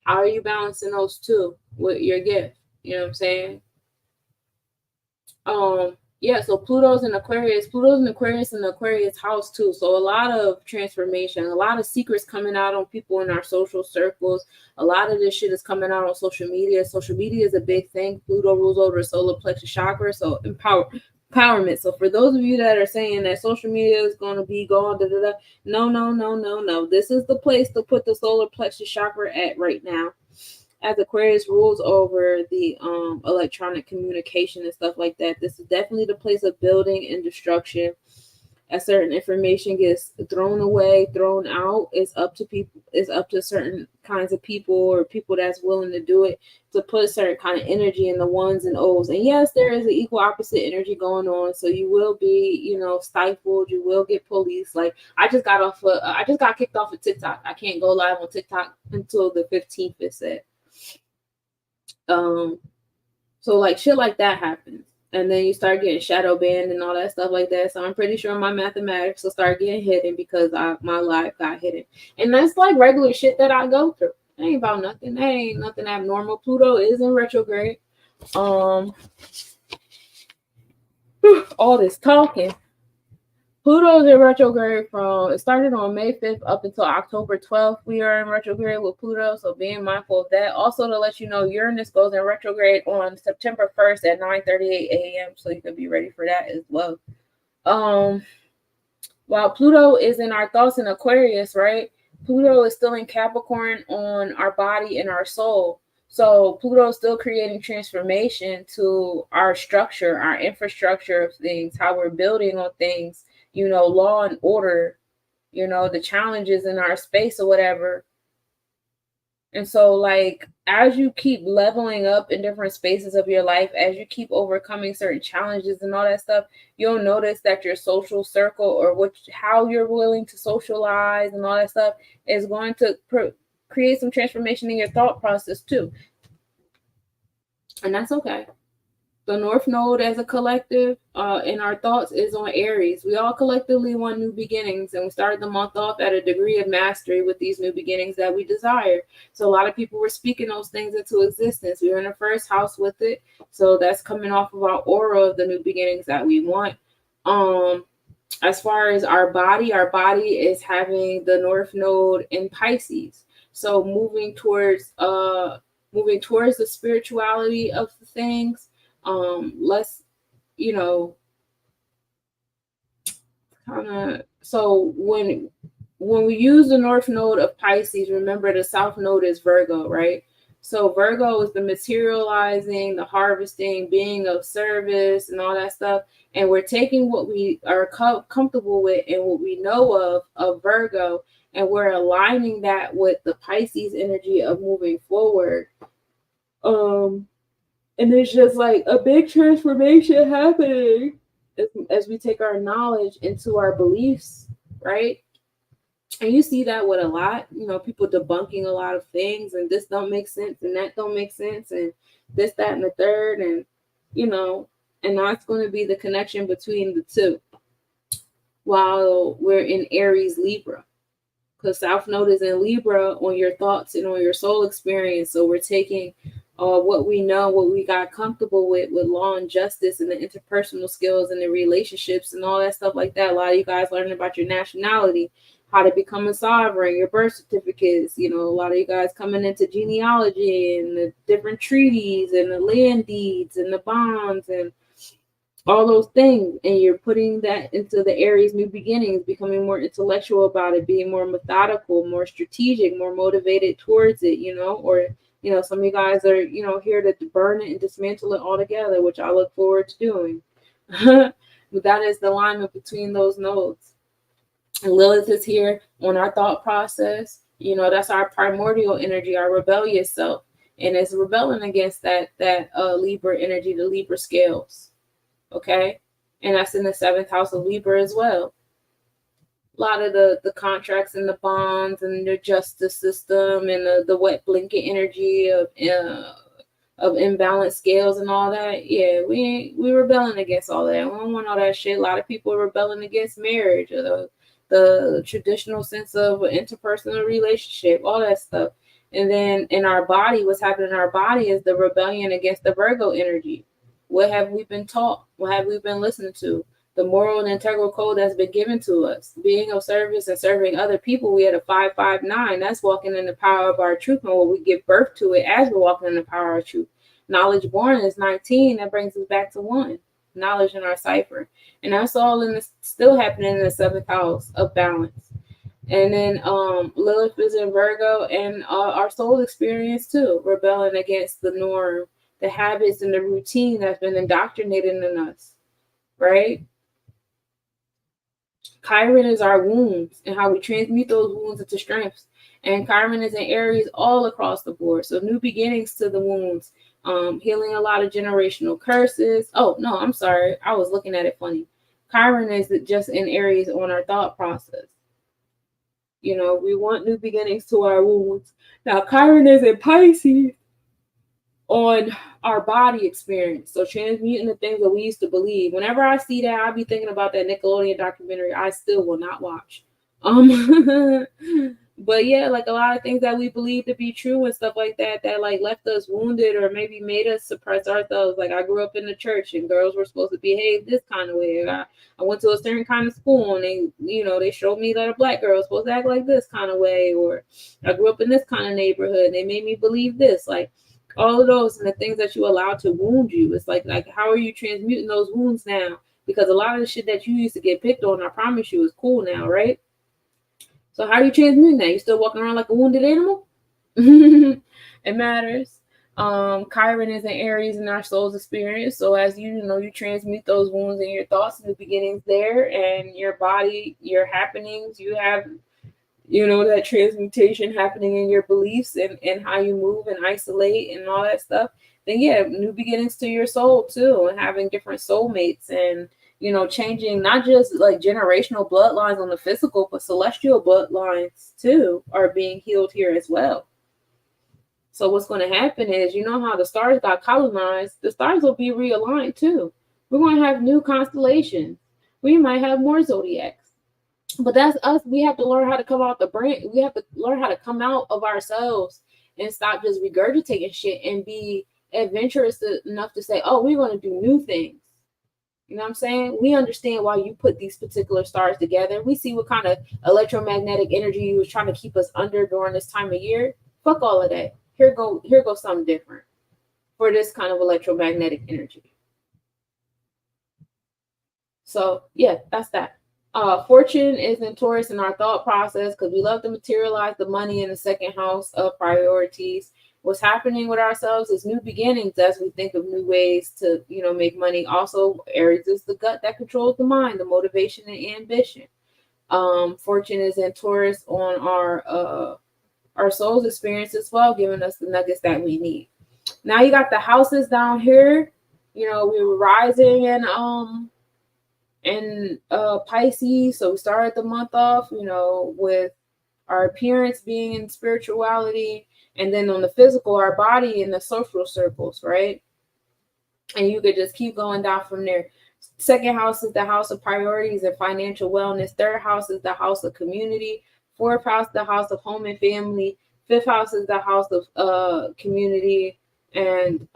How are you balancing those two with your gift? You know what I'm saying? Yeah, so Pluto's in Aquarius. Pluto's in Aquarius in the Aquarius house too. So a lot of transformation, a lot of secrets coming out on people in our social circles. A lot of this shit is coming out on social media. Social media is a big thing. Pluto rules over the solar plexus chakra, so empowerment. So for those of you that are saying that social media is going to be gone, no. This is the place to put the solar plexus chakra at right now. As Aquarius rules over the electronic communication and stuff like that, this is definitely the place of building and destruction. As certain information gets thrown away, thrown out, it's up to people. It's up to certain kinds of people or people that's willing to do it to put a certain kind of energy in the ones and O's. And yes, there is an equal opposite energy going on. So you will be, you know, stifled. You will get policed. Like I just got kicked off of TikTok. I can't go live on TikTok until the 15th. It said. So like shit like that happens, and then you start getting shadow banned and all that stuff like that. So I'm pretty sure my mathematics will start getting hidden because my life got hidden, and that's like regular shit that I go through. It ain't about nothing. That ain't nothing abnormal. Pluto is in retrograde. All this talking. Pluto's in retrograde it started on May 5th up until October 12th. We are in retrograde with Pluto, so being mindful of that. Also to let you know, Uranus goes in retrograde on September 1st at 9:38 a.m., so you can be ready for that as well. While Pluto is in our thoughts in Aquarius, right? Pluto is still in Capricorn on our body and our soul. So Pluto is still creating transformation to our structure, our infrastructure of things, how we're building on things, law and order, the challenges in our space or whatever. And so, like, as you keep leveling up in different spaces of your life, as you keep overcoming certain challenges and all that stuff, you'll notice that your social circle or how you're willing to socialize and all that stuff is going to create some transformation in your thought process too. And that's okay. The North Node as a collective in our thoughts is on Aries. We all collectively want new beginnings, and we started the month off at a degree of mastery with these new beginnings that we desire. So a lot of people were speaking those things into existence. We were in the first house with it. So that's coming off of our aura of the new beginnings that we want. As far as our body is having the North Node in Pisces. So moving towards the spirituality of the things. Less, kind of. So when we use the North Node of Pisces, remember the South Node is Virgo, right? So Virgo is the materializing, the harvesting, being of service, and all that stuff. And we're taking what we are comfortable with and what we know of Virgo, and we're aligning that with the Pisces energy of moving forward. And there's just like a big transformation happening as we take our knowledge into our beliefs, right? And you see that with a lot, people debunking a lot of things, and this don't make sense, and that don't make sense, and this, that, and the third, and and that's going to be the connection between the two. While we're in Aries Libra, because South Node is in Libra on your thoughts and on your soul experience. So we're taking what we know, what we got comfortable with law and justice and the interpersonal skills and the relationships and all that stuff like that. A lot of you guys learning about your nationality, how to become a sovereign, your birth certificates, a lot of you guys coming into genealogy and the different treaties and the land deeds and the bonds and all those things. And you're putting that into the Aries new beginnings, becoming more intellectual about it, being more methodical, more strategic, more motivated towards it, or some of you guys are, here to burn it and dismantle it altogether, which I look forward to doing. But that is the alignment between those nodes. And Lilith is here on our thought process. That's our primordial energy, our rebellious self. And it's rebelling against that Libra energy, the Libra scales. Okay? And that's in the 7th house of Libra as well. A lot of the contracts and the bonds and the justice system and the wet blanket energy of imbalanced scales and all that. Yeah, we rebelling against all that. We don't want all that shit. A lot of people are rebelling against marriage or the traditional sense of an interpersonal relationship, all that stuff. And then in our body, what's happening in our body is the rebellion against the Virgo energy. What have we been taught? What have we been listening to? The moral and integral code that's been given to us. Being of service and serving other people, we had a 559. That's walking in the power of our truth, and what we give birth to it as we're walking in the power of truth. Knowledge born is 19. That brings us back to 1. Knowledge in our cipher. And that's all still happening in the 7th house of balance. And then Lilith is in Virgo, and our soul experience too, rebelling against the norm, the habits and the routine that's been indoctrinated in us, right? Chiron is our wounds and how we transmute those wounds into strengths. And Chiron is in Aries all across the board. So new beginnings to the wounds, healing a lot of generational curses. Oh, no, I'm sorry. I was looking at it funny. Chiron is just in Aries on our thought process. We want new beginnings to our wounds. Now, Chiron is in Pisces on our body experience. So transmuting the things that we used to believe. Whenever I see that, I'll be thinking about that Nickelodeon documentary I still will not watch. But yeah, like a lot of things that we believe to be true and stuff like that like left us wounded or maybe made us suppress ourselves. Like I grew up in the church and girls were supposed to behave this kind of way. I went to a certain kind of school and they showed me that a black girl was supposed to act like this kind of way. Or I grew up in this kind of neighborhood and they made me believe this. Like all of those and the things that you allow to wound you. It's like how are you transmuting those wounds now? because a lot of the shit that you used to get picked on, I promise you, is cool now, right? So how are you transmuting that? You still walking around like a wounded animal? It matters. Chiron is an Aries in our soul's experience. So as you transmute those wounds and your thoughts and the beginnings there, and your body, your happenings, you have that transmutation happening in your beliefs and how you move and isolate and all that stuff. Then yeah, new beginnings to your soul too, and having different soulmates, and changing not just like generational bloodlines on the physical, but celestial bloodlines too are being healed here as well. So what's going to happen is, how the stars got colonized, the stars will be realigned too. We're going to have new constellations. We might have more zodiacs. But that's us. We have to learn how to come out the brain. We have to learn how to come out of ourselves and stop just regurgitating shit and be adventurous enough to say, oh, we're going to do new things. You know what I'm saying? We understand why you put these particular stars together. We see what kind of electromagnetic energy you was trying to keep us under during this time of year. Fuck all of that. Here goes something different for this kind of electromagnetic energy. So yeah, that's that. Fortune is in Taurus in our thought process because we love to materialize the money in the second house of priorities. What's happening with ourselves is new beginnings as we think of new ways to, make money. Also, Aries is the gut that controls the mind, the motivation and ambition. Fortune is in Taurus on our soul's experience as well, giving us the nuggets that we need. Now you got the houses down here. We were rising and Pisces, so we started the month off, with our appearance being in spirituality, and then on the physical, our body in the social circles, right? And you could just keep going down from there. Second house is the house of priorities and financial wellness. Third house is the house of community. Fourth house, the house of home and family. Fifth house is the house of community and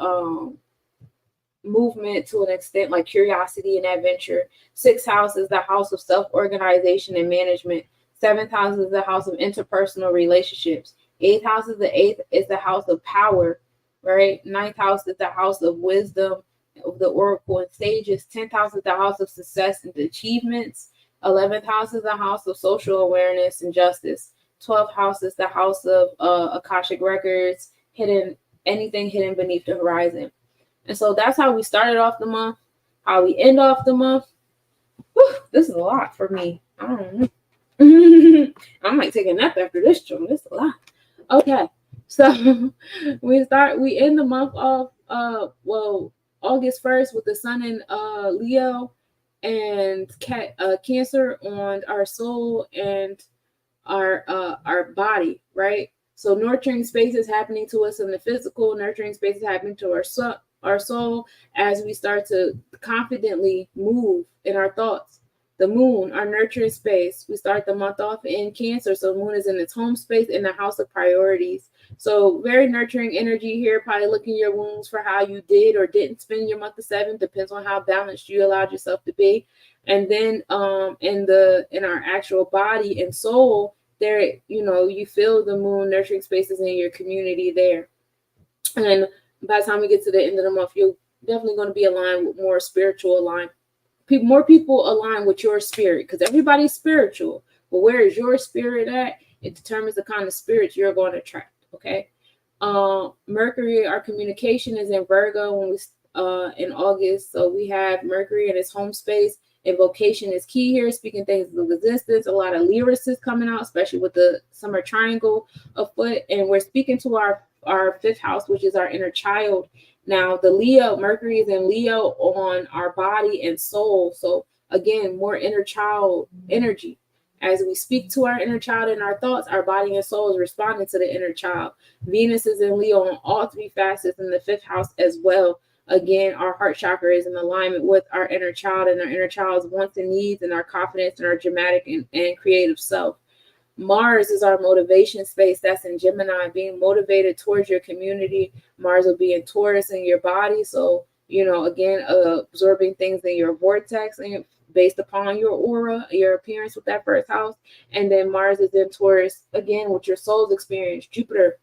movement to an extent, like curiosity and adventure. Sixth house is the house of self-organization and management. Seventh house is the house of interpersonal relationships. Eighth house is the house of power, right? Ninth house is the house of wisdom, of the oracle and sages. 10th house is the house of success and achievements. 11th house is the house of social awareness and justice. 12th house is the house of Akashic records, anything hidden beneath the horizon. And so that's how we started off the month, how we end off the month. Whew, this is a lot for me. I don't know. I might take a nap after this, Joe. This is a lot. Okay, so we end the month off August 1st with the sun in Leo and Cancer on our soul and our body, right? So nurturing space is happening to us in the physical, nurturing space is happening to our soul as we start to confidently move in our thoughts. The moon, our nurturing space, we start the month off in Cancer. So the moon is in its home space in the house of priorities. So very nurturing energy here, probably looking your wounds for how you did or didn't spend your month of 7, depends on how balanced you allowed yourself to be. And then in our actual body and soul, there, you feel the moon nurturing spaces in your community there. And by the time we get to the end of the month, you're definitely going to be aligned with more spiritual aligned. More people align with your spirit because everybody's spiritual. But where is your spirit at? It determines the kind of spirits you're going to attract. Okay. Mercury, our communication is in Virgo when we in August. So we have Mercury in its home space. Invocation is key here, speaking things of existence. A lot of lyrics coming out, especially with the summer triangle afoot. And we're speaking to our fifth house, which is our inner child. Now, the Mercury is in Leo on our body and soul. So again, more inner child energy. As we speak to our inner child in our thoughts, our body and soul is responding to the inner child. Venus is in Leo on all 3 facets in the 5th house as well. Again, our heart chakra is in alignment with our inner child and our inner child's wants and needs and our confidence and our dramatic and creative self. Mars is our motivation space. That's in Gemini, being motivated towards your community. Mars will be in Taurus in your body. So, again, absorbing things in your vortex and based upon your aura, your appearance with that first house. And then Mars is in Taurus, again, with your soul's experience. Jupiter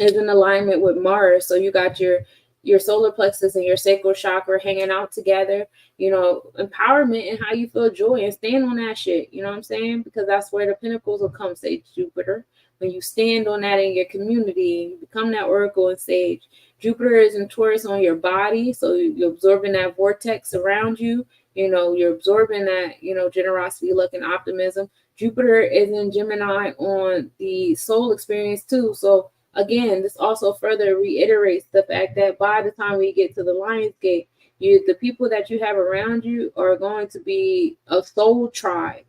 is in alignment with Mars. So you got your your solar plexus and your sacral chakra hanging out together, empowerment and how you feel joy and stand on that shit. You know what I'm saying? Because that's where the pinnacles will come, sage Jupiter. When you stand on that in your community and you become that oracle and sage. Jupiter is in Taurus on your body, so you're absorbing that vortex around you. You're absorbing that, generosity, luck, and optimism. Jupiter is in Gemini on the soul experience too. So again, this also further reiterates the fact that by the time we get to the Lion's Gate, the people that you have around you are going to be a soul tribe.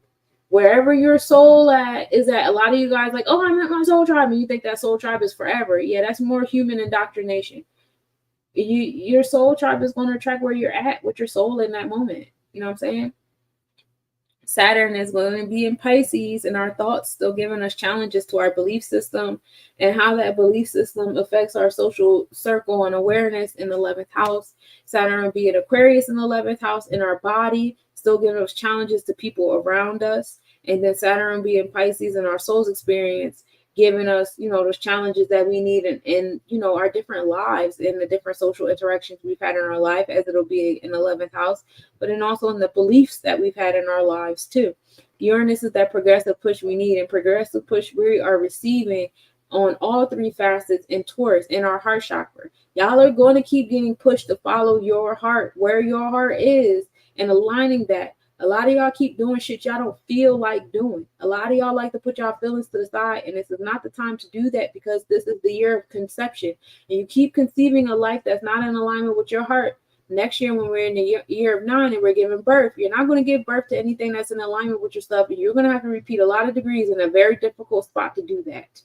Wherever your soul is at, a lot of you guys like, oh, I'm at my soul tribe, and you think that soul tribe is forever. Yeah, that's more human indoctrination. Your soul tribe is going to track where you're at with your soul in that moment. You know what I'm saying? Saturn is going to be in Pisces, and our thoughts still giving us challenges to our belief system and how that belief system affects our social circle and awareness in the 11th house. Saturn will be in Aquarius in the 11th house in our body, still giving us challenges to people around us. And then Saturn will be in Pisces in our soul's experience, giving us, those challenges that we need in our different lives and the different social interactions we've had in our life, as it'll be in the 11th house, but then also in the beliefs that we've had in our lives too. Uranus is that progressive push we need, and progressive push we are receiving on all three facets in Taurus, in our heart chakra. Y'all are going to keep getting pushed to follow your heart, where your heart is, and aligning that. A lot of y'all keep doing shit y'all don't feel like doing. A lot of y'all like to put y'all feelings to the side, and this is not the time to do that, because this is the year of conception. And you keep conceiving a life that's not in alignment with your heart. Next year, when we're in the year of 9 and we're giving birth, you're not going to give birth to anything that's in alignment with your stuff, and you're going to have to repeat a lot of degrees in a very difficult spot to do that.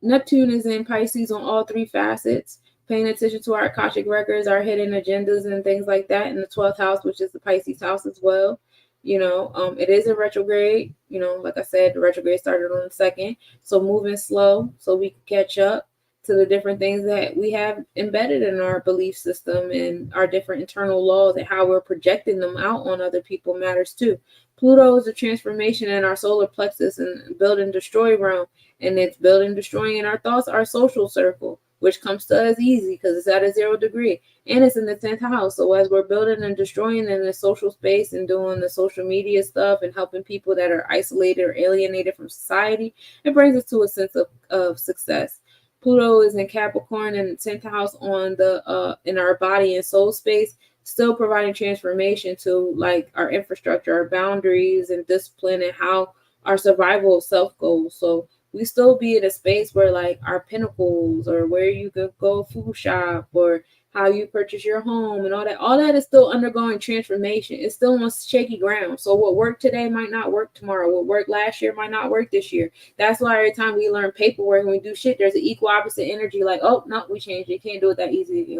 Neptune is in Pisces on all three facets, paying attention to our Akashic records, our hidden agendas, and things like that in the 12th house, which is the Pisces house as well. It is a retrograde. Like I said, the retrograde started on the 2nd. So moving slow so we can catch up to the different things that we have embedded in our belief system and our different internal laws, and how we're projecting them out on other people matters too. Pluto is a transformation in our solar plexus and build and destroy realm. And it's building, destroying in our thoughts, our social circle, which comes to us easy because it's at a 0 degree. And it's in the 10th house. So as we're building and destroying in the social space and doing the social media stuff and helping people that are isolated or alienated from society, it brings us to a sense of success. Pluto is in Capricorn in the 10th house on the in our body and soul space, still providing transformation to like our infrastructure, our boundaries and discipline, and how our survival of self goes. So we still be in a space where like our pinnacles, or where you could go food shop, or how you purchase your home and all that is still undergoing transformation. It's still on shaky ground. So what worked today might not work tomorrow. What worked last year might not work this year. That's why every time we learn paperwork and we do shit, there's an equal opposite energy. Like, oh no, we changed it. Can't do it that easy.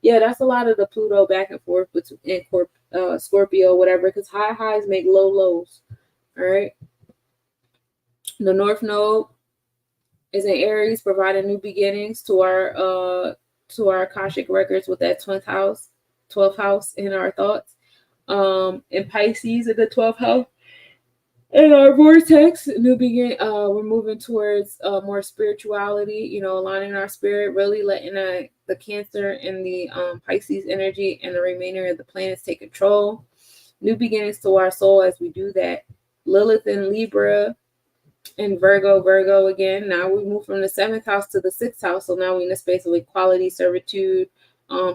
Yeah, that's a lot of the Pluto back and forth between Scorpio, whatever, because high highs make low lows. All right. The North Node is in Aries, providing new beginnings to our Akashic records with that 12th house in our thoughts. In Pisces in the 12th house. In our vortex, new begin. We're moving towards more spirituality, aligning our spirit, really letting the Cancer and the Pisces energy and the remainder of the planets take control. New beginnings to our soul as we do that. Lilith in Libra and Virgo again. Now we move from the 7th house to the 6th house. So now we're in a space of equality, servitude,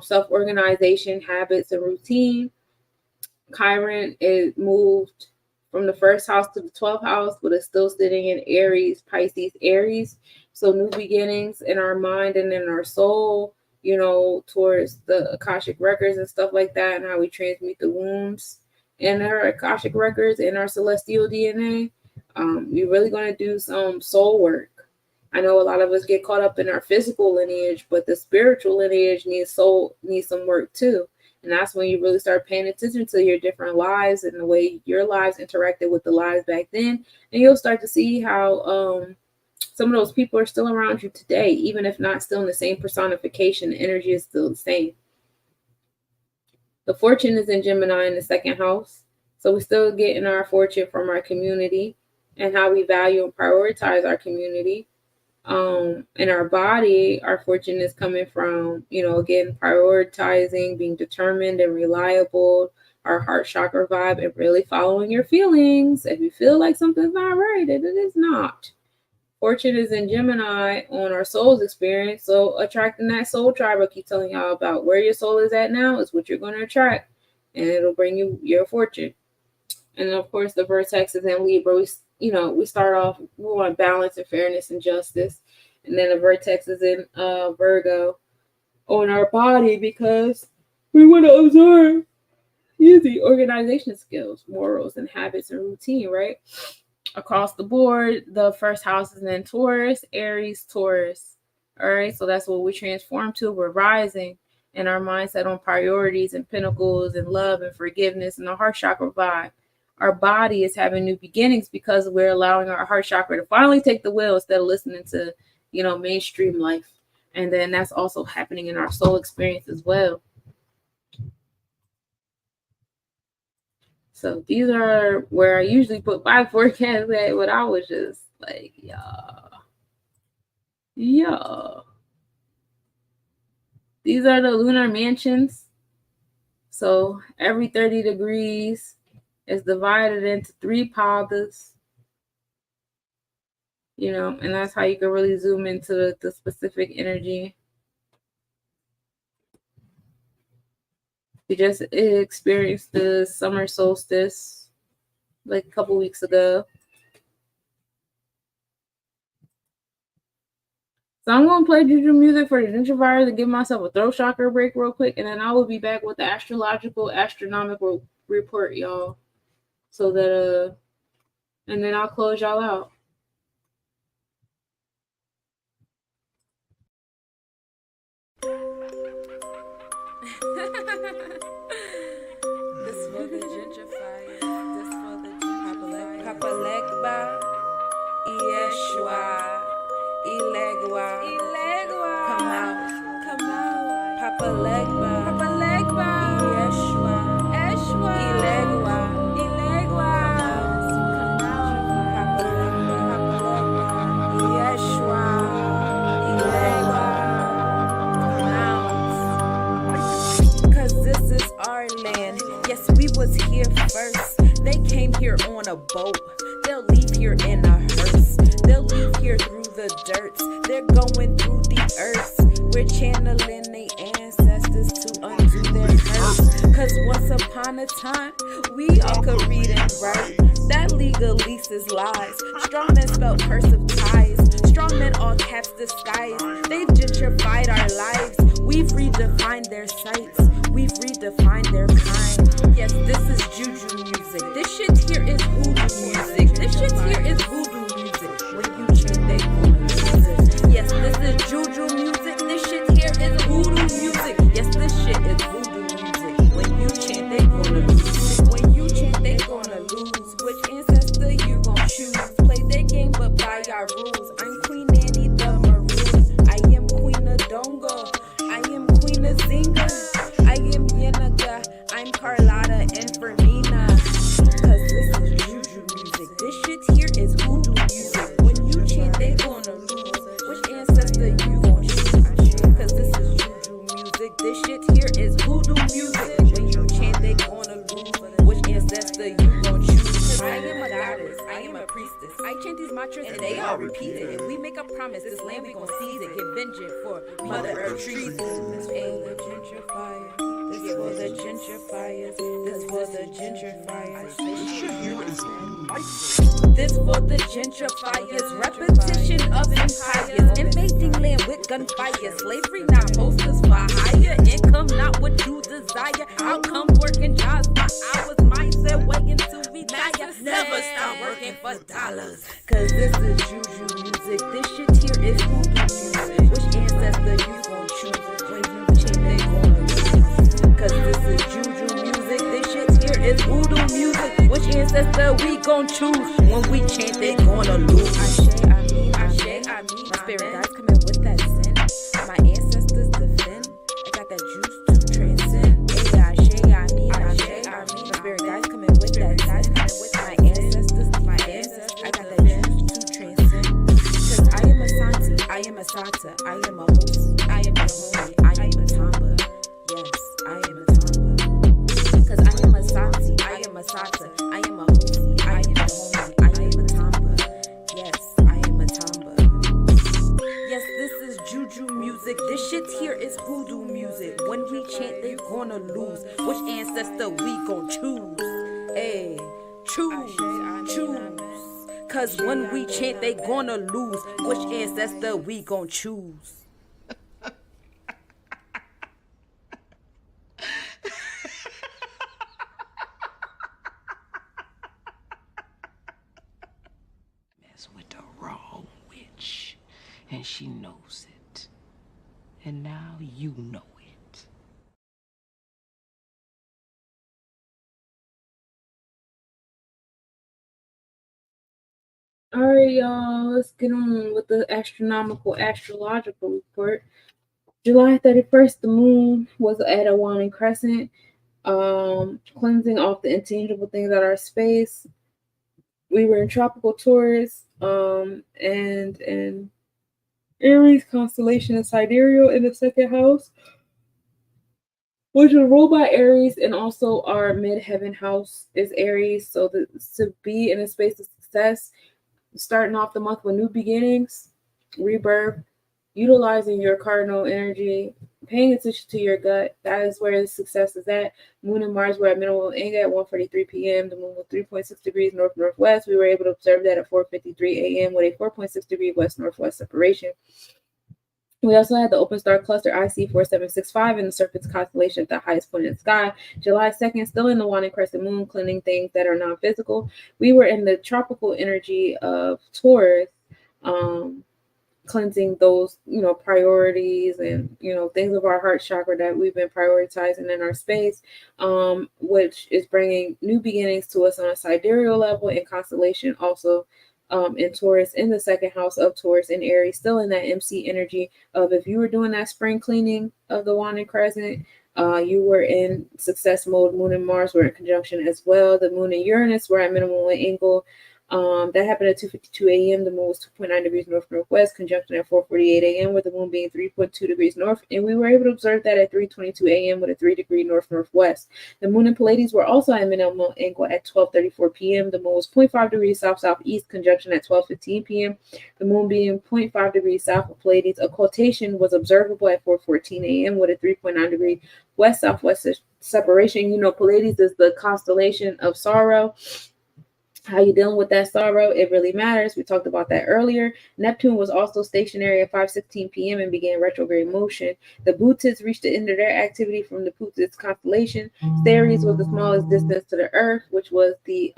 self-organization, habits, and routine. Chiron is moved from the 1st house to the 12th house, but it's still sitting in Aries, Pisces, Aries. So new beginnings in our mind and in our soul, towards the Akashic records and stuff like that, and how we transmute the wombs in our Akashic records and our celestial DNA. We're really going to do some soul work. I know a lot of us get caught up in our physical lineage, but the spiritual lineage needs some work too. And that's when you really start paying attention to your different lives and the way your lives interacted with the lives back then. And you'll start to see how some of those people are still around you today, even if not still in the same personification. The energy is still the same. The fortune is in Gemini in the 2nd house. So we're still getting our fortune from our community and how we value and prioritize our community. In our body, our fortune is coming from, again, prioritizing, being determined and reliable, our heart chakra vibe, and really following your feelings. If you feel like something's not right, it is not. Fortune is in Gemini on our soul's experience. So attracting that soul tribe I keep telling y'all about, where your soul is at now is what you're going to attract. And it'll bring you your fortune. And of course, the vertex is in Libra. We start off, we want balance and fairness and justice. And then the vertex is in Virgo on our body because we want to observe using organization skills, morals, and habits and routine, right? Across the board, the first house is in Taurus, Aries, Taurus. All right, so that's what we transform to. We're rising in our mindset on priorities and pinnacles and love and forgiveness and the heart chakra vibe. Our body is having new beginnings because we're allowing our heart chakra to finally take the wheel instead of listening to, mainstream life. And then that's also happening in our soul experience as well. So these are where I usually put my forecast at, but I was just like, yeah. These are the lunar mansions. So every 30 degrees is divided into 3 padas, and that's how you can really zoom into the specific energy. We just experienced the summer solstice like a couple weeks ago. So I'm going to play juju music for the gingivitis and give myself a throat chakra break real quick, and then I will be back with the astronomical report, y'all. So that, and then I'll close y'all out. This for the gentrifiers. This for the gentrifiers. Papa Legba, Yeshua, Ilegua, come out, Papa Legba, Yeshua, Ilegua, come out, Papa Legba, Yeshua, Ilegua, come out. 'Cause this is our land. Yes, we was here first. They came here on a boat. They'll leave here in a hearse. They'll leave here through the dirt. They're going through the earth. We're channeling their ancestors to undo their hurts. 'Cause once upon a time, we all could read and write. That legalese is lies. Strong men spelled cursive ties. Strong men all caps disguise. They've gentrified our lives. We've redefined their sights. We've redefined their kind. Yes, this is juju music. This shit here is voodoo music. This shit here is voodoo music. When you chant, they gonna lose it. Yes, this is juju music. This shit here is voodoo music. Yes, this shit is voodoo music. When you chant, they gonna lose it. When you chant, they gonna lose. Which ancestor you gon' choose? Play their game, but by our rules. I'm Queen Annie the Maroon. I am Queen of Dongo. I am Queen of Zinga. I am Yenaga. I'm Carlotta and Fermina. 'Cause this is juju music. This shit here is voodoo music. When you chant, they gonna lose. Which ancestor you gon' choose? 'Cause this is juju music. This shit here is voodoo music. When you chant, they gonna lose. Which ancestor you gon' choose? 'Cause I am a goddess. I am a priestess. I chant these mantras and they all repeat it. If we make a promise, this land we gon' seize it. Get vengeance for Mother Earth treason. This for the gentrifiers. This for the gentrifiers. This for the gentrifiers. This for the gentrifiers. Repetition of empires. Invading land with gunfire. Slavery not posters for hire. Income not what you desire. Outcome working jobs by hours. Mindset waiting to retire. Never stop working for dollars. 'Cause this is juju music. This shit here is voodoo music. Which ancestor you gon' choose? When you chant, they gonna lose. 'Cause this is juju music. This shit here is voodoo music. Which ancestor we gon' choose? When we chant, they gonna lose. Ashe, my spirit guides come in with that sin. My ancestors defend. I got that juice to transcend. Ashe, my spirit guides come in with that sin. My ancestors, I got that juice to transcend. 'Cause I am a Santi. Masata, I am a host, I am your homie, I am a Tamba. Yes, I am a Tamba. Cause I am a Santi, I am a Sata, I am a host, I am your homie, I am a Tamba. Yes, I am a Tamba. Yes, this is juju music. This shit here is hoodoo music. When we chant, they gonna lose. Which ancestor we gon' choose? Hey, choose. Cause when we chant, they gonna lose. Which ancestor we gon' choose? Mess with the wrong witch, and she knows it. And now you know it. All right, y'all, let's get on with the astronomical astrological report. July 31st, the moon was at a waning crescent, cleansing off the intangible things out of our space. We were in tropical Taurus, and Aries constellation of Sidereal in the second house, which is ruled by Aries, and also our midheaven house is Aries. So to be in a space of success, starting off the month with new beginnings, rebirth, utilizing your cardinal energy, paying attention to your gut. That is where the success is at. Moon and Mars were at minimal angle at 1:43 p.m. The moon was 3.6 degrees north-northwest. We were able to observe that at 4:53 a.m. with a 4.6 degree west-northwest separation. We also had the open star cluster IC 4765 in the Serpent's constellation at the highest point in the sky. July 2nd, still in the waning crescent moon, cleansing things that are non-physical. We were in the tropical energy of Taurus, cleansing those, priorities and, things of our heart chakra that we've been prioritizing in our space, which is bringing new beginnings to us on a sidereal level and constellation also. In Taurus, in the second house of Taurus and Aries, still in that MC energy of if you were doing that spring cleaning of the waning crescent, you were in success mode. Moon and Mars were in conjunction as well. The moon and Uranus were at minimal angle. That happened at 2:52 a.m. The moon was 2.9 degrees north-northwest, conjunction at 4:48 a.m. with the moon being 3.2 degrees north, and we were able to observe that at 3:22 a.m. with a 3-degree north-northwest. The moon and Pleiades were also at minimal angle at 12:34 p.m. The moon was 0.5 degrees south-southeast, conjunction at 12:15 p.m. The moon being 0.5 degrees south of Pleiades. Occultation was observable at 4:14 a.m. with a 3.9 degree west-southwest separation. Pleiades is the constellation of sorrow. How you dealing with that sorrow? It really matters. We talked about that earlier. Neptune was also stationary at 5:16 p.m. and began retrograde motion. The Bootids reached the end of their activity from the Bootids constellation. Ceres was the smallest distance to the Earth, which was the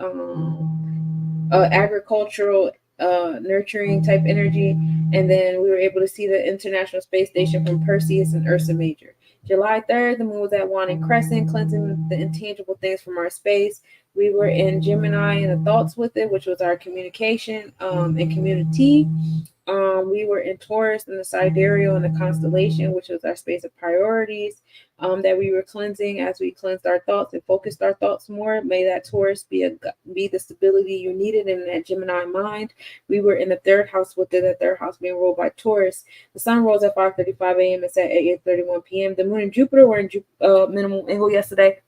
agricultural nurturing type energy. And then we were able to see the International Space Station from Perseus and Ursa Major. July 3rd, the moon was at waning crescent, cleansing the intangible things from our space. We were in Gemini and the thoughts with it, which was our communication and community. We were in Taurus in the sidereal and the constellation, which was our space of priorities, that we were cleansing as we cleansed our thoughts and focused our thoughts more. May that Taurus be the stability you needed in that Gemini mind. We were in the third house with it, the third house being ruled by Taurus. The sun rose at 5:35 a.m. and set at 8:31 p.m. The moon and Jupiter were in minimal angle yesterday.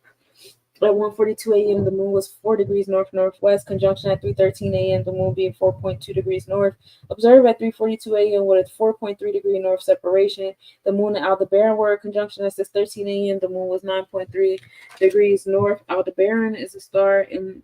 At 1:42 a.m., the moon was 4 degrees north-northwest, conjunction at 3:13 a.m., the moon being 4.2 degrees north. Observe at 3:42 a.m. with a 4.3 degree north separation. The moon and Aldebaran were in conjunction at 6:13 a.m., the moon was 9.3 degrees north. Aldebaran is a star in,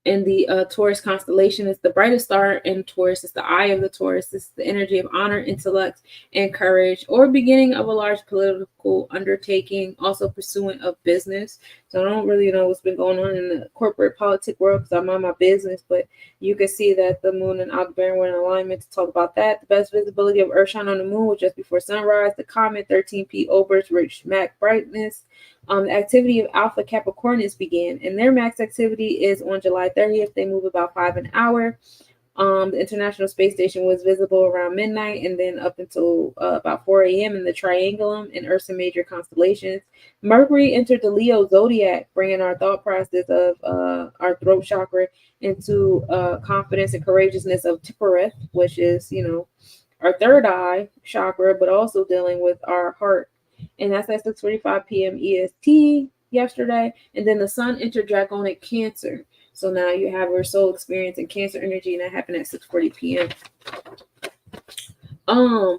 and the Taurus constellation is the brightest star in Taurus. It's the eye of the Taurus. It's the energy of honor, intellect, and courage, or beginning of a large political undertaking, also pursuant of business. So I don't really know what's been going on in the corporate politic world because I'm on my business, but you can see that the moon and Aldebaran were in alignment to talk about that. The best visibility of Earthshine on the moon was just before sunrise. The comet 13P Obers reached max brightness. The activity of Alpha Capricornus began, and their max activity is on July 30th. They move about 5 an hour. The International Space Station was visible around midnight and then up until about 4 a.m. in the Triangulum and Ursa Major constellations. Mercury entered the Leo zodiac, bringing our thought process of our throat chakra into confidence and courageousness of Tippereth, which is, our third eye chakra, but also dealing with our heart. And that's at 6:45 p.m. EST yesterday. And then the sun entered Draconic Cancer. So now you have your soul experience in Cancer energy, and that happened at 6:40 p.m.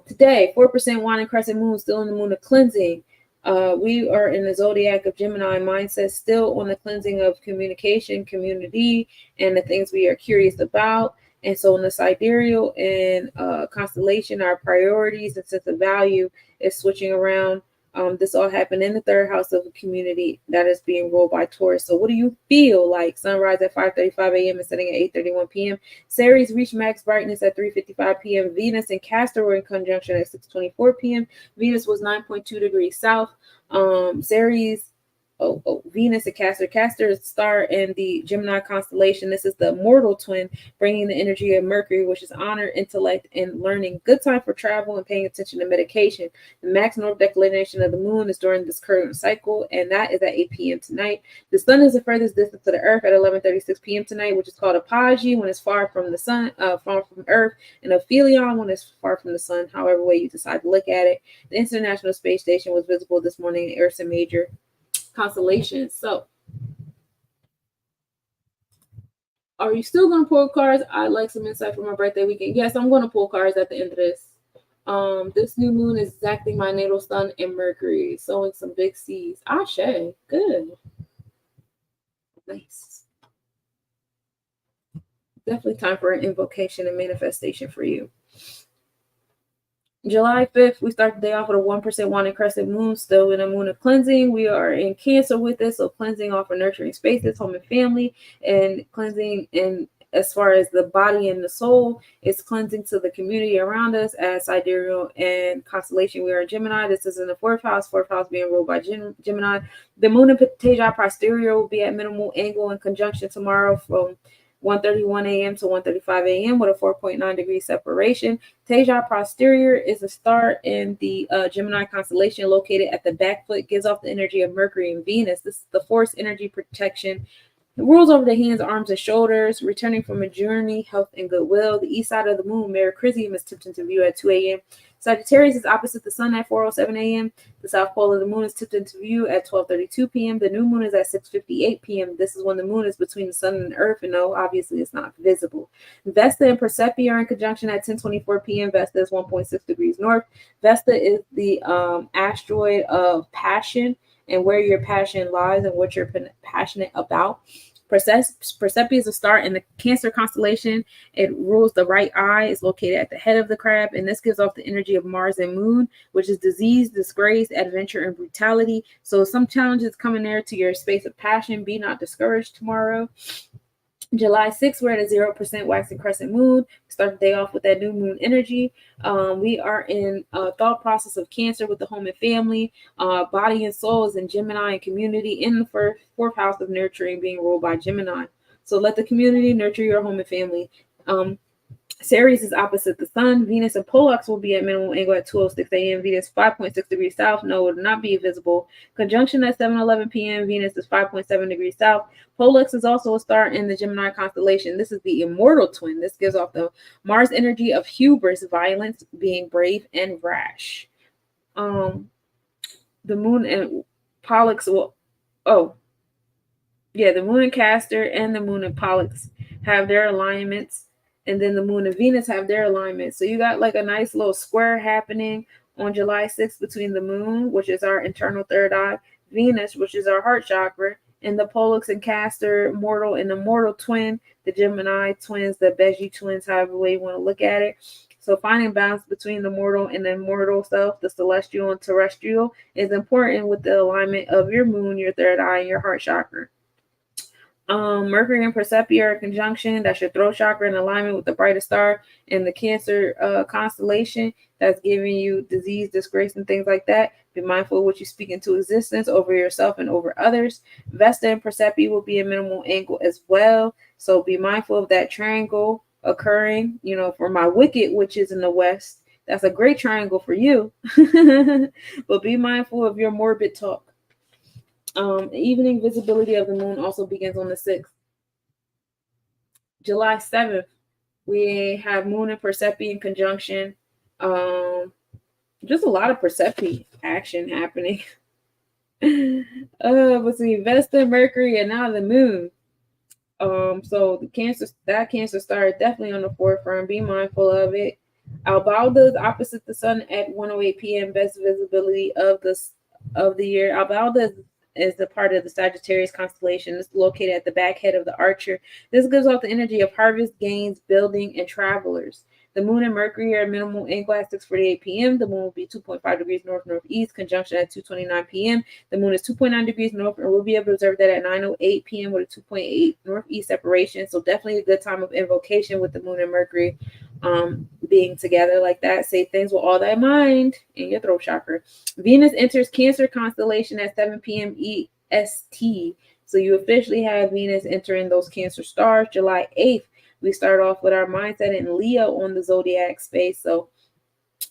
Today, 4% wine and crescent moon, still in the moon of cleansing. We are in the zodiac of Gemini mindset, still on the cleansing of communication, community, and the things we are curious about. And so in the sidereal and constellation, our priorities and sense of value is switching around. This all happened in the third house of a community that is being ruled by Taurus. So what do you feel like? Sunrise at 5:35 a.m. and setting at 8:31 p.m. Ceres reached max brightness at 3:55 p.m. Venus and Castor were in conjunction at 6:24 p.m. Venus was 9.2 degrees south. Ceres Venus and Castor. Castor is a star in the Gemini constellation. This is the mortal twin, bringing the energy of Mercury, which is honor, intellect, and learning. Good time for travel and paying attention to medication. The max north declination of the moon is during this current cycle, and that is at 8 p.m. tonight. The sun is the furthest distance to the earth at 11:36 p.m. tonight, which is called apogee when it's far from the sun, far from earth, and aphelion when it's far from the sun, however way you decide to look at it. The International Space Station was visible this morning in Ursa Major constellation. So are you still going to pull cards? I'd like some insight for my birthday weekend. Yes, I'm going to pull cards at the end of this. This new moon is exacting my natal sun and Mercury, sowing some big seeds. Ashe, good. Nice. Definitely time for an invocation and manifestation for you. July 5th, we start the day off with a 1% wine and crescent moon, still in a moon of cleansing. We are in Cancer with this, so cleansing off of nurturing spaces, home and family, and cleansing in as far as the body and the soul. It's cleansing to the community around us as sidereal and constellation. We are in Gemini. This is in the fourth house being ruled by Gemini. The moon in Teja posterior will be at minimal angle in conjunction tomorrow from 1:31 a.m. to 1:35 a.m. with a 4.9 degree separation. Teja posterior is a star in the Gemini constellation located at the back foot, gives off the energy of Mercury and Venus. This is the force energy protection. It rules over the hands, arms, and shoulders, returning from a journey, health, and goodwill. The east side of the moon, Merocrisium, is tipped into view at 2 a.m. Sagittarius is opposite the sun at 4:07 a.m. The south pole of the moon is tipped into view at 12:32 p.m. The new moon is at 6:58 p.m. This is when the moon is between the sun and the earth, and no, obviously it's not visible. Vesta and Persepi are in conjunction at 10:24 p.m. Vesta is 1.6 degrees north. Vesta is the asteroid of passion and where your passion lies and what you're passionate about. Persepi is a star in the Cancer constellation. It rules the right eye. It's located at the head of the crab, and this gives off the energy of Mars and Moon, which is disease, disgrace, adventure, and brutality. So some challenges coming there to your space of passion. Be not discouraged tomorrow. July 6th, we're at a 0% waxing crescent moon. Start the day off with that new moon energy. We are in a thought process of Cancer with the home and family. Body and soul is in Gemini and community in the fourth house of nurturing, being ruled by Gemini. So let the community nurture your home and family. Ceres is opposite the sun. Venus and Pollux will be at minimal angle at 2:06 a.m. Venus 5.6 degrees south. No, it will not be visible. Conjunction at 7:11 p.m. Venus is 5.7 degrees south. Pollux is also a star in the Gemini constellation. This is the immortal twin. This gives off the Mars energy of hubris, violence, being brave, and rash. The moon and Pollux will... the moon and Castor and the moon and Pollux have their alignments. And then the moon and Venus have their alignment. So you got like a nice little square happening on July 6th between the moon, which is our internal third eye, Venus, which is our heart chakra, and the Pollux and Castor, mortal and the mortal twin, the Gemini twins, the Beji twins, however way you want to look at it. So finding balance between the mortal and the immortal self, the celestial and terrestrial, is important with the alignment of your moon, your third eye, and your heart chakra. Mercury and Persepi are in conjunction. That's your throat chakra in alignment with the brightest star in the Cancer constellation. That's giving you disease, disgrace, and things like that. Be mindful of what you speak into existence over yourself and over others. Vesta and Persepi will be a minimal angle as well. So be mindful of that triangle occurring, for my wicked, which is in the west. That's a great triangle for you. But be mindful of your morbid talk. Evening visibility of the moon also begins on the 6th. July 7th, we have moon and Persephone in conjunction. Just a lot of Persephone action happening. Between Vesta, Mercury, and now the moon. So that Cancer star is definitely on the forefront. Be mindful of it. Albalda is opposite the sun at 1:08 p.m. Best visibility of the year. Albalda is the part of the Sagittarius constellation. It's located at the back head of the Archer. This gives off the energy of harvest, gains, building, and travelers. The moon and Mercury are minimal angle at 6:48 p.m. The moon will be 2.5 degrees north-northeast, conjunction at 2:29 p.m. The moon is 2.9 degrees north, and we'll be able to observe that at 9:08 p.m. with a 2.8 northeast separation. So definitely a good time of invocation with the moon and Mercury being together like that. Say things with all thy mind in your throat chakra. Venus enters Cancer constellation at 7 p.m. EST. So you officially have Venus entering those Cancer stars. July 8th, we start off with our mindset in Leo on the zodiac space. So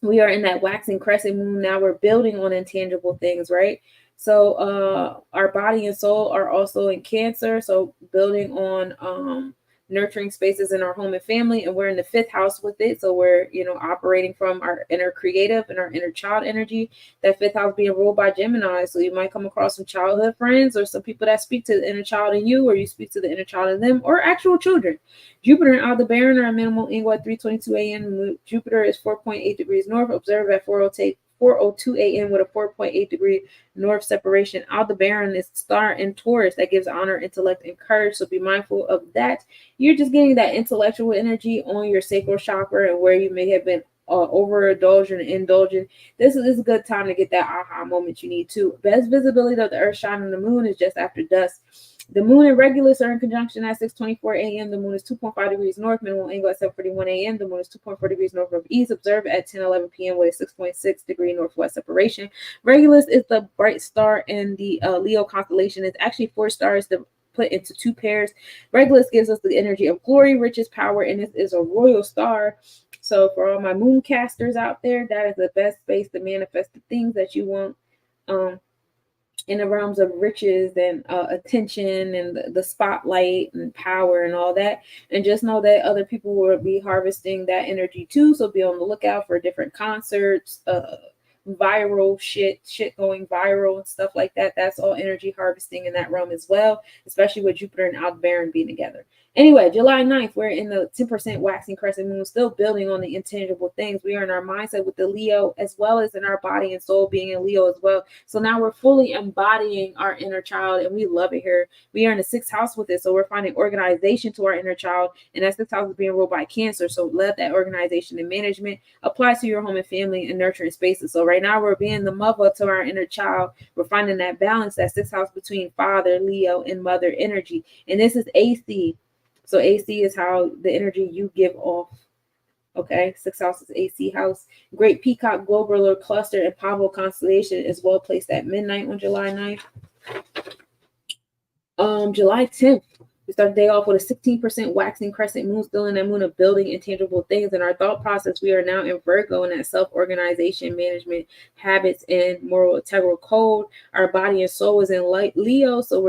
we are in that waxing crescent moon. Now we're building on intangible things, right? So our body and soul are also in Cancer. So building on nurturing spaces in our home and family, and we're in the 5th house with it. So we're operating from our inner creative and our inner child energy. That 5th house being ruled by Gemini. So you might come across some childhood friends or some people that speak to the inner child in you, or you speak to the inner child in them, or actual children. Jupiter and Aldebaran are a minimal angle at 3:22 a.m. Jupiter is 4.8 degrees north. Observe at 4:02 a.m. with a 4.8 degree north separation. Aldebaran is star in Taurus. That gives honor, intellect, and courage. So be mindful of that. You're just getting that intellectual energy on your sacral chakra, and where you may have been overindulgent and indulgent. This is a good time to get that aha moment you need too. Best visibility of the earth shining the moon is just after dusk. The moon and Regulus are in conjunction at 6:24 a.m. The moon is 2.5 degrees north, minimal angle at 7:41 a.m. The moon is 2.4 degrees north-northeast. Observe at 10:11 p.m. with a 6.6 degree northwest separation. Regulus is the bright star in the Leo constellation. It's actually 4 stars that put into 2 pairs. Regulus gives us the energy of glory, riches, power, and this is a royal star. So for all my moon casters out there, that is the best space to manifest the things that you want in the realms of riches and attention and the spotlight and power and all that. And just know that other people will be harvesting that energy too. So be on the lookout for different concerts, viral shit going viral and stuff like that. That's all energy harvesting in that realm as well, especially with Jupiter and Aldebaran being together. Anyway, July 9th, we're in the 10% waxing crescent moon, still building on the intangible things. We are in our mindset with the Leo, as well as in our body and soul being in Leo as well. So now we're fully embodying our inner child, and we love it here. We are in the 6th house with it, so we're finding organization to our inner child, and that 6th house is being ruled by Cancer. So let that organization and management apply to your home and family and nurturing spaces. So right now we're being the mother to our inner child. We're finding that balance, that 6th house between father, Leo, and mother energy. And this is AC. So AC is how the energy you give off. Okay, 6th house is AC house. Great Peacock Globular Cluster and Pavo constellation is well placed at midnight on July 9th. July 10th, we start the day off with a 16% waxing crescent moon, still in that moon of building intangible things. In our thought process, we are now in Virgo, in that self-organization, management, habits, and moral integral code. Our body and soul is in light Leo, so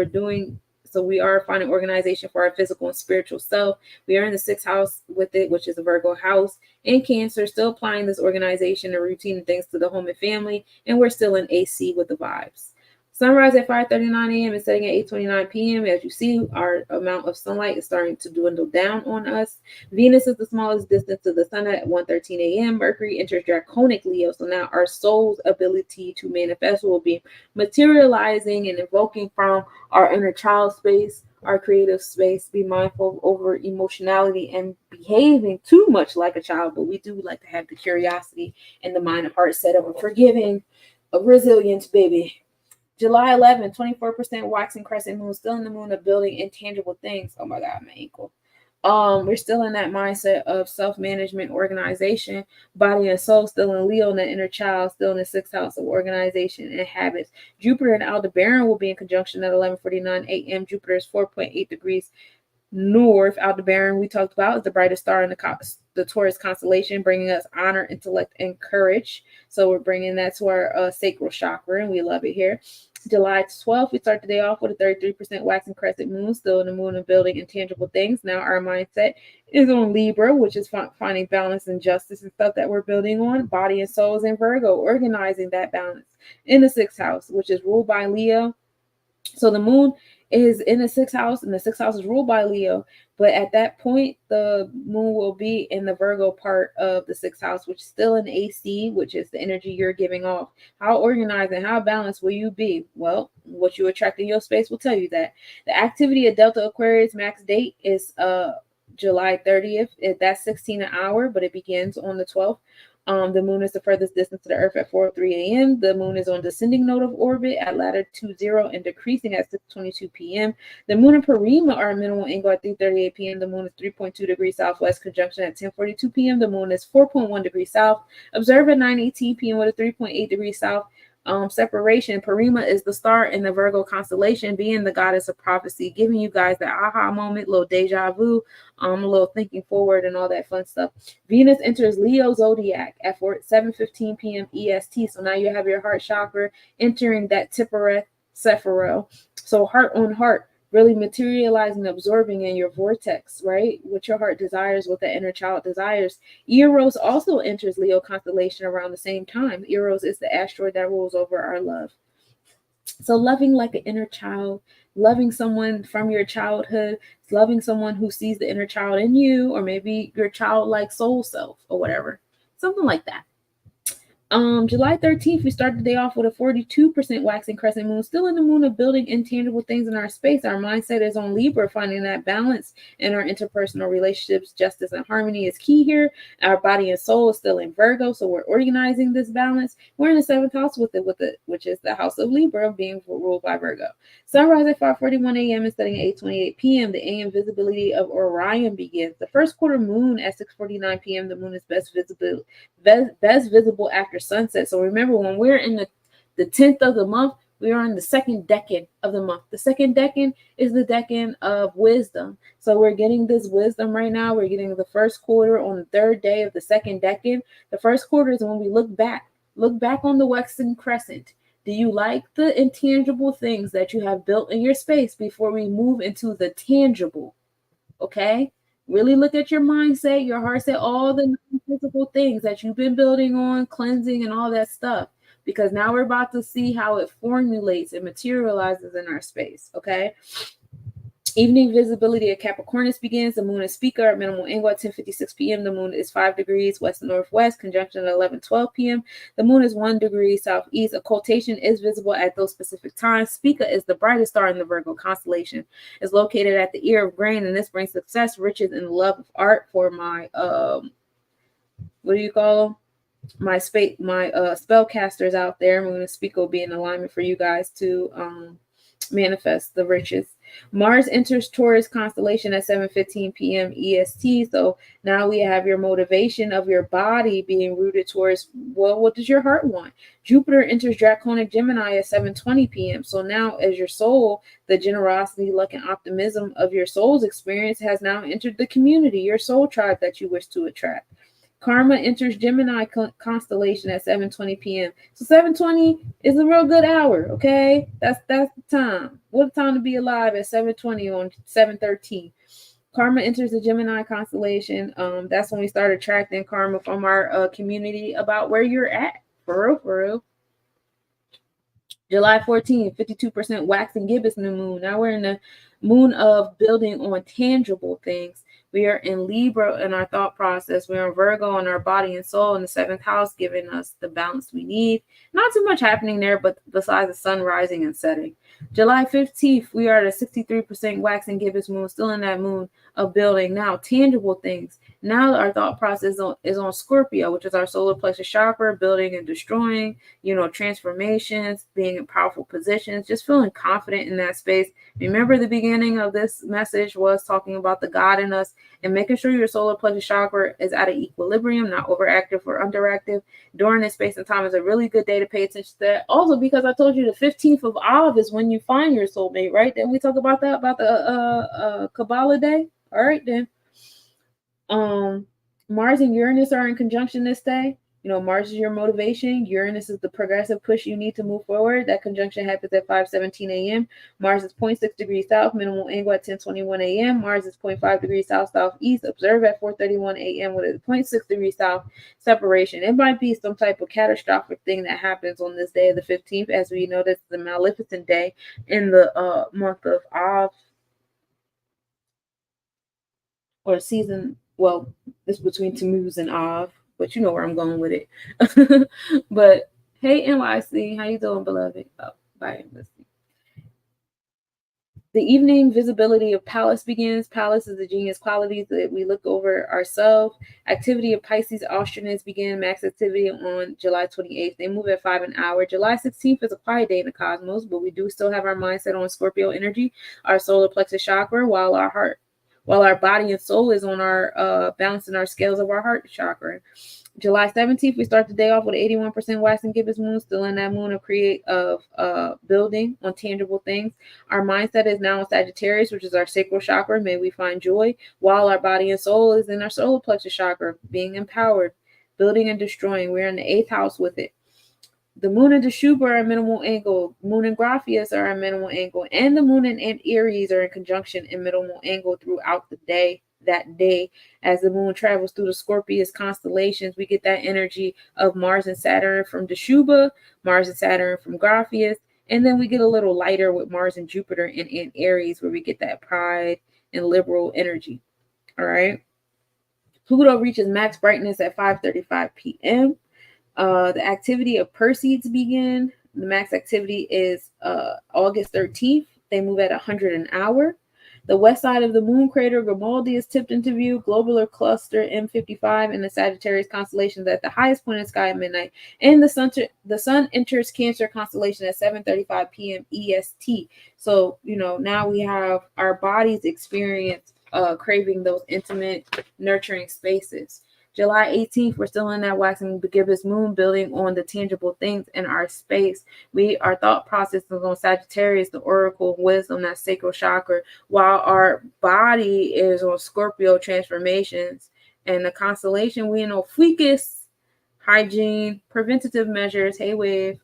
we are finding organization for our physical and spiritual self. We are in the 6th house with it, which is a Virgo house. In Cancer, still applying this organization and routine and things to the home and family. And we're still in AC with the vibes. Sunrise at 5:39 a.m. and setting at 8:29 p.m. As you see, our amount of sunlight is starting to dwindle down on us. Venus is the smallest distance to the sun at 1:13 a.m. Mercury enters draconic Leo. So now our soul's ability to manifest will be materializing and evoking from our inner child space, our creative space. Be mindful of over emotionality and behaving too much like a child, but we do like to have the curiosity and the mind and heart set up of forgiving, of resilience, baby. July 11th, 24% waxing crescent moon, still in the moon of building intangible things. Oh my God, my ankle. We're still in that mindset of self-management, organization, body and soul, still in Leo, and the inner child, still in the 6th house of organization and habits. Jupiter and Aldebaran will be in conjunction at 11:49 a.m. Jupiter is 4.8 degrees North, Aldebaran, we talked about, is the brightest star in the Taurus constellation, bringing us honor, intellect, and courage. So we're bringing that to our sacral chakra, and we love it here. July 12th, we start the day off with a 33% waxing crescent moon, still in the moon of building intangible things. Now our mindset is on Libra, which is finding balance and justice and stuff that we're building on. Body and soul is in Virgo, organizing that balance in the 6th house, which is ruled by Leo. So the moon is in the 6th house, and the 6th house is ruled by Leo. But at that point, the moon will be in the Virgo part of the 6th house, which is still in AC, which is the energy you're giving off. How organized and how balanced will you be? Well, what you attract in your space will tell you that. The activity of Delta Aquarius max date is July 30th. That's 16 an hour, but it begins on the 12th. The moon is the furthest distance to the Earth at 4:03 a.m. The moon is on descending node of orbit at latitude 20 and decreasing at 6:22 p.m. The moon and Parima are at minimal angle at 3:38 p.m. The moon is 3.2 degrees southwest conjunction at 10:42 p.m. The moon is 4.1 degrees south. Observe at 9:18 p.m. with a 3.8 degrees south separation. Parima is the star in the Virgo constellation, being the goddess of prophecy, giving you guys that aha moment, little deja vu, a little thinking forward and all that fun stuff. Venus enters Leo zodiac at 7:15 p.m. EST. So now you have your heart chakra entering that Tiphareth Sephiroth. So heart on heart, really materializing, absorbing in your vortex, right? What your heart desires, what the inner child desires. Eros also enters Leo constellation around the same time. Eros is the asteroid that rules over our love. So loving like an inner child, loving someone from your childhood, loving someone who sees the inner child in you, or maybe your childlike soul self or whatever, something like that. July 13th, we start the day off with a 42% waxing crescent moon, still in the moon of building intangible things in our space. Our mindset is on Libra, finding that balance in our interpersonal relationships. Justice and harmony is key here. Our body and soul is still in Virgo, so we're organizing this balance. We're in the 7th house with it, which is the house of Libra, being ruled by Virgo. Sunrise at 5:41 a.m. and setting at 8:28 p.m. The AM visibility of Orion begins. The first quarter moon at 6:49 p.m. The moon is best visible after sunset. So remember, when we're in the 10th of the month, we are in the second decan of the month. The second decan is the decan of wisdom. So we're getting this wisdom right now. We're getting the first quarter on the 3rd day of the second decan. The first quarter is when we look back on the waxing crescent. Do you like the intangible things that you have built in your space before we move into the tangible? Okay? Really look at your mindset, your heart set, all the physical things that you've been building on, cleansing, and all that stuff. Because now we're about to see how it formulates and materializes in our space. Okay? Evening visibility at Capricornus begins. The moon is speaker at minimal angle at 10:56 p.m. The moon is 5 degrees west-northwest, conjunction at 11:12 p.m. The moon is 1 degree southeast. Occultation is visible at those specific times. Spica is the brightest star in the Virgo constellation. It's located at the ear of grain, and this brings success, riches, and love of art for my what do you call them? My spellcasters out there. Moon and Spica will be in alignment for you guys to manifest the riches. Mars enters Taurus constellation at 7:15 p.m. EST. So now we have your motivation of your body being rooted towards, well, what does your heart want? Jupiter enters Draconic Gemini at 7:20 p.m. So now as your soul, the generosity, luck, and optimism of your soul's experience has now entered the community, your soul tribe that you wish to attract. Karma enters Gemini constellation at 7:20 p.m. So 7:20 is a real good hour, okay? That's the time. What a time to be alive at 7:20 on 7:13. Karma enters the Gemini constellation. That's when we start attracting karma from our community about where you're at. For real. July 14th, 52% waxing gibbous new moon. Now we're in the moon of building on tangible things. We are in Libra in our thought process. We're in Virgo in our body and soul in the 7th house, giving us the balance we need. Not too much happening there, but besides the sun rising and setting. July 15th, we are at a 63% waxing gibbous moon, still in that moon of building now tangible things. Now our thought process is on Scorpio, which is our solar plexus chakra, building and destroying, transformations, being in powerful positions, just feeling confident in that space. Remember, the beginning of this message was talking about the God in us and making sure your solar plexus chakra is at an equilibrium, not overactive or underactive. During this space and time is a really good day to pay attention to that. Also, because I told you the 15th of Av is when when you find your soulmate, right? Then we talk about that, about the Kabbalah day. All right, then. Mars and Uranus are in conjunction this day. You know, Mars is your motivation. Uranus is the progressive push you need to move forward. That conjunction happens at 5:17 a.m. Mars is 0.6 degrees south, minimal angle at 10:21 a.m. Mars is 0.5 degrees south southeast. Observe at 4:31 a.m. with a 0.6 degrees south separation. It might be some type of catastrophic thing that happens on this day of the 15th, as we know this is the Maleficent day in the month of Av, or season. Well, it's between Tammuz and Av, but you know where I'm going with it. But hey, NYC, how you doing, beloved? Oh, bye. Let's see. The evening visibility of Pallas begins. Pallas is the genius qualities that we look over ourselves. Activity of Pisces Austronauts begin. Max activity on July 28th. They move at 5 an hour. July 16th is a quiet day in the cosmos, but we do still have our mindset on Scorpio energy, our solar plexus chakra, while our body and soul is on our balancing our scales of our heart chakra. July 17th, we start the day off with an 81% wax and gibbous moon, still in that moon of building on tangible things. Our mindset is now in Sagittarius, which is our sacral chakra. May we find joy, while our body and soul is in our solar plexus chakra, being empowered, building and destroying. We're in the 8th house with it. The moon and Shuba are at minimal angle. Moon and Graphius are at minimal angle. And the moon and Aries are in conjunction in minimal angle throughout the day. That day, as the moon travels through the Scorpius constellations, we get that energy of Mars and Saturn from Shuba, Mars and Saturn from Graphius. And then we get a little lighter with Mars and Jupiter in Aries, where we get that pride and liberal energy. All right. Pluto reaches max brightness at 5:35 p.m. The activity of Perseids begin. The max activity is August 13th. They move at 100 an hour. The west side of the moon crater Grimaldi is tipped into view. Globular cluster M55 in the Sagittarius constellation at the highest point in the sky at midnight. And the sun enters Cancer constellation at 7:35 p.m. EST. So, you know, now we have our bodies experience craving those intimate, nurturing spaces. July 18th, we're still in that waxing gibbous moon, building on the tangible things in our space. Our thought process is on Sagittarius, the oracle of wisdom, that sacral chakra, while our body is on Scorpio transformations. And the constellation we know, Fucus, hygiene, preventative measures, hey wave.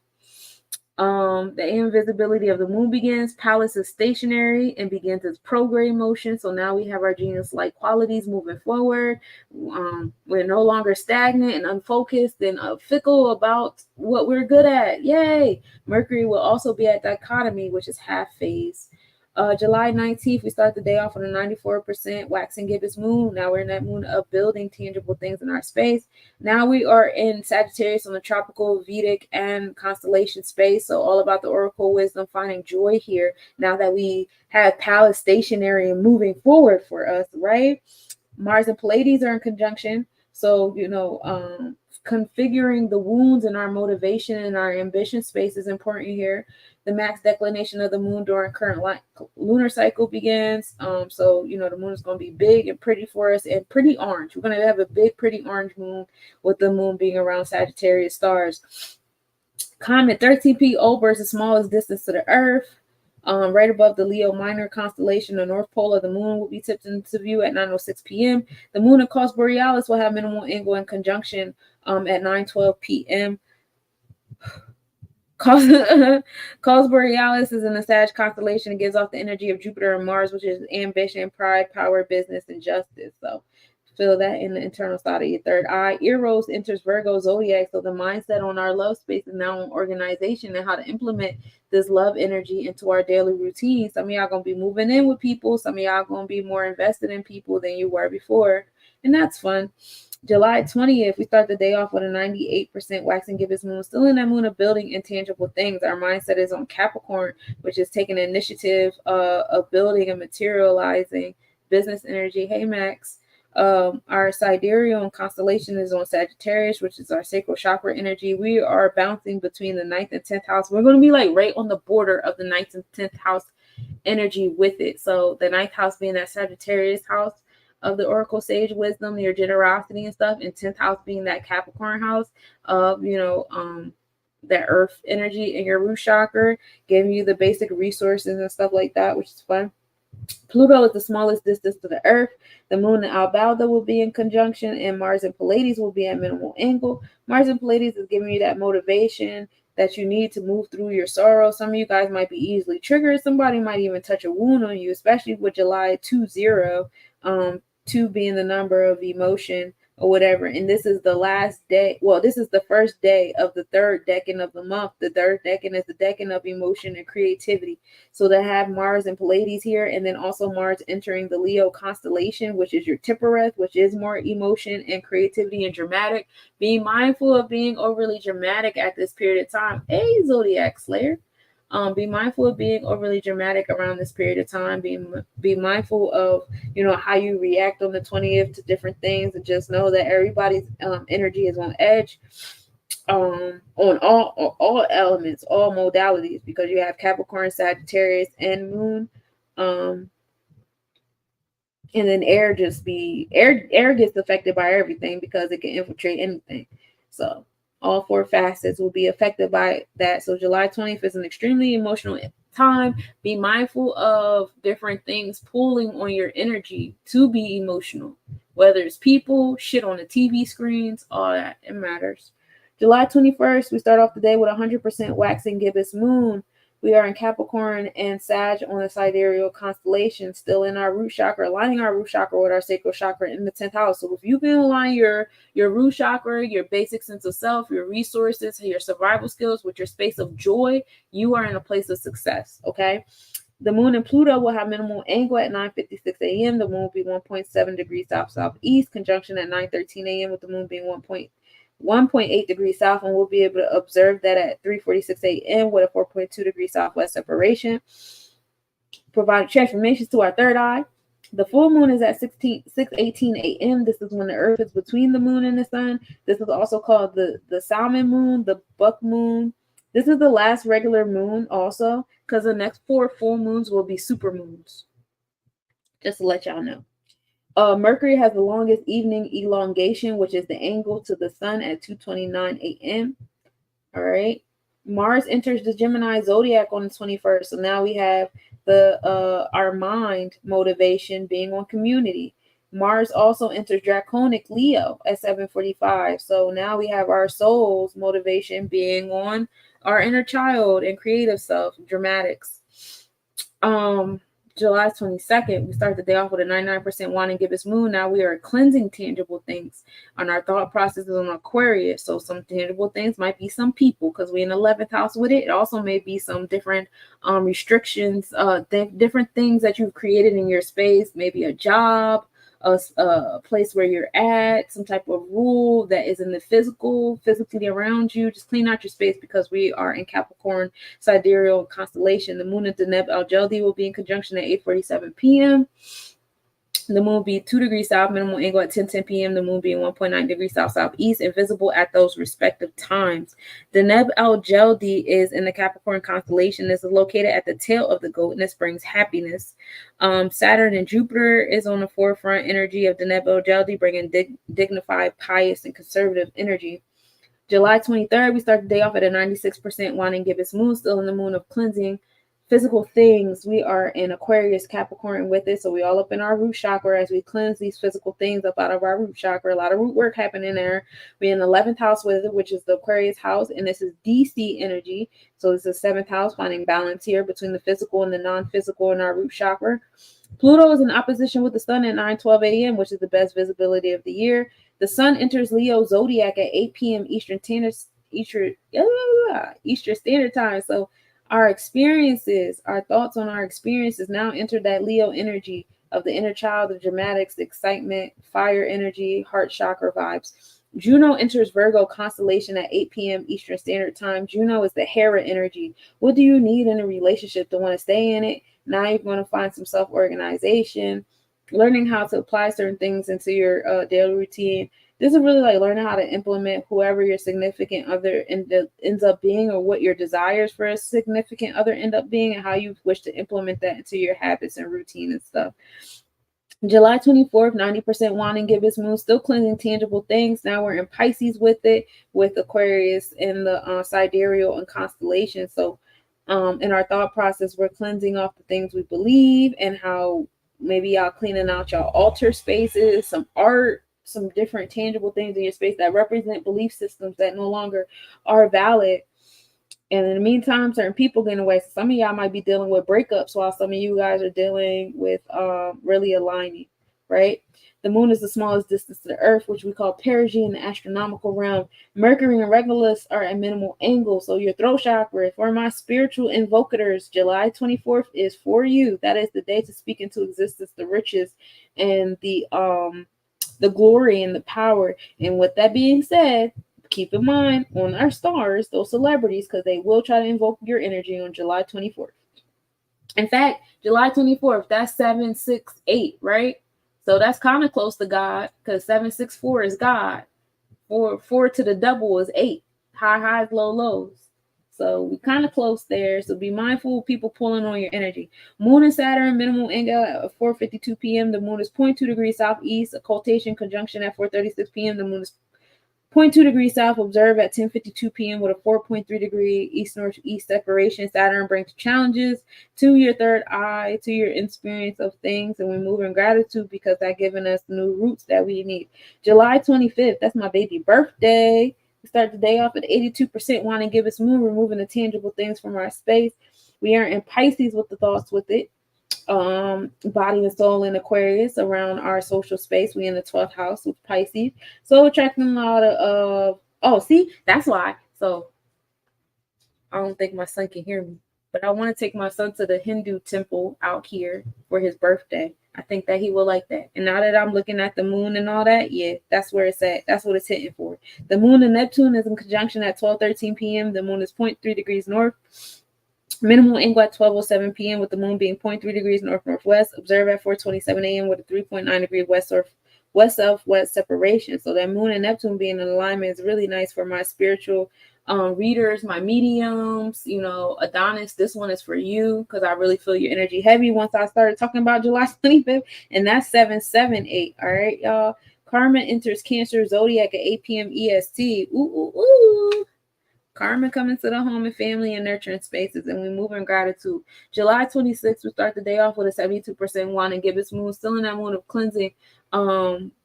The invisibility of the moon begins. Pallas is stationary and begins its prograde motion. So now we have our genius-like qualities moving forward. We're no longer stagnant and unfocused and fickle about what we're good at. Yay! Mercury will also be at dichotomy, which is half phase. July 19th, we start the day off on a 94% waxing gibbous moon. Now we're in that moon of building tangible things in our space. Now we are in Sagittarius on the tropical, Vedic, and constellation space. So all about the oracle wisdom, finding joy here. Now that we have Pallas stationary and moving forward for us, right? Mars and Pleiades are in conjunction. So, you know, configuring the wounds in our motivation and our ambition space is important here. The max declination of the moon during current lunar cycle begins. So, you know, the moon is going to be big and pretty for us and pretty orange. We're going to have a big, pretty orange moon with the moon being around Sagittarius stars. Comet 13P Ober is the smallest distance to the Earth. Right above the Leo Minor constellation, the north pole of the moon will be tipped into view at 9:06 p.m. The moon and Cos Borealis will have minimal angle in conjunction at 9:12 p.m. Cos Borealis is in the Sag constellation and gives off the energy of Jupiter and Mars, which is ambition, pride, power, business, and justice. So feel that in the internal side of your third eye. Eros enters Virgo zodiac, so the mindset on our love space is now on organization and how to implement this love energy into our daily routine. Some of y'all gonna be moving in with people. Some of y'all gonna be more invested in people than you were before, and that's fun. July 20th, we start the day off with a 98% waxing gibbous moon, still in that moon of building intangible things. Our mindset is on Capricorn, which is taking the initiative of building and materializing business energy. Hey, Max. Our sidereal constellation is on Sagittarius, which is our sacral chakra energy. We are bouncing between the 9th and 10th house. We're going to be like right on the border of the 9th and 10th house energy with it. So the 9th house being that Sagittarius house of the oracle sage wisdom, your generosity and stuff, and 10th house being that Capricorn house of, you know, that earth energy in your root chakra, giving you the basic resources and stuff like that, which is fun. Pluto is the smallest distance to the Earth. The Moon and Albalda will be in conjunction, and Mars and Pleiades will be at minimal angle. Mars and Pleiades is giving you that motivation that you need to move through your sorrow. Some of you guys might be easily triggered. Somebody might even touch a wound on you, especially with July 20, 2 being the number of emotion or whatever. And this is the last day. Well, this is the first day of the third decan of the month. The third decan is the decan of emotion and creativity. So to have Mars and Pleiades here, and then also Mars entering the Leo constellation, which is your Tippereth, which is more emotion and creativity and dramatic. Be mindful of being overly dramatic at this period of time. Hey, Zodiac Slayer. Be mindful of being overly dramatic around this period of time. Be mindful of how you react on the 20th to different things, and just know that everybody's energy is on edge. On all elements, all modalities, because you have Capricorn, Sagittarius, and Moon. And then air gets affected by everything because it can infiltrate anything. So all 4 facets will be affected by that. So July 20th is an extremely emotional time. Be mindful of different things pulling on your energy to be emotional, whether it's people, shit on the TV screens, all that. It matters. July 21st, we start off the day with 100% waxing gibbous moon. We are in Capricorn and Sag on the sidereal constellation, still in our root chakra, aligning our root chakra with our sacral chakra in the 10th house. So if you can align your root chakra, your basic sense of self, your resources, your survival skills with your space of joy, you are in a place of success, okay? The moon and Pluto will have minimal angle at 9:56 a.m. The moon will be 1.7 degrees south-southeast, conjunction at 9:13 a.m. with the moon being 1.8 degrees south, and we'll be able to observe that at 3:46 a.m. with a 4.2 degrees southwest separation. Provide transformations to our third eye. The full moon is at 6:18 a.m. This is when the earth is between the moon and the sun. This is also called the salmon moon, the buck moon. This is the last regular moon also, because the next 4 full moons will be super moons. Just to let y'all know. Mercury has the longest evening elongation, which is the angle to the sun at 2:29 a.m. All right. Mars enters the Gemini zodiac on the 21st. So now we have our mind motivation being on community. Mars also enters Draconic Leo at 7:45. So now we have our soul's motivation being on our inner child and creative self, dramatics. July 22nd, we start the day off with a 99% wine and gibbous moon. Now we are cleansing tangible things on our thought processes on Aquarius. So some tangible things might be some people, because we're in the 11th house with it. It also may be some different restrictions, different things that you've created in your space, maybe a job, a place where you're at, some type of rule that is in the physically around you. Just clean out your space, because we are in Capricorn sidereal constellation. The moon at Deneb Al-Jodi will be in conjunction at 8:47 p.m. The moon will be 2 degrees south, minimal angle at 10:10 p.m. The moon being 1.9 degrees south-southeast, and visible at those respective times. Deneb Al-Jodi is in the Capricorn constellation. This is located at the tail of the goat, and this brings happiness. Saturn and Jupiter is on the forefront energy of Deneb Al-Jodi, bringing dignified, pious, and conservative energy. July 23rd, we start the day off at a 96% wine and gibbous moon, still in the moon of cleansing. Physical things, we are in Aquarius, Capricorn with it, so we all up in our root chakra as we cleanse these physical things up out of our root chakra. A lot of root work happening there. We're in the 11th house with it, which is the Aquarius house, and this is DC energy. So this is 7th house, finding balance here between the physical and the non-physical in our root chakra. Pluto is in opposition with the sun at 9:12 a.m., which is the best visibility of the year. The sun enters Leo zodiac at 8 p.m. Eastern Standard Time. So our experiences, our thoughts on our experiences now enter that Leo energy of the inner child, the dramatics, the excitement, fire energy, heart chakra vibes. Juno enters Virgo constellation at 8 p.m. Eastern Standard Time. Juno is the Hera energy. What do you need in a relationship to want to stay in it? Now you're going to find some self-organization, learning how to apply certain things into your daily routine. This is really like learning how to implement whoever your significant other ends up being, or what your desires for a significant other end up being, and how you wish to implement that into your habits and routine and stuff. July 24th, 90% wine and gibbous moon, still cleansing tangible things. Now we're in Pisces with it, with Aquarius in the sidereal and constellation. So in our thought process, we're cleansing off the things we believe and how maybe y'all cleaning out y'all altar spaces, some art, some different tangible things in your space that represent belief systems that no longer are valid. And in the meantime, certain people getting away. So some of y'all might be dealing with breakups while some of you guys are dealing with really aligning, right? The moon is the smallest distance to the earth, which we call perigee in the astronomical realm. Mercury and Regulus are at minimal angle. So your throat chakra, for my spiritual invocators, July 24th is for you. That is the day to speak into existence the riches and the glory and the power. And with that being said, keep in mind on our stars, those celebrities, because they will try to invoke your energy on July 24th. In fact, July 24th, that's 768, right? So that's kind of close to God because 764 is God. Four to the double is 8. High highs, low lows. So we kind of close there. So be mindful of people pulling on your energy. Moon and Saturn, minimal angle at 4:52 p.m. The moon is 0.2 degrees southeast. Occultation conjunction at 4:36 p.m. The moon is 0.2 degrees south, observe at 10:52 p.m. with a 4.3 degree east-northeast separation. Saturn brings challenges to your third eye, to your experience of things, and we move in gratitude because that's giving us new roots that we need. July 25th, that's my baby birthday. We start the day off at 82% wine and gibbous moon, removing the tangible things from our space. We are in Pisces with the thoughts with it. Body and soul in Aquarius around our social space. We in the 12th house with Pisces, so attracting a lot of that's why. So I don't think my son can hear me, but I want to take my son to the Hindu temple out here for his birthday. I think that he will like that. And now that I'm looking at the moon and all that, yeah, that's where it's at. That's what it's hitting for. The moon and Neptune is in conjunction at 12:13 p.m. The moon is 0.3 degrees north. Minimal angle at 12:07 p.m. with the moon being 0.3 degrees north-northwest. Observe at 4:27 a.m. with a 3.9 degree west-southwest separation. So that moon and Neptune being in alignment is really nice for my spiritual readers, my mediums, Adonis. This one is for you because I really feel your energy heavy once I started talking about July 25th, and that's 778. All right, y'all. Karma enters Cancer zodiac at 8 p.m. EST. Ooh. Karma coming to the home and family and nurturing spaces, and we move in gratitude. July 26th, we start the day off with a 72% wine and gibbous moon, still in that moon of cleansing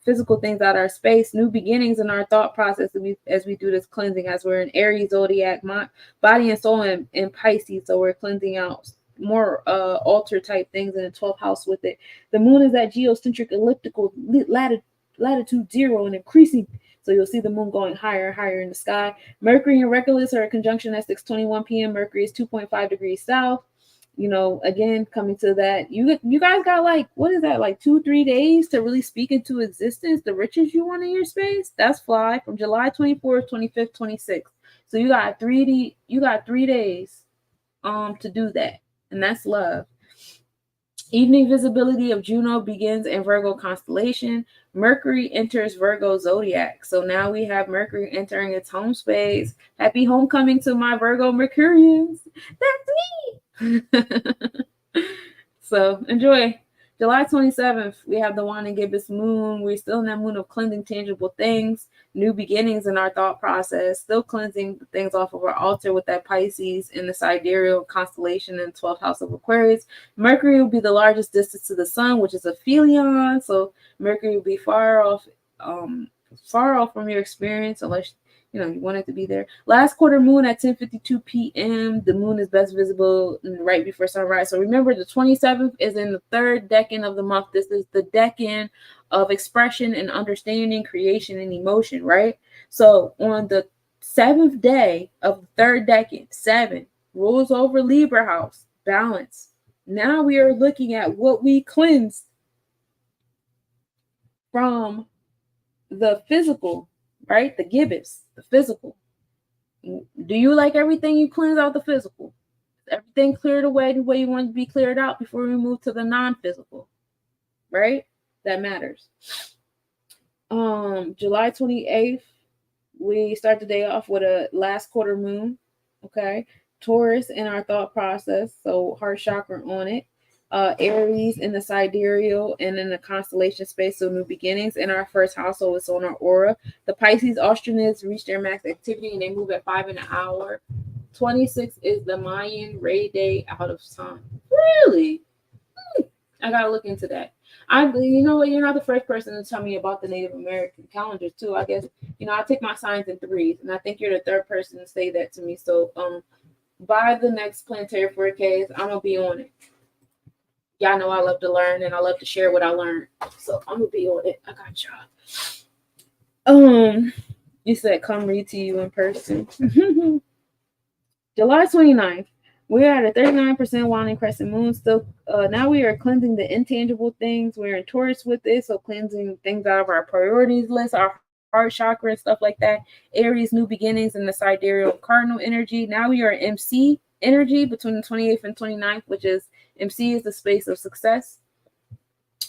physical things out of our space, new beginnings in our thought process as we do this cleansing, as we're in Aries zodiac, body and soul in Pisces, so we're cleansing out more altar type things in the 12th house with it. The moon is at geocentric elliptical latitude 0 and increasing. So you'll see the moon going higher and higher in the sky. Mercury and Regulus are a conjunction at 6:21 p.m. Mercury is 2.5 degrees south. Again, coming to that, you guys got like 2-3 days to really speak into existence the riches you want in your space. That's fly from July 24th, 25th, 26th. So you got 3 days to do that, and that's love. Evening visibility of Juno begins in Virgo constellation. Mercury enters Virgo zodiac. So now we have Mercury entering its home space. Happy homecoming to my Virgo Mercurians. That's me. So enjoy. July 27th, we have the wine and gibbous moon. We're still in that moon of cleansing tangible things, new beginnings in our thought process, still cleansing things off of our altar with that Pisces in the sidereal constellation in the 12th house of Aquarius. Mercury will be the largest distance to the sun, which is aphelion. So Mercury will be far off from your experience, unless you want it to be there. Last quarter moon at 10:52 p.m. The moon is best visible right before sunrise. So remember, the 27th is in the third decan of the month. This is the decan of expression and understanding, creation, and emotion, right? So on the 7th day of the third decan, 7 rules over Libra house, balance. Now we are looking at what we cleansed from the physical, right? The gibbous, the physical. Do you like everything you cleanse out the physical? Everything cleared away the way you want it to be cleared out before we move to the non-physical, right? That matters. July 28th, we start the day off with a last quarter moon, okay? Taurus in our thought process, so heart chakra on it. Aries in the sidereal and in the constellation space, so new beginnings. In our first house, so it's on our aura. The Pisces Australians reach their max activity and they move at 5 in an hour. 26 is the Mayan Ray Day out of time. Really? I gotta look into that. You know what? You're not the first person to tell me about the Native American calendars too. I guess I take my signs in threes, and I think you're the third person to say that to me. So, by the next planetary forecast, I'm gonna be on it. Y'all know I love to learn and I love to share what I learned, so I'm gonna be on it. I got y'all. You said come read to you in person. July 29th. We are at a 39% winding crescent moon. Still, now we are cleansing the intangible things. We're in Taurus with it, so cleansing things out of our priorities list, our heart chakra and stuff like that. Aries, new beginnings in the sidereal cardinal energy. Now we are MC energy between the 28th and 29th, which is MC is the space of success.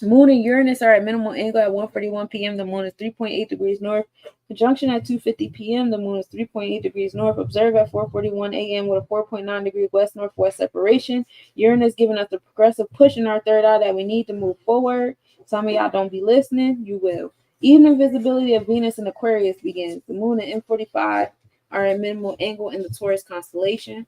Moon and Uranus are at minimal angle at 1:41 p.m. The moon is 3.8 degrees north. Conjunction at 2:50 p.m. The moon is 3.8 degrees north. Observe at 4:41 a.m. with a 4.9 degree west-northwest separation. Uranus giving us the progressive push in our third eye that we need to move forward. Some of y'all don't be listening. You will. Evening visibility of Venus and Aquarius begins. The moon and M45 are at minimal angle in the Taurus constellation.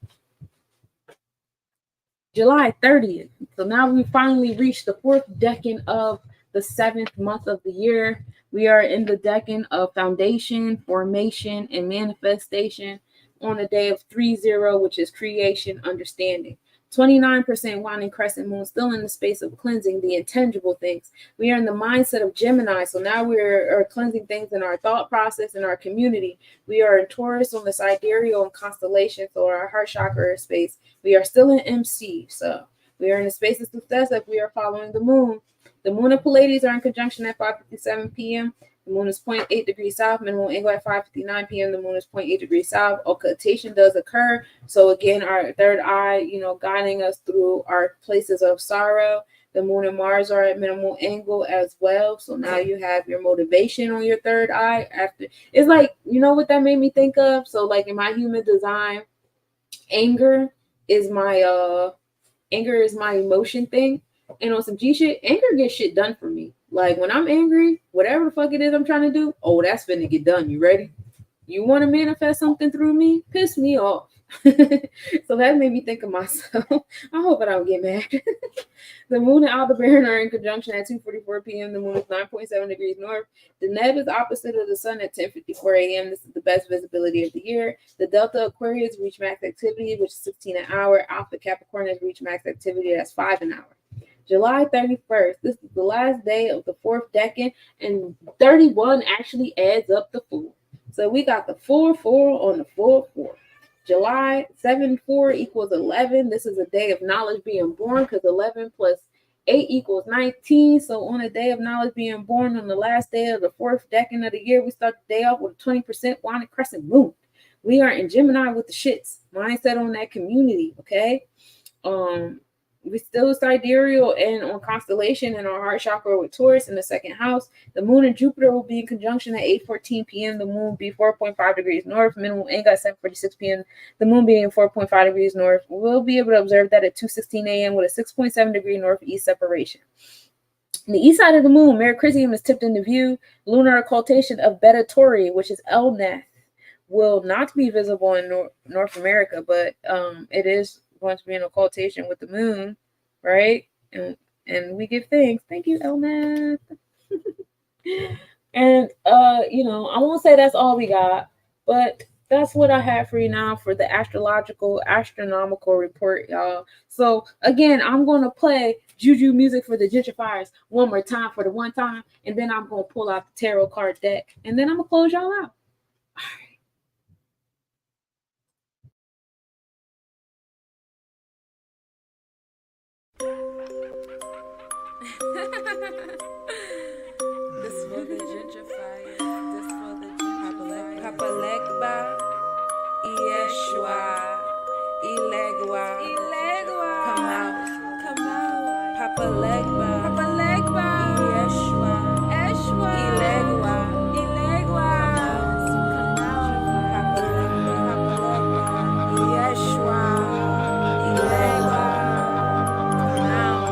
July 30th. So now we finally reached the fourth decan of the 7th month of the year. We are in the decan of foundation, formation, and manifestation on the day of 3-0, which is creation, understanding. 29% winding crescent moon, still in the space of cleansing the intangible things. We are in the mindset of Gemini, so now we're cleansing things in our thought process, in our community. We are in Taurus on the sidereal and constellation, so our heart chakra space. We are still in MC, so we are in the space of success if we are following the moon. The moon and Pleiades are in conjunction at 5:57 p.m. The moon is 0.8 degrees south, minimum angle at 5:59 p.m. The moon is 0.8 degrees south. Occultation does occur. So again, our third eye, guiding us through our places of sorrow. The moon and Mars are at minimal angle as well. So now you have your motivation on your third eye. After it's like, what that made me think of? So like in my human design, anger is my emotion thing. And on some G shit, anger gets shit done for me. Like when I'm angry, whatever the fuck it is I'm trying to do, that's finna get done. You ready? You want to manifest something through me? Piss me off. So that made me think of myself. I hope I don't get mad. The moon and Aldebaran are in conjunction at 2:44 p.m. The moon is 9.7 degrees north. The Neb is opposite of the sun at 10:54 a.m. This is the best visibility of the year. The Delta Aquarius reach max activity, which is 16 an hour. Alpha Capricorn has reached max activity, that's 5 an hour. July 31st. This is the last day of the fourth decan, and 31 actually adds up to 4. So we got the 4-4 on the 4-4. July 7-4 equals 11. This is a day of knowledge being born because 11 plus 8 equals 19. So on the day of knowledge being born, on the last day of the fourth decan of the year, we start the day off with a 20% winding crescent moon. We are in Gemini with the shits. Mindset on that community, okay? We still sidereal and on constellation in our heart chakra with Taurus in the second house. The moon and Jupiter will be in conjunction at 8:14 p.m. The moon will be 4.5 degrees north. Minimum angle at 7:46 p.m. The moon being 4.5 degrees north. We'll be able to observe that at 2:16 a.m. with a 6.7 degree northeast separation. On the east side of the moon, Mercurium is tipped into view. Lunar occultation of Beta Tauri, which is Elnath, will not be visible in North America, but it is going to be an occultation with the moon, right? And we give thanks. Thank you, Elnath. And I won't say that's all we got, but that's what I have for you now for the astronomical report, y'all. So again, I'm gonna play Juju music for the gentrifiers one more time for the one time, and then I'm gonna pull out the tarot card deck, and then I'm gonna close y'all out. This for the gentrifiers. This for the gentrifiers. Papa Legba, Yeshua, Ilegua, come out, Papa Legba, Yeshua, Ilegua, come out, Papa Legba, Yeshua, Ilegua, come out.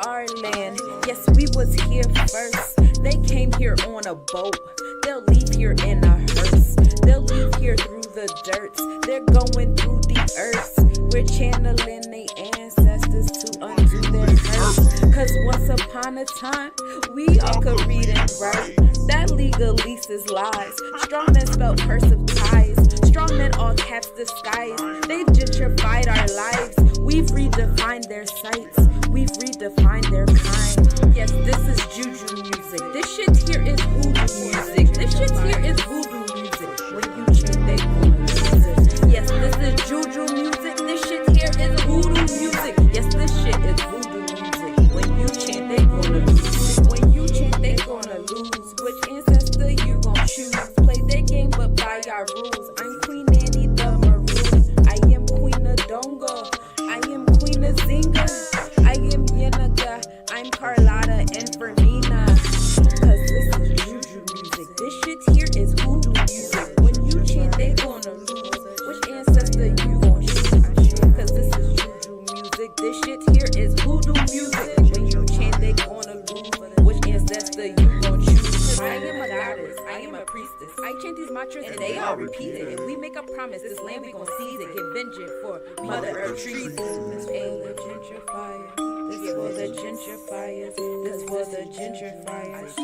our land. Yes, we was here first. They came here on a boat. They'll leave here in a hearse. They'll leave here through the dirts. They're going through the earth. We're channeling their ancestors to undo their hurts. Cause once upon a time, we all could read and write. That legalese is lies. Strong men spelled cursive ties. Strong men all caps disguise. They've gentrified our lives. We've redefined their sights. We've redefined their kind. Yes, this is juju music. This shit here is voodoo music. This shit here is voodoo music. When you chant, they gonna lose it. Yes, this is juju music. This shit here is voodoo music. Yes, this shit is voodoo music. When you chant, they gonna lose it. When you chant, they gonna lose. Which ancestor you gon' choose? Play their game, but by our rules. I'm Queen Annie the Maroon. I am Queen of Dongo. I am Queen of Zinga. I am Yenaga. I'm Carlotta and Fermina. Cause this is juju music. This shit here is voodoo music. When you chant, they gonna lose. Which ancestor you gon' choose? Cause this is juju music. This shit here is voodoo music. When you chant, they gonna lose. Which ancestor you gon' choose? I am a goddess. I am a priestess. I chant these mantras and they all repeat it. If we make a promise, this land we gon' seize it. Get vengeance for Mother Earth treason. This ain't the gentrifier. This for the gentrifiers. This for the gentrifiers.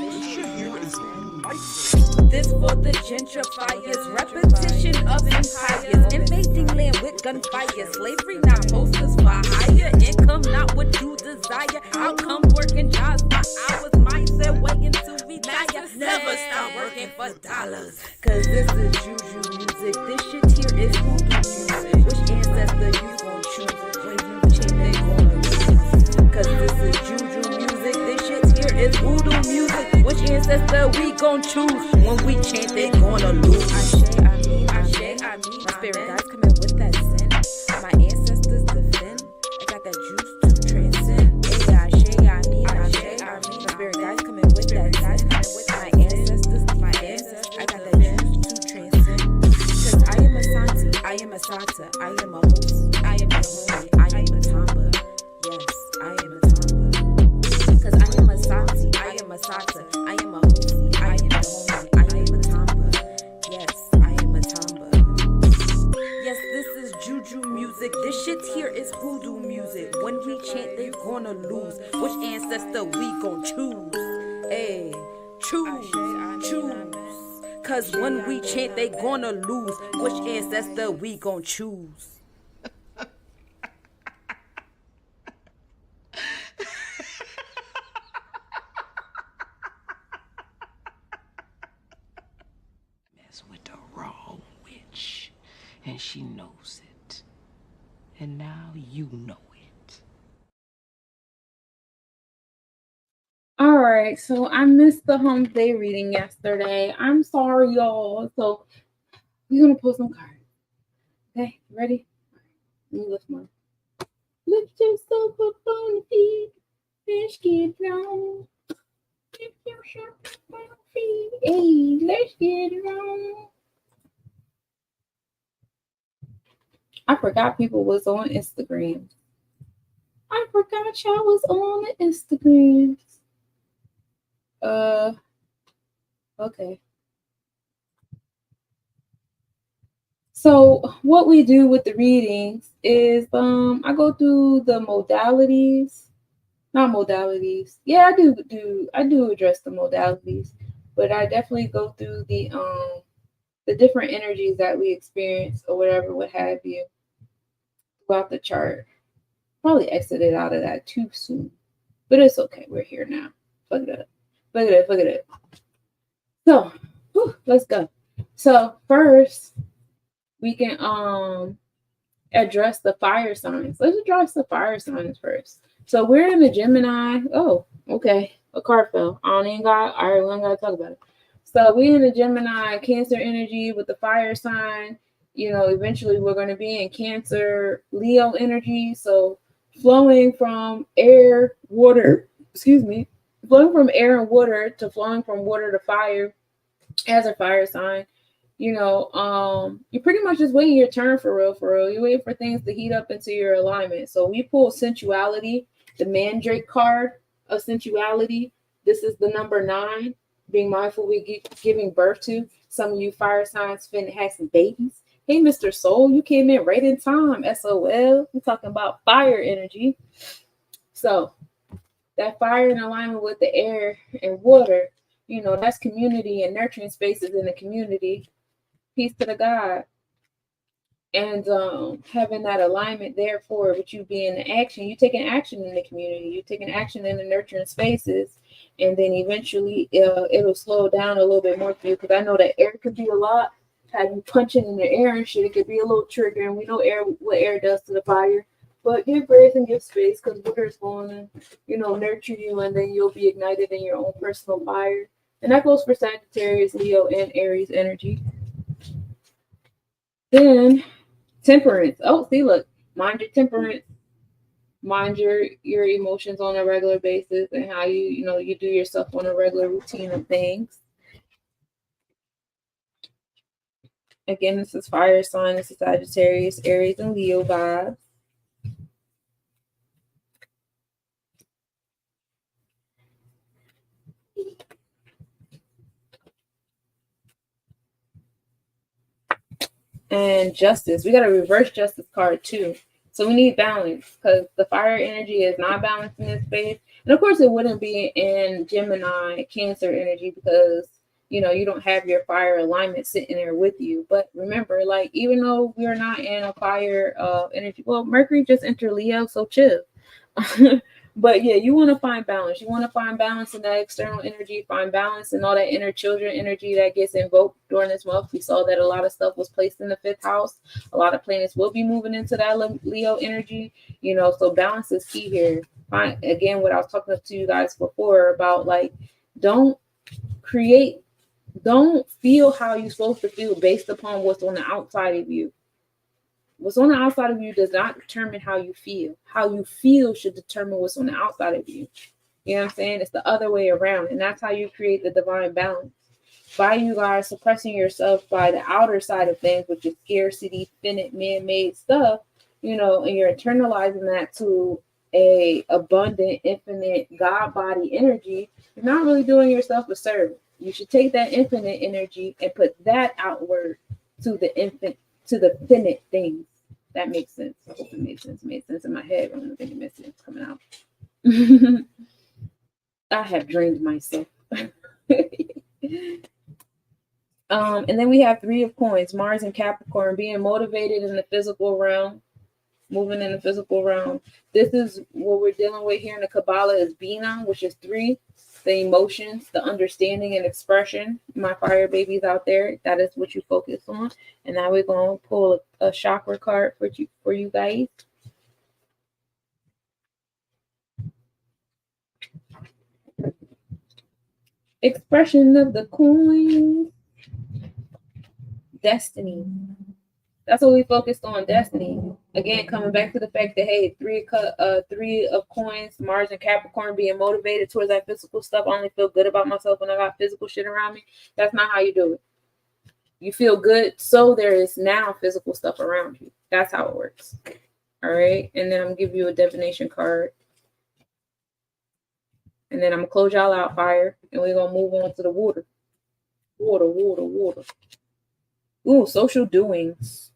This for the gentrifiers. Repetition of empires. Invading land with gunfire. Slavery not hostess for hire. Income not what you desire. Outcome working jobs by hours. Mindset waiting to retire. Never stop working for dollars. Cause this is juju music. This shit here is voodoo music. Which ancestor you gon' choose? When you chant, they gonna lose. Cause this is juju music. This shit here is voodoo music. Which ancestor we gon' choose? When we chant, they gonna lose. I mean, my spirit guides come in with that sin. My ancestors defend. I got that juice to transcend. I mean, my spirit guides come in with that sin. My ancestors defend. I got that juice to transcend. Cause I am a Santi, I am a Sata, I am a host, I am a homie, I am a Tamba. Yes, I am a Tamba. Cause I am a Santi, I am a Sata, I am a host, I am a homie, I am a Tamba. Yes, I am a Tamba. Yes, this is juju music. This shit here is hoodoo music. When we chant, they gonna lose. Which ancestor we gon' choose? Hey, choose. Cause when we chant, they gonna lose. Which ancestor we gon' choose? Mess with the wrong witch, and she knows it. And now you know it. All right, so I missed the Hump Day reading yesterday. I'm sorry, y'all. So we're gonna pull some cards. Okay, ready? Let me lift mine. Lift yourself up on your feet. Let's get down. Lift yourself up on your feet. Hey, let's get down. I forgot people was on Instagram. I forgot y'all was on the Instagram. Okay. So what we do with the readings is I go through the modalities. Not modalities. Yeah, I do address the modalities, but I definitely go through the different energies that we experience or whatever, what have you, throughout the chart. Probably exited out of that too soon, but it's okay. We're here now. Look it up. Look at it. So, let's go. So first, we can address the fire signs. Let's address the fire signs first. So we're in the Gemini. Oh, okay. A card fell. We don't gotta talk about it. So we're in the Gemini Cancer energy with the fire sign. You know, eventually we're going to be in Cancer Leo energy. So flowing from air, water, flowing from air and water to flowing from water to fire as a fire sign. You know, you're pretty much just waiting your turn for real. You're waiting for things to heat up into your alignment. So we pull sensuality The Mandrake card of sensuality. This is the number 9. Being mindful we giving birth to. Some of you fire signs finna have some babies. Hey, Mr. Soul, you came in right in time. SOL. We're talking about fire energy. So that fire in alignment with the air and water, that's community and nurturing spaces in the community. Peace to the God. And having that alignment, therefore, with you being in action, you taking action in the community, you taking action in the nurturing spaces, and then eventually it'll slow down a little bit more for you. Because I know that air could be a lot. Have you punching in the air and shit, it could be a little trigger, and we know what air does to the fire. But give grace and give space, because water is going to, nurture you, and then you'll be ignited in your own personal fire. And that goes for Sagittarius, Leo, and Aries energy. Then temperance. Oh, see, look, mind your temperance. Mind your emotions on a regular basis, and how you do yourself on a regular routine of things. Again, this is fire sign. This is Sagittarius, Aries, and Leo vibes. And justice. We got a reverse justice card too. So we need balance, because the fire energy is not balanced in this space. And of course, it wouldn't be in Gemini, Cancer energy, because you don't have your fire alignment sitting there with you. But remember, like, even though we're not in a fire energy, well, Mercury just entered Leo, so chill. But yeah, you want to find balance. You want to find balance in that external energy, find balance in all that inner children energy that gets invoked during this month. We saw that a lot of stuff was placed in the 5th house. A lot of planets will be moving into that Leo energy, so balance is key here. Find, again, what I was talking to you guys before about, like, don't feel how you're supposed to feel based upon what's on the outside of you. What's on the outside of you does not determine how you feel. How you feel should determine what's on the outside of you. You know what I'm saying? It's the other way around. And that's how you create the divine balance. By you guys suppressing yourself by the outer side of things, which is scarcity, finite, man-made stuff, and you're internalizing that to a abundant, infinite God body energy, you're not really doing yourself a service. You should take that infinite energy and put that outward to the finite things. That makes sense. I hope it made sense. It made sense in my head. I don't think it made sense coming out. I have drained myself. And then we have 3 of coins, Mars and Capricorn, being motivated in the physical realm, moving in the physical realm. This is what we're dealing with here in the Kabbalah is Bina, which is 3. The emotions, the understanding and expression. My fire babies out there, that is what you focus on. And now we're going to pull a chakra card for you guys. Expression of the coin. Destiny. That's what we focused on, destiny. Again, coming back to the fact that, hey, 3 of coins, Mars and Capricorn, being motivated towards that physical stuff. I only feel good about myself when I got physical shit around me. That's not how you do it. You feel good, so there is now physical stuff around you. That's how it works. All right, and then I'm gonna give you a divination card. And then I'm gonna close y'all out, fire, and we're gonna move on to the water. Water. Ooh, social doings.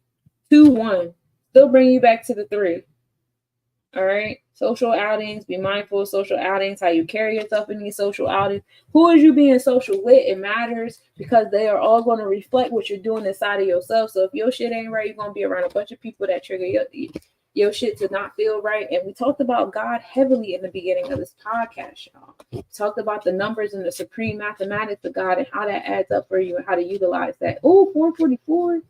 2-1. Still bring you back to the 3. All right. Social outings. Be mindful of social outings. How you carry yourself in these social outings. Who is you being social with? It matters, because they are all going to reflect what you're doing inside of yourself. So if your shit ain't right, you're going to be around a bunch of people that trigger your shit to not feel right. And we talked about God heavily in the beginning of this podcast, y'all. We talked about the numbers and the supreme mathematics of God and how that adds up for you and how to utilize that. Oh, 444.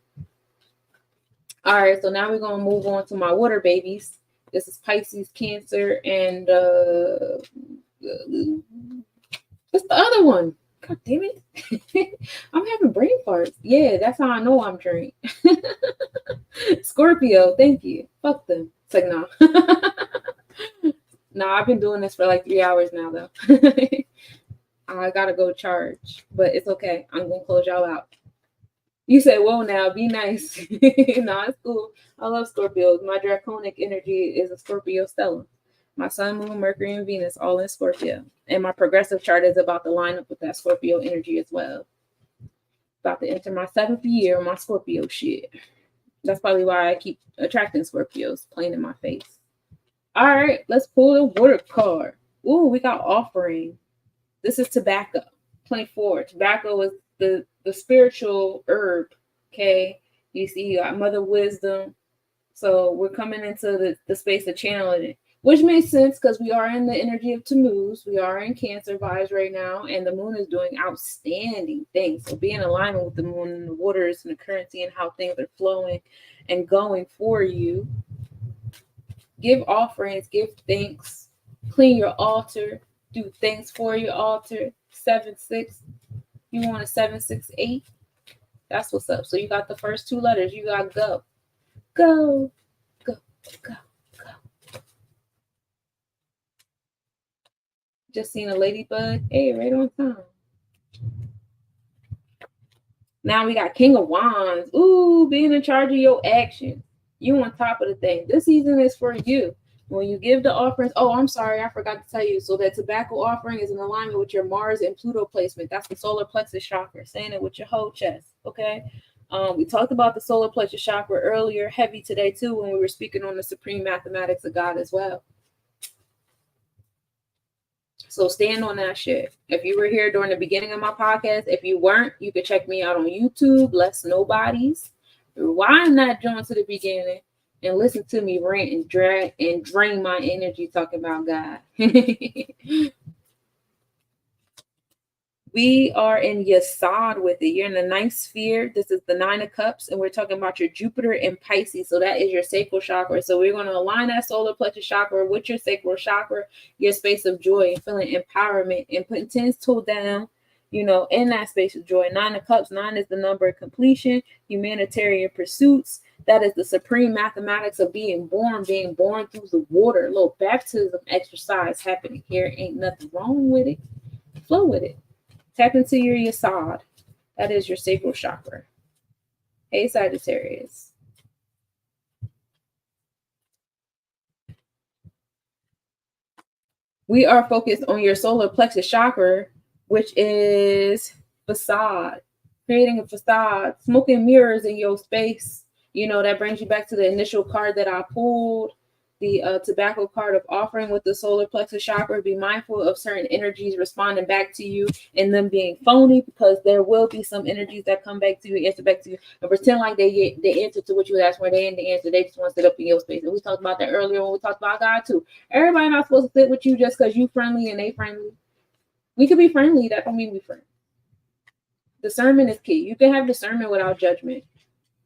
All right, so now we're going to move on to my water babies. This is Pisces, Cancer, and what's the other one? God damn it. I'm having brain farts. Yeah, that's how I know I'm drained. Scorpio, thank you. Fuck them. It's like, no. No, I've been doing this for like 3 hours now, though. I gotta go charge, but it's okay. I'm going to close y'all out. You say, whoa, now, be nice. No, it's cool. I love Scorpios. My draconic energy is a Scorpio stellar. My sun, moon, Mercury, and Venus all in Scorpio. And my progressive chart is about to line up with that Scorpio energy as well. About to enter my 7th year of my Scorpio shit. That's probably why I keep attracting Scorpios playing in my face. All right, let's pull the water card. Ooh, we got offering. This is tobacco. 24. Tobacco is the spiritual herb. Okay. You see, you got mother wisdom. So we're coming into the space of channeling it, which makes sense because we are in the energy of Tammuz. We are in Cancer vibes right now, and the moon is doing outstanding things. So be in alignment with the moon and the waters and the currency and how things are flowing and going for you. Give offerings, give thanks, clean your altar, do things for your altar. 7-6. You want a 7-6-8? That's what's up. So you got the first 2 letters. You got go. Go, go, go, go. Just seen a ladybug. Hey, right on time. Now we got King of Wands. Ooh, being in charge of your actions. You on top of the thing. This season is for you. When you give the offerings, oh, I'm sorry, I forgot to tell you. So that tobacco offering is in alignment with your Mars and Pluto placement. That's the solar plexus chakra. Saying it with your whole chest, okay? We talked about the solar plexus chakra earlier, heavy today too, when we were speaking on the supreme mathematics of God as well. So stand on that shit. If you were here during the beginning of my podcast, if you weren't, you could check me out on YouTube, Less Nobodies. Rewind that joint to the beginning and listen to me rant and drag and drain my energy talking about God. We are in Yesod with it. You're in the 9th sphere. This is the 9 of Cups, and we're talking about your Jupiter and Pisces. So that is your sacral chakra. So we're going to align that solar plexus chakra with your sacral chakra, your space of joy and feeling empowerment and putting 10 toe down, you know, in that space of joy. 9 of Cups, 9 is the number of completion, humanitarian pursuits. That is the supreme mathematics of being born through the water. A little baptism exercise happening here. Ain't nothing wrong with it. Flow with it. Tap into your Yesod. That is your sacral chakra. Hey, Sagittarius. We are focused on your solar plexus chakra, which is facade. Creating a facade. Smoking mirrors in your space. You know, that brings you back to the initial card that I pulled. The tobacco card of offering with the solar plexus chakra. Be mindful of certain energies responding back to you and them being phony, because there will be some energies that come back to you, answer back to you, and pretend like they answer to what you asked for. They ain't the answer. They just want to sit up in your space. And we talked about that earlier when we talked about God too. Everybody not supposed to sit with you just because you friendly and they friendly. We could be friendly. That don't mean we friends. Discernment is key. You can have discernment without judgment.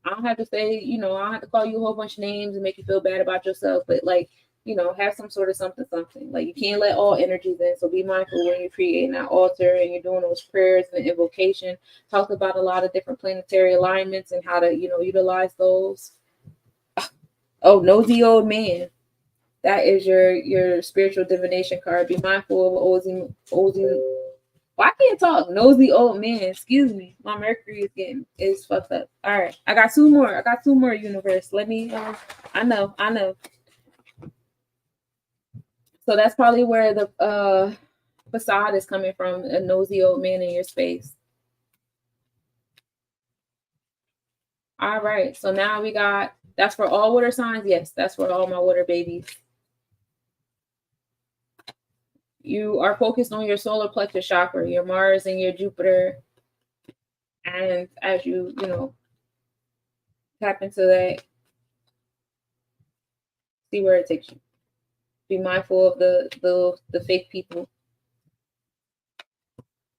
I don't have to say, you know, I don't have to call you a whole bunch of names and make you feel bad about yourself, but like, you know, have some sort of something. Like, you can't let all energies in. So be mindful when you're creating that altar and you're doing those prayers and invocation. Talk about a lot of different planetary alignments and how to, you know, utilize those. Oh, nosy old man. That is your spiritual divination card. Be mindful of Ozy. Well, I can't talk. Nosy old man. Excuse me. My Mercury is fucked up. All right. I got 2 more, universe. Let me I know. So that's probably where the facade is coming from, a nosy old man in your space. All right. So now we got, that's for all water signs. Yes, that's for all my water babies. You are focused on your solar plexus chakra, your Mars and your Jupiter. And as you know, tap into that, see where it takes you. Be mindful of the fake people.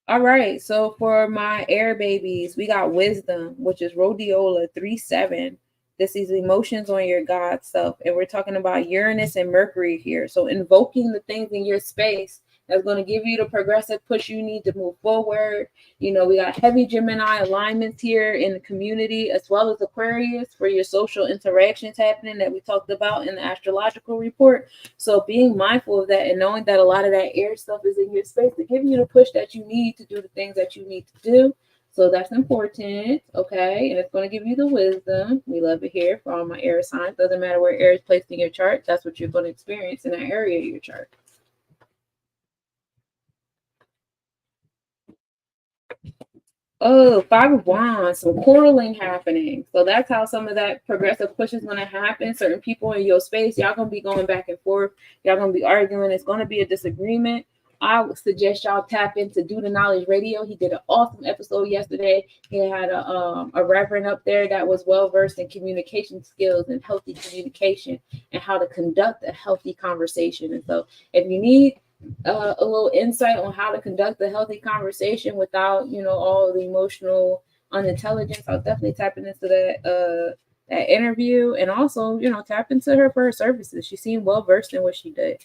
All right. So for my air babies, we got wisdom, which is rhodiola 3-7. This is emotions on your God self. And we're talking about Uranus and Mercury here. So invoking the things in your space that's going to give you the progressive push you need to move forward. You know, we got heavy Gemini alignments here in the community, as well as Aquarius for your social interactions happening that we talked about in the astrological report. So being mindful of that and knowing that a lot of that air stuff is in your space to give you the push that you need to do the things that you need to do. So that's important, okay? And it's going to give you the wisdom. We love it here for all my air signs. Doesn't matter where air is placed in your chart. That's what you're going to experience in that area of your chart. Oh, Five of Wands, some quarreling happening. So that's how some of that progressive push is going to happen. Certain people in your space, y'all going to be going back and forth. Y'all going to be arguing. It's going to be a disagreement. I would suggest y'all tap into Do the Knowledge Radio. He did an awesome episode yesterday. He had a reverend up there that was well versed in communication skills and healthy communication and how to conduct a healthy conversation. And so if you need a little insight on how to conduct a healthy conversation without, all the emotional unintelligence, I'll definitely tap into that interview, and also, tap into her for her services. She seemed well versed in what she did.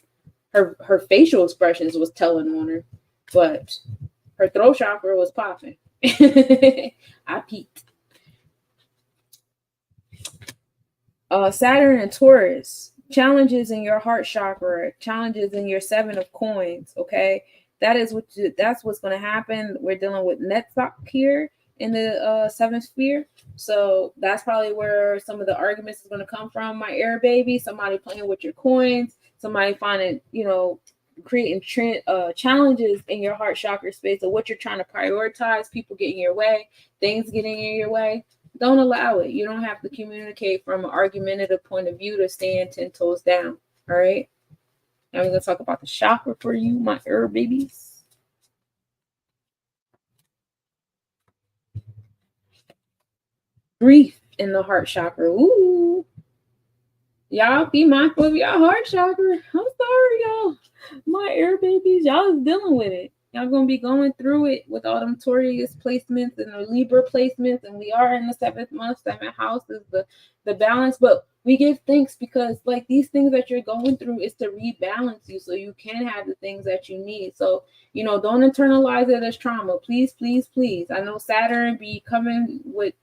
Her facial expressions was telling on her, but her throat chakra was popping. I peeked. Saturn and Taurus. Challenges in your heart chakra, challenges in your Seven of Coins. Okay, that's what's going to happen. We're dealing with Netzach here in the seventh sphere, so that's probably where some of the arguments is going to come from. My air baby, somebody playing with your coins, somebody finding, creating challenges in your heart chakra space of what you're trying to prioritize. People getting in your way, things getting in your way. Don't allow it. You don't have to communicate from an argumentative point of view to stand 10 toes down. All right. Now we're going to talk about the chakra for you, my herb babies. Grief in the heart chakra. Ooh. Y'all be mindful of your heart chakra. I'm sorry, y'all. My air babies, y'all is dealing with it. Y'all going to be going through it with all them Taurus placements and the Libra placements. And we are in the 7th month. 7th house is the balance. But we give thanks because like these things that you're going through is to rebalance you so you can have the things that you need. So, don't internalize it as trauma. Please, please, please. I know Saturn be coming with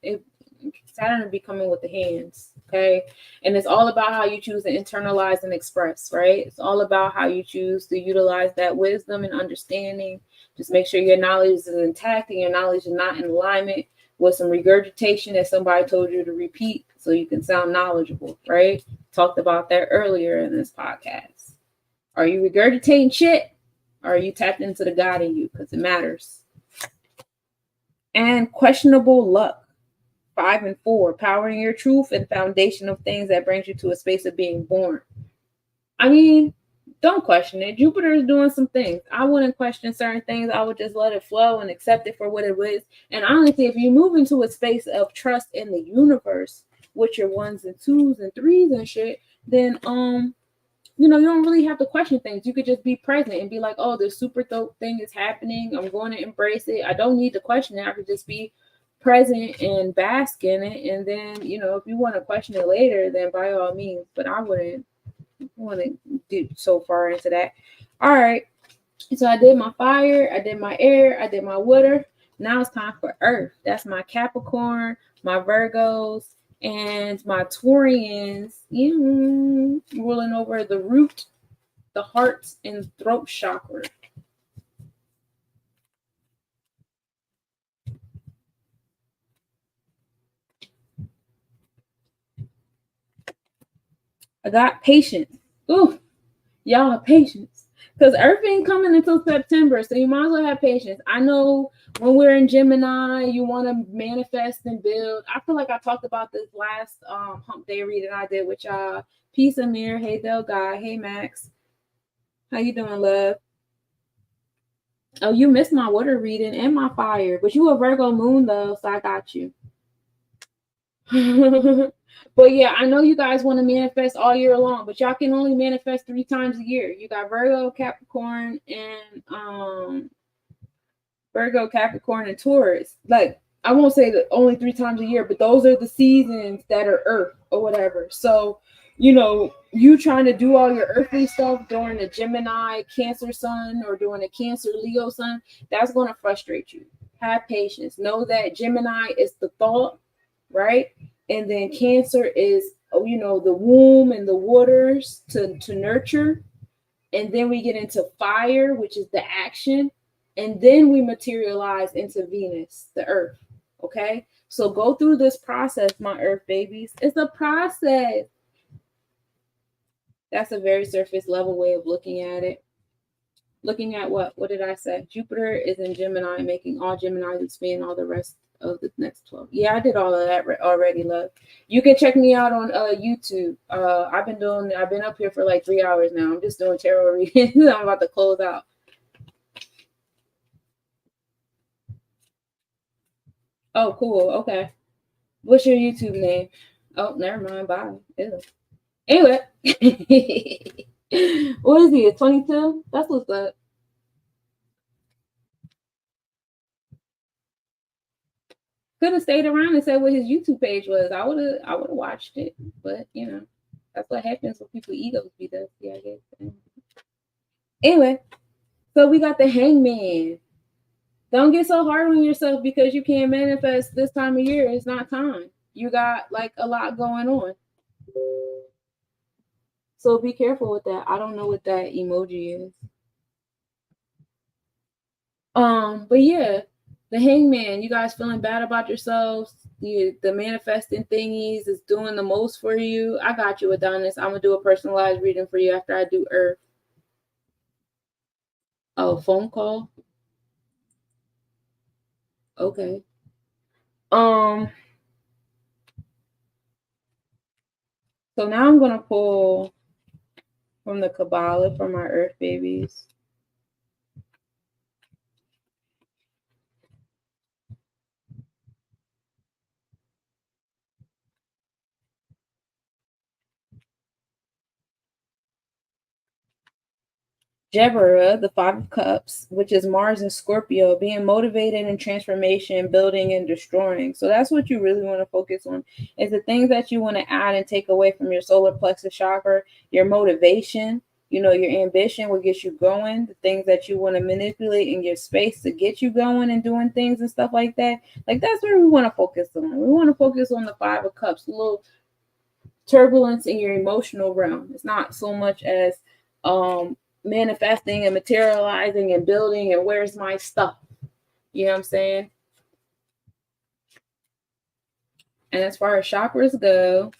the hands. Okay. And it's all about how you choose to internalize and express, right? It's all about how you choose to utilize that wisdom and understanding. Just make sure your knowledge is intact and your knowledge is not in alignment with some regurgitation that somebody told you to repeat so you can sound knowledgeable, right? Talked about that earlier in this podcast. Are you regurgitating shit? Or are you tapped into the God in you? Because it matters. And questionable luck. 5 and 4, powering your truth and foundation of things that brings you to a space of being born. I mean, don't question it. Jupiter is doing some things. I wouldn't question certain things. I would just let it flow and accept it for what it is. And honestly, if you move into a space of trust in the universe with your 1s and 2s and 3s and shit, then you don't really have to question things. You could just be present and be like, oh, this super dope thing is happening. I'm going to embrace it. I don't need to question it. I could just be present and bask in it. And then, if you want to question it later, then by all means, but I wouldn't want to do so far into that. All right. So I did my fire, I did my air, I did my water. Now it's time for earth. That's my Capricorn, my Virgos, and my Taurians, ruling over the root, the heart, and throat chakra. I got patience. Ooh, y'all patience. Because Earth ain't coming until September, so you might as well have patience. I know when we're in Gemini, you want to manifest and build. I feel like I talked about this last Hump Day reading I did with y'all. Peace, Amir. Hey, Del Guy. Hey, Max. How you doing, love? Oh, you missed my water reading and my fire. But you a Virgo moon, though, so I got you. But yeah, I know you guys want to manifest all year long, but y'all can only manifest 3 times a year. You got Virgo, Capricorn, and Taurus. Like, I won't say that only 3 times a year, but those are the seasons that are Earth or whatever. So, you trying to do all your earthly stuff during a Gemini Cancer sun or during a Cancer Leo sun, that's going to frustrate you. Have patience. Know that Gemini is the thought, right? And then Cancer is, the womb and the waters to nurture. And then we get into fire, which is the action. and then we materialize into Venus, the earth. Okay, so go through this process, my earth babies. It's a process. That's a very surface level way of looking at it. Looking at what did I say? Jupiter is in Gemini, making all Geminis expand all the rest of the next 12. Yeah, I did all of that already, love. You can check me out on YouTube. I've been up here for like 3 hours now. I'm just doing tarot readings. I'm about to close out. Oh, cool. Okay. What's your YouTube name? Oh, never mind. Bye. Ew. Anyway. What is he? 22? That's what's up. Could have stayed around and said what his YouTube page was. I would have watched it. But you know, that's what happens when people egos be dusty, I guess. Anyway, so we got the Hangman. Don't get so hard on yourself because you can't manifest this time of year. It's not time. You got like a lot going on. So be careful with that. I don't know what that emoji is. But yeah, the Hangman, you guys feeling bad about yourselves? The manifesting thingies is doing the most for you. I got you, Adonis. I'm gonna do a personalized reading for you after I do Earth. Oh, phone call. Okay. So now I'm gonna pull from the Kabbalah for my Earth babies. Jebera, the Five of Cups, which is Mars and Scorpio, being motivated in transformation, building and destroying. So that's what you really want to focus on, is the things that you want to add and take away from your solar plexus chakra, your motivation, your ambition, what gets you going, the things that you want to manipulate in your space to get you going and doing things and stuff like that. Like that's where we want to focus on. We want to focus on the Five of Cups, a little turbulence in your emotional realm. It's not so much as manifesting and materializing and building and where's my stuff. You know what I'm saying? And as far as chakras go,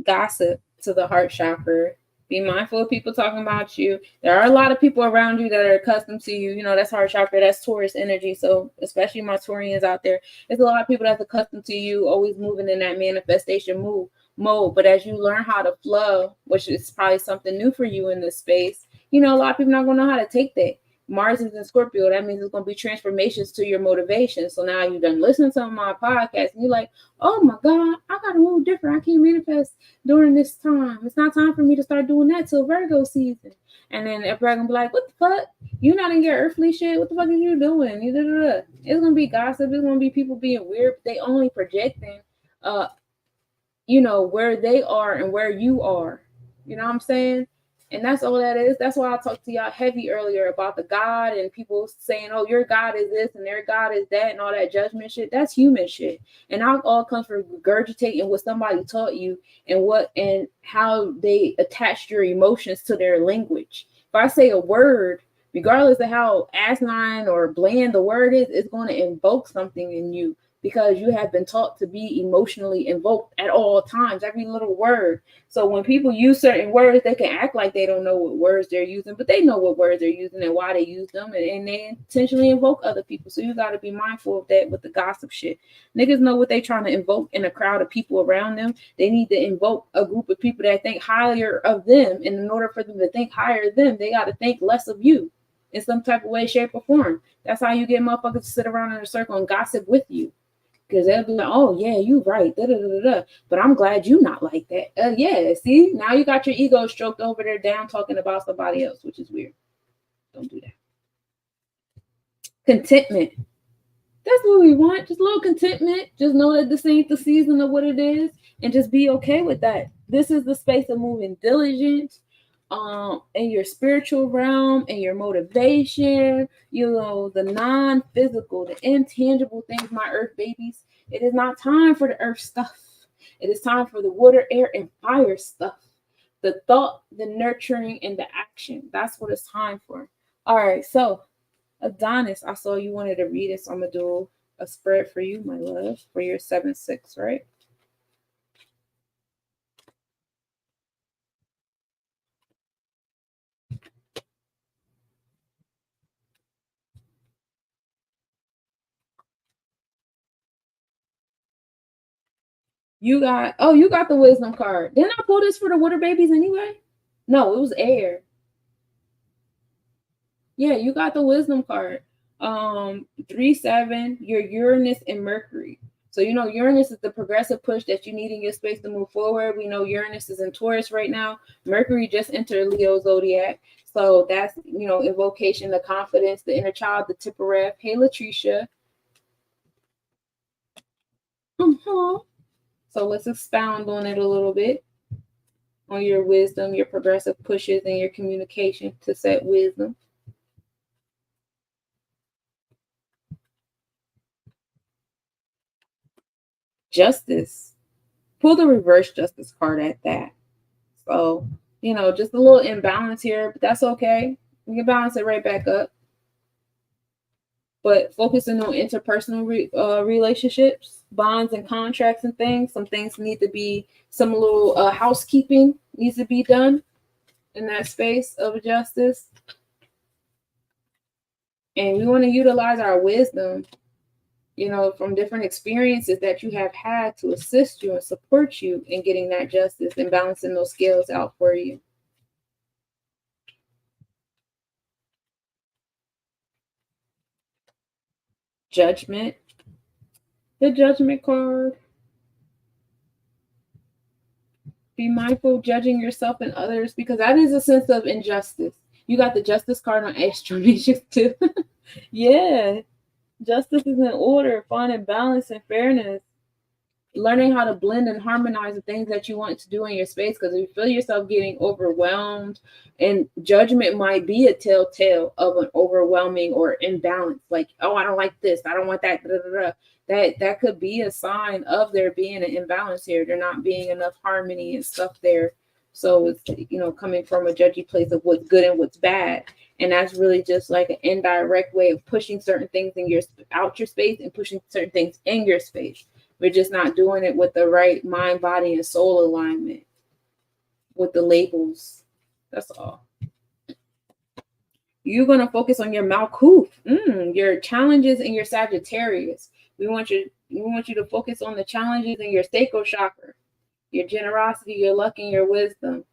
gossip to the heart chakra. Be mindful of people talking about you. There are a lot of people around you that are accustomed to you. That's heart chakra, that's Taurus energy. So especially my Taurians out there, there's a lot of people that's accustomed to you, always moving in that manifestation mode. But as you learn how to flow, which is probably something new for you in this space, a lot of people not gonna know how to take that. Mars is in Scorpio. That means it's going to be transformations to your motivation. So now you've done listening to my podcast and you're like, oh my God, I got to move different. I can't manifest during this time. It's not time for me to start doing that till Virgo season. And then everybody going to be like, what the fuck? You're not in your earthly shit. What the fuck are you doing? It's going to be gossip. It's going to be people being weird. But they only projecting, where they are and where you are. You know what I'm saying? And that's all that is. That's why I talked to y'all heavy earlier about the God and people saying, oh, your God is this and their God is that and all that judgment shit. That's human shit. And that all comes from regurgitating what somebody taught you and how they attached your emotions to their language. If I say a word, regardless of how asinine or bland the word is, it's going to invoke something in you because you have been taught to be emotionally invoked at all times, every little word. So when people use certain words, they can act like they don't know what words they're using, but they know what words they're using and why they use them, and they intentionally invoke other people. So you got to be mindful of that with the gossip shit. Niggas know what they're trying to invoke in a crowd of people around them. They need to invoke a group of people that think higher of them, and in order for them to think higher of them, they got to think less of you in some type of way, shape, or form. That's how you get motherfuckers to sit around in a circle and gossip with you. Because they'll be like, oh, yeah, you right. Da, da, da, da. But I'm glad you not like that. Yeah, see? Now you got your ego stroked over there down talking about somebody else, which is weird. Don't do that. Contentment. That's what we want. Just a little contentment. Just know that this ain't the season of what it is. And just be okay with that. This is the space of moving diligent. In your spiritual realm and your motivation, the non-physical, the intangible things, my earth babies. It is not time for the earth stuff. It is time for the water, air, and fire stuff. The thought, the nurturing, and the action. That's what it's time for. All right, so Adonis, I saw you wanted to read it, so I'm gonna do a spread for you, my love, for your 7-6, right? You got the wisdom card. Didn't I pull this for the water babies anyway? No, it was air. Yeah, you got the wisdom card. 3-7, your Uranus and Mercury. So you know Uranus is the progressive push that you need in your space to move forward. We know Uranus is in Taurus right now. Mercury just entered Leo zodiac. So that's invocation, the confidence, the inner child, the Tippereth. Hey Latricia. So let's expound on it a little bit. On your wisdom, your progressive pushes, and your communication to set wisdom. Justice. Pull the reverse justice card at that. So, just a little imbalance here, but that's okay. We can balance it right back up. But focusing on interpersonal relationships, bonds and contracts and things. Some things need to be, some little housekeeping needs to be done in that space of justice. And we want to utilize our wisdom, from different experiences that you have had to assist you and support you in getting that justice and balancing those scales out for you. Judgment. The judgment card. Be mindful of judging yourself and others, because that is a sense of injustice. You got the justice card on extra reaches too. Yeah. Justice is in order, fun and balance and fairness. Learning how to blend and harmonize the things that you want to do in your space, because if you feel yourself getting overwhelmed, and judgment might be a telltale of an overwhelming or imbalance, like, oh, I don't like this, I don't want that, that could be a sign of there being an imbalance here. There not being enough harmony and stuff there. So it's coming from a judgy place of what's good and what's bad. And that's really just like an indirect way of pushing certain things out your space and pushing certain things in your space. We're just not doing it with the right mind, body, and soul alignment with the labels. That's all. You're going to focus on your Malkuth, your challenges in your Sagittarius. We want you to focus on the challenges in your sacral chakra, your generosity, your luck, and your wisdom.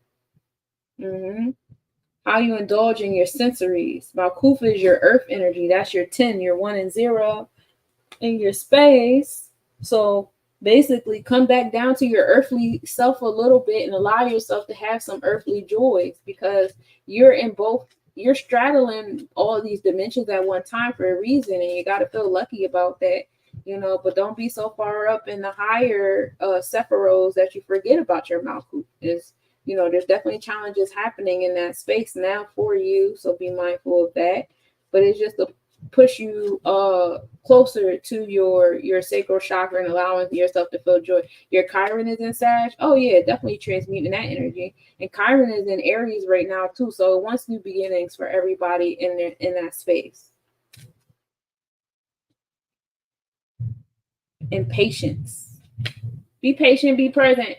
How you indulge in your sensories. Malkuth is your earth energy. That's your 10, your 1 and 0 in your space. So basically come back down to your earthly self a little bit and allow yourself to have some earthly joys, because you're straddling all of these dimensions at one time for a reason, and you got to feel lucky about that, but don't be so far up in the higher Sephiros that you forget about your Malkuth. There's definitely challenges happening in that space now for you, so be mindful of that. But it's just a push you closer to your sacral chakra and allowing yourself to feel joy. Your Chiron is in Sag. Oh yeah, definitely transmuting that energy. And Chiron is in Aries right now too. So it wants new beginnings for everybody in that space. And patience. Be patient, be present.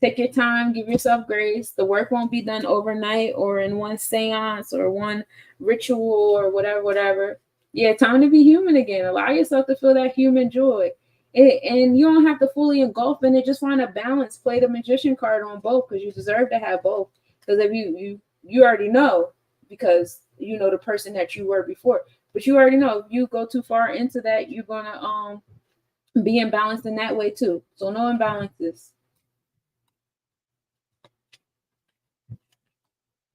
Take your time, give yourself grace. The work won't be done overnight or in one seance or one ritual or whatever. Yeah, time to be human again. Allow yourself to feel that human joy. And you don't have to fully engulf in it. Just find a balance. Play the magician card on both, because you deserve to have both. Because if you already know, because you know the person that you were before. But you already know if you go too far into that, you're gonna be imbalanced in that way too. So no imbalances.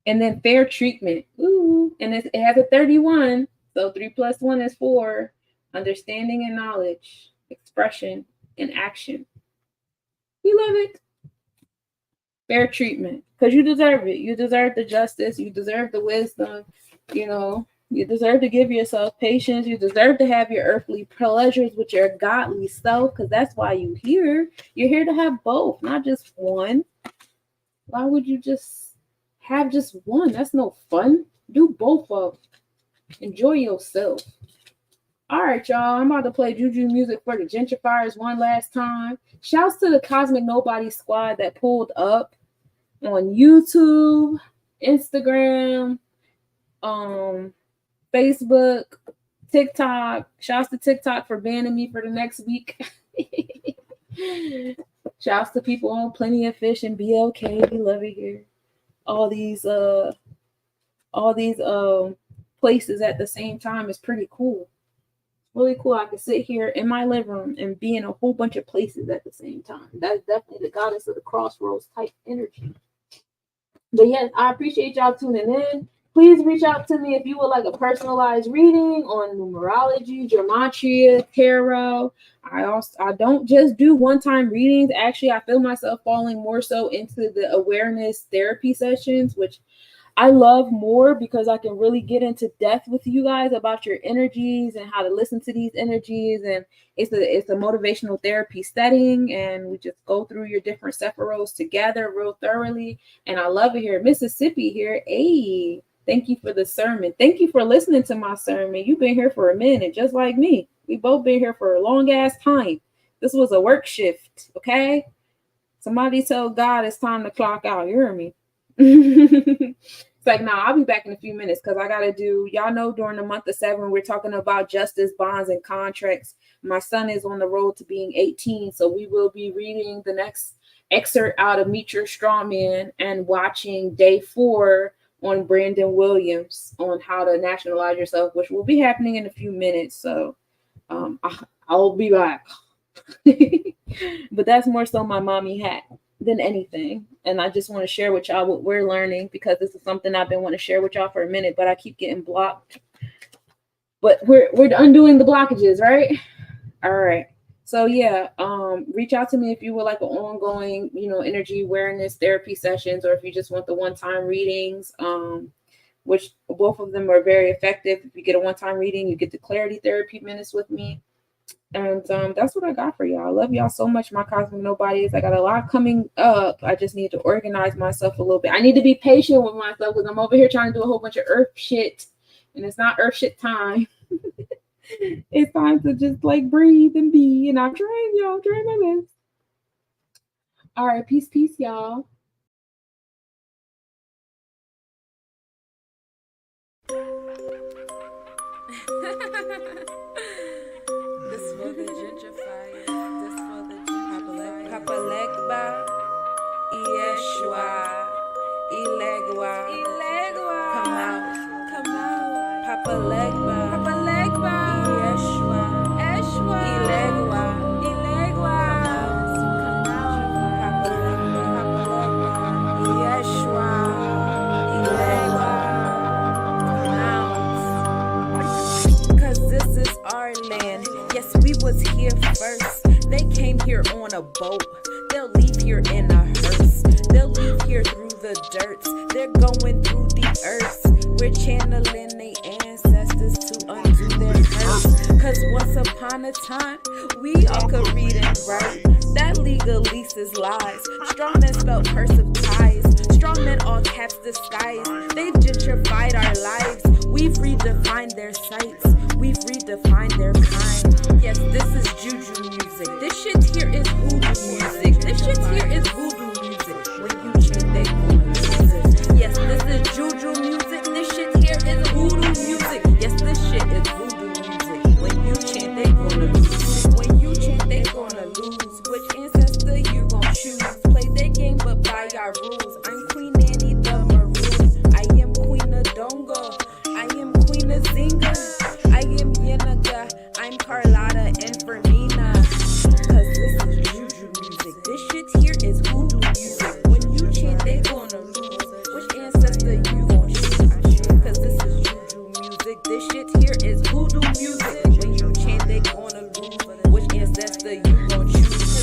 And then fair treatment. Ooh, and it has a 31. So 3 + 1 is 4. Understanding and knowledge, expression and action. We love it. Fair treatment, because you deserve it. You deserve the justice. You deserve the wisdom. You deserve to give yourself patience. You deserve to have your earthly pleasures with your godly self, because that's why you're here. You're here to have both, not just one. Why would you just have just one? That's no fun. Do both of them. Enjoy yourself. All right, y'all. I'm about to play Juju music for the gentrifiers one last time. Shouts to the Cosmic Nobody Squad that pulled up on YouTube, Instagram, Facebook, TikTok. Shouts to TikTok for banning me for the next week. Shouts to people on Plenty of Fish and BLK. We love it here. All these places at the same time is pretty cool. Really cool. I can sit here in my living room and be in a whole bunch of places at the same time. That's definitely the goddess of the crossroads type energy. But yes, I appreciate y'all tuning in. Please reach out to me if you would like a personalized reading on numerology, gematria, tarot. I don't just do one-time readings. Actually, I feel myself falling more so into the awareness therapy sessions, which I love more because I can really get into depth with you guys about your energies and how to listen to these energies. And it's a motivational therapy setting, and we just go through your different Sephiroths together real thoroughly. And I love it here. Mississippi here. Hey, thank you for the sermon. Thank you for listening to my sermon. You've been here for a minute, just like me. We both been here for a long ass time. This was a work shift, okay? Somebody tell God it's time to clock out. You hear me? It's like, nah, I'll be back in a few minutes because I got to do, y'all know, during the month of 7, we're talking about justice, bonds, and contracts. My son is on the road to being 18, so we will be reading the next excerpt out of Meet Your Strawman and watching day 4 on Brandon Williams on how to nationalize yourself, which will be happening in a few minutes. So I'll be back. But that's more so my mommy hat than anything. And I just want to share with y'all what we're learning, because this is something I've been wanting to share with y'all for a minute, but I keep getting blocked. But we're undoing the blockages, right? All right. So yeah, reach out to me if you would like an ongoing, energy awareness therapy sessions, or if you just want the one-time readings, which both of them are very effective. If you get a one-time reading, you get the clarity therapy minutes with me. And that's what I got for y'all. I love y'all so much, my cosmic nobodies. I got a lot coming up. I just need to organize myself a little bit. I need to be patient with myself because I'm over here trying to do a whole bunch of earth shit, and it's not earth shit time. It's time to just like breathe and be, and I'm trying, y'all. I'm trying my best. All right, peace, y'all. This for the gentrifiers. This for the gentrifiers. Papa Legba, Yeshua, Ilegua, come out. Papa Legba, Yeshua, Ilegua, come out. Papa Legba, Yeshua, Ilegua, come out. 'Cause this is our land. Yes, we was here first. They came here on a boat. They'll leave here in a hearse. They'll leave here through the dirt. They're going through the earth. We're channeling their ancestors to undo their hurt. 'Cause once upon a time, we all could read and write. That legalese is lies. Strong men spelled cursive ties. Strong men all caps disguise. They've gentrified our lives. We've redefined their sights. We've redefined their kind. Yes, this is juju music. This shit here is voodoo music. This shit here is voodoo music. When you chant, they gonna lose it. Yes, this is juju music. This shit here is voodoo music. Yes, this shit is voodoo music. When you chant, they gonna lose it. When you chant, they gonna lose. Which ancestor you gon' choose? Play their game, but by our rules. I'm Queen Annie the Maroon. I am Queen of Dongo. I am Queen of Zinga. I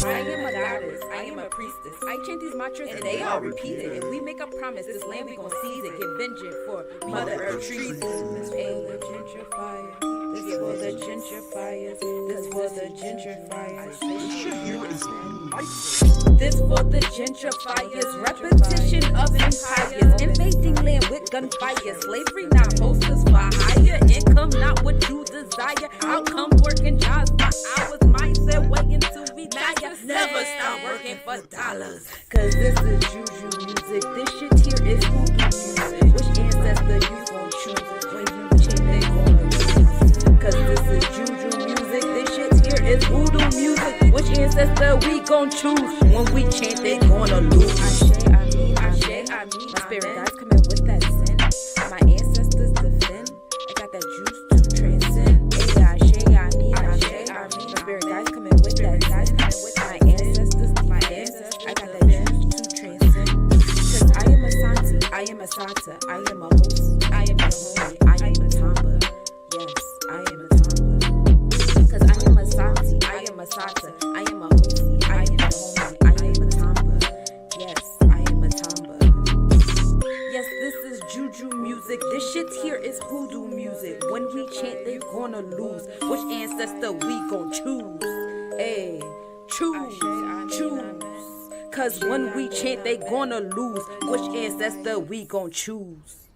I am a goddess, I am a priestess. I chant these mantras and they all repeated. If we make a promise, this land we gon' seize it. Get vengeance for Mother Earth treason. This for the gentrifiers. This for the gentrifiers. This for the gentrifiers. This for the gentrifiers. Repetition of empires. Invading land with gunfire. Slavery not posters for hire. Income not what you desire. Outcome working jobs for hours. Mindset waiting to retire. Never stop working for dollars. Cause this is juju music. This shit here is voodoo music. Which ancestor you gon' choose when you chant they gonna lose? Cause this is juju music. This shit here is voodoo music. Which ancestor we gon' choose when we chant they gonna lose? I mean, my spirit guides come in with that sin. My ancestors defend. I got that juice to transcend. I mean, my spirit guides come in with that sin. My ancestors, I got that juice to transcend. Cause I am a Santi, I am a Santa, I am a host, I am a homie, I am a Tamba. Yes, I am a Tamba. Cause I am a Santi, I am a Santa, I am a host, I am a homie, I am a Tamba. Yes, I am a Tamba. Yes, this is juju music. This shit here is voodoo music. When we chant, they gonna lose. Which ancestor we gon' choose? Hey, choose. Cause when we chant, they gonna lose. Which ancestor we gon' choose?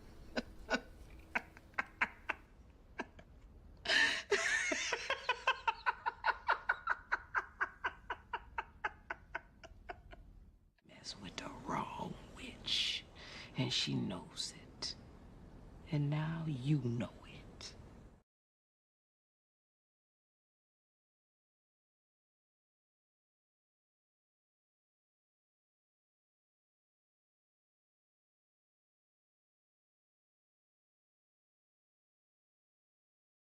Mess with the wrong witch, and she knows it. And now you know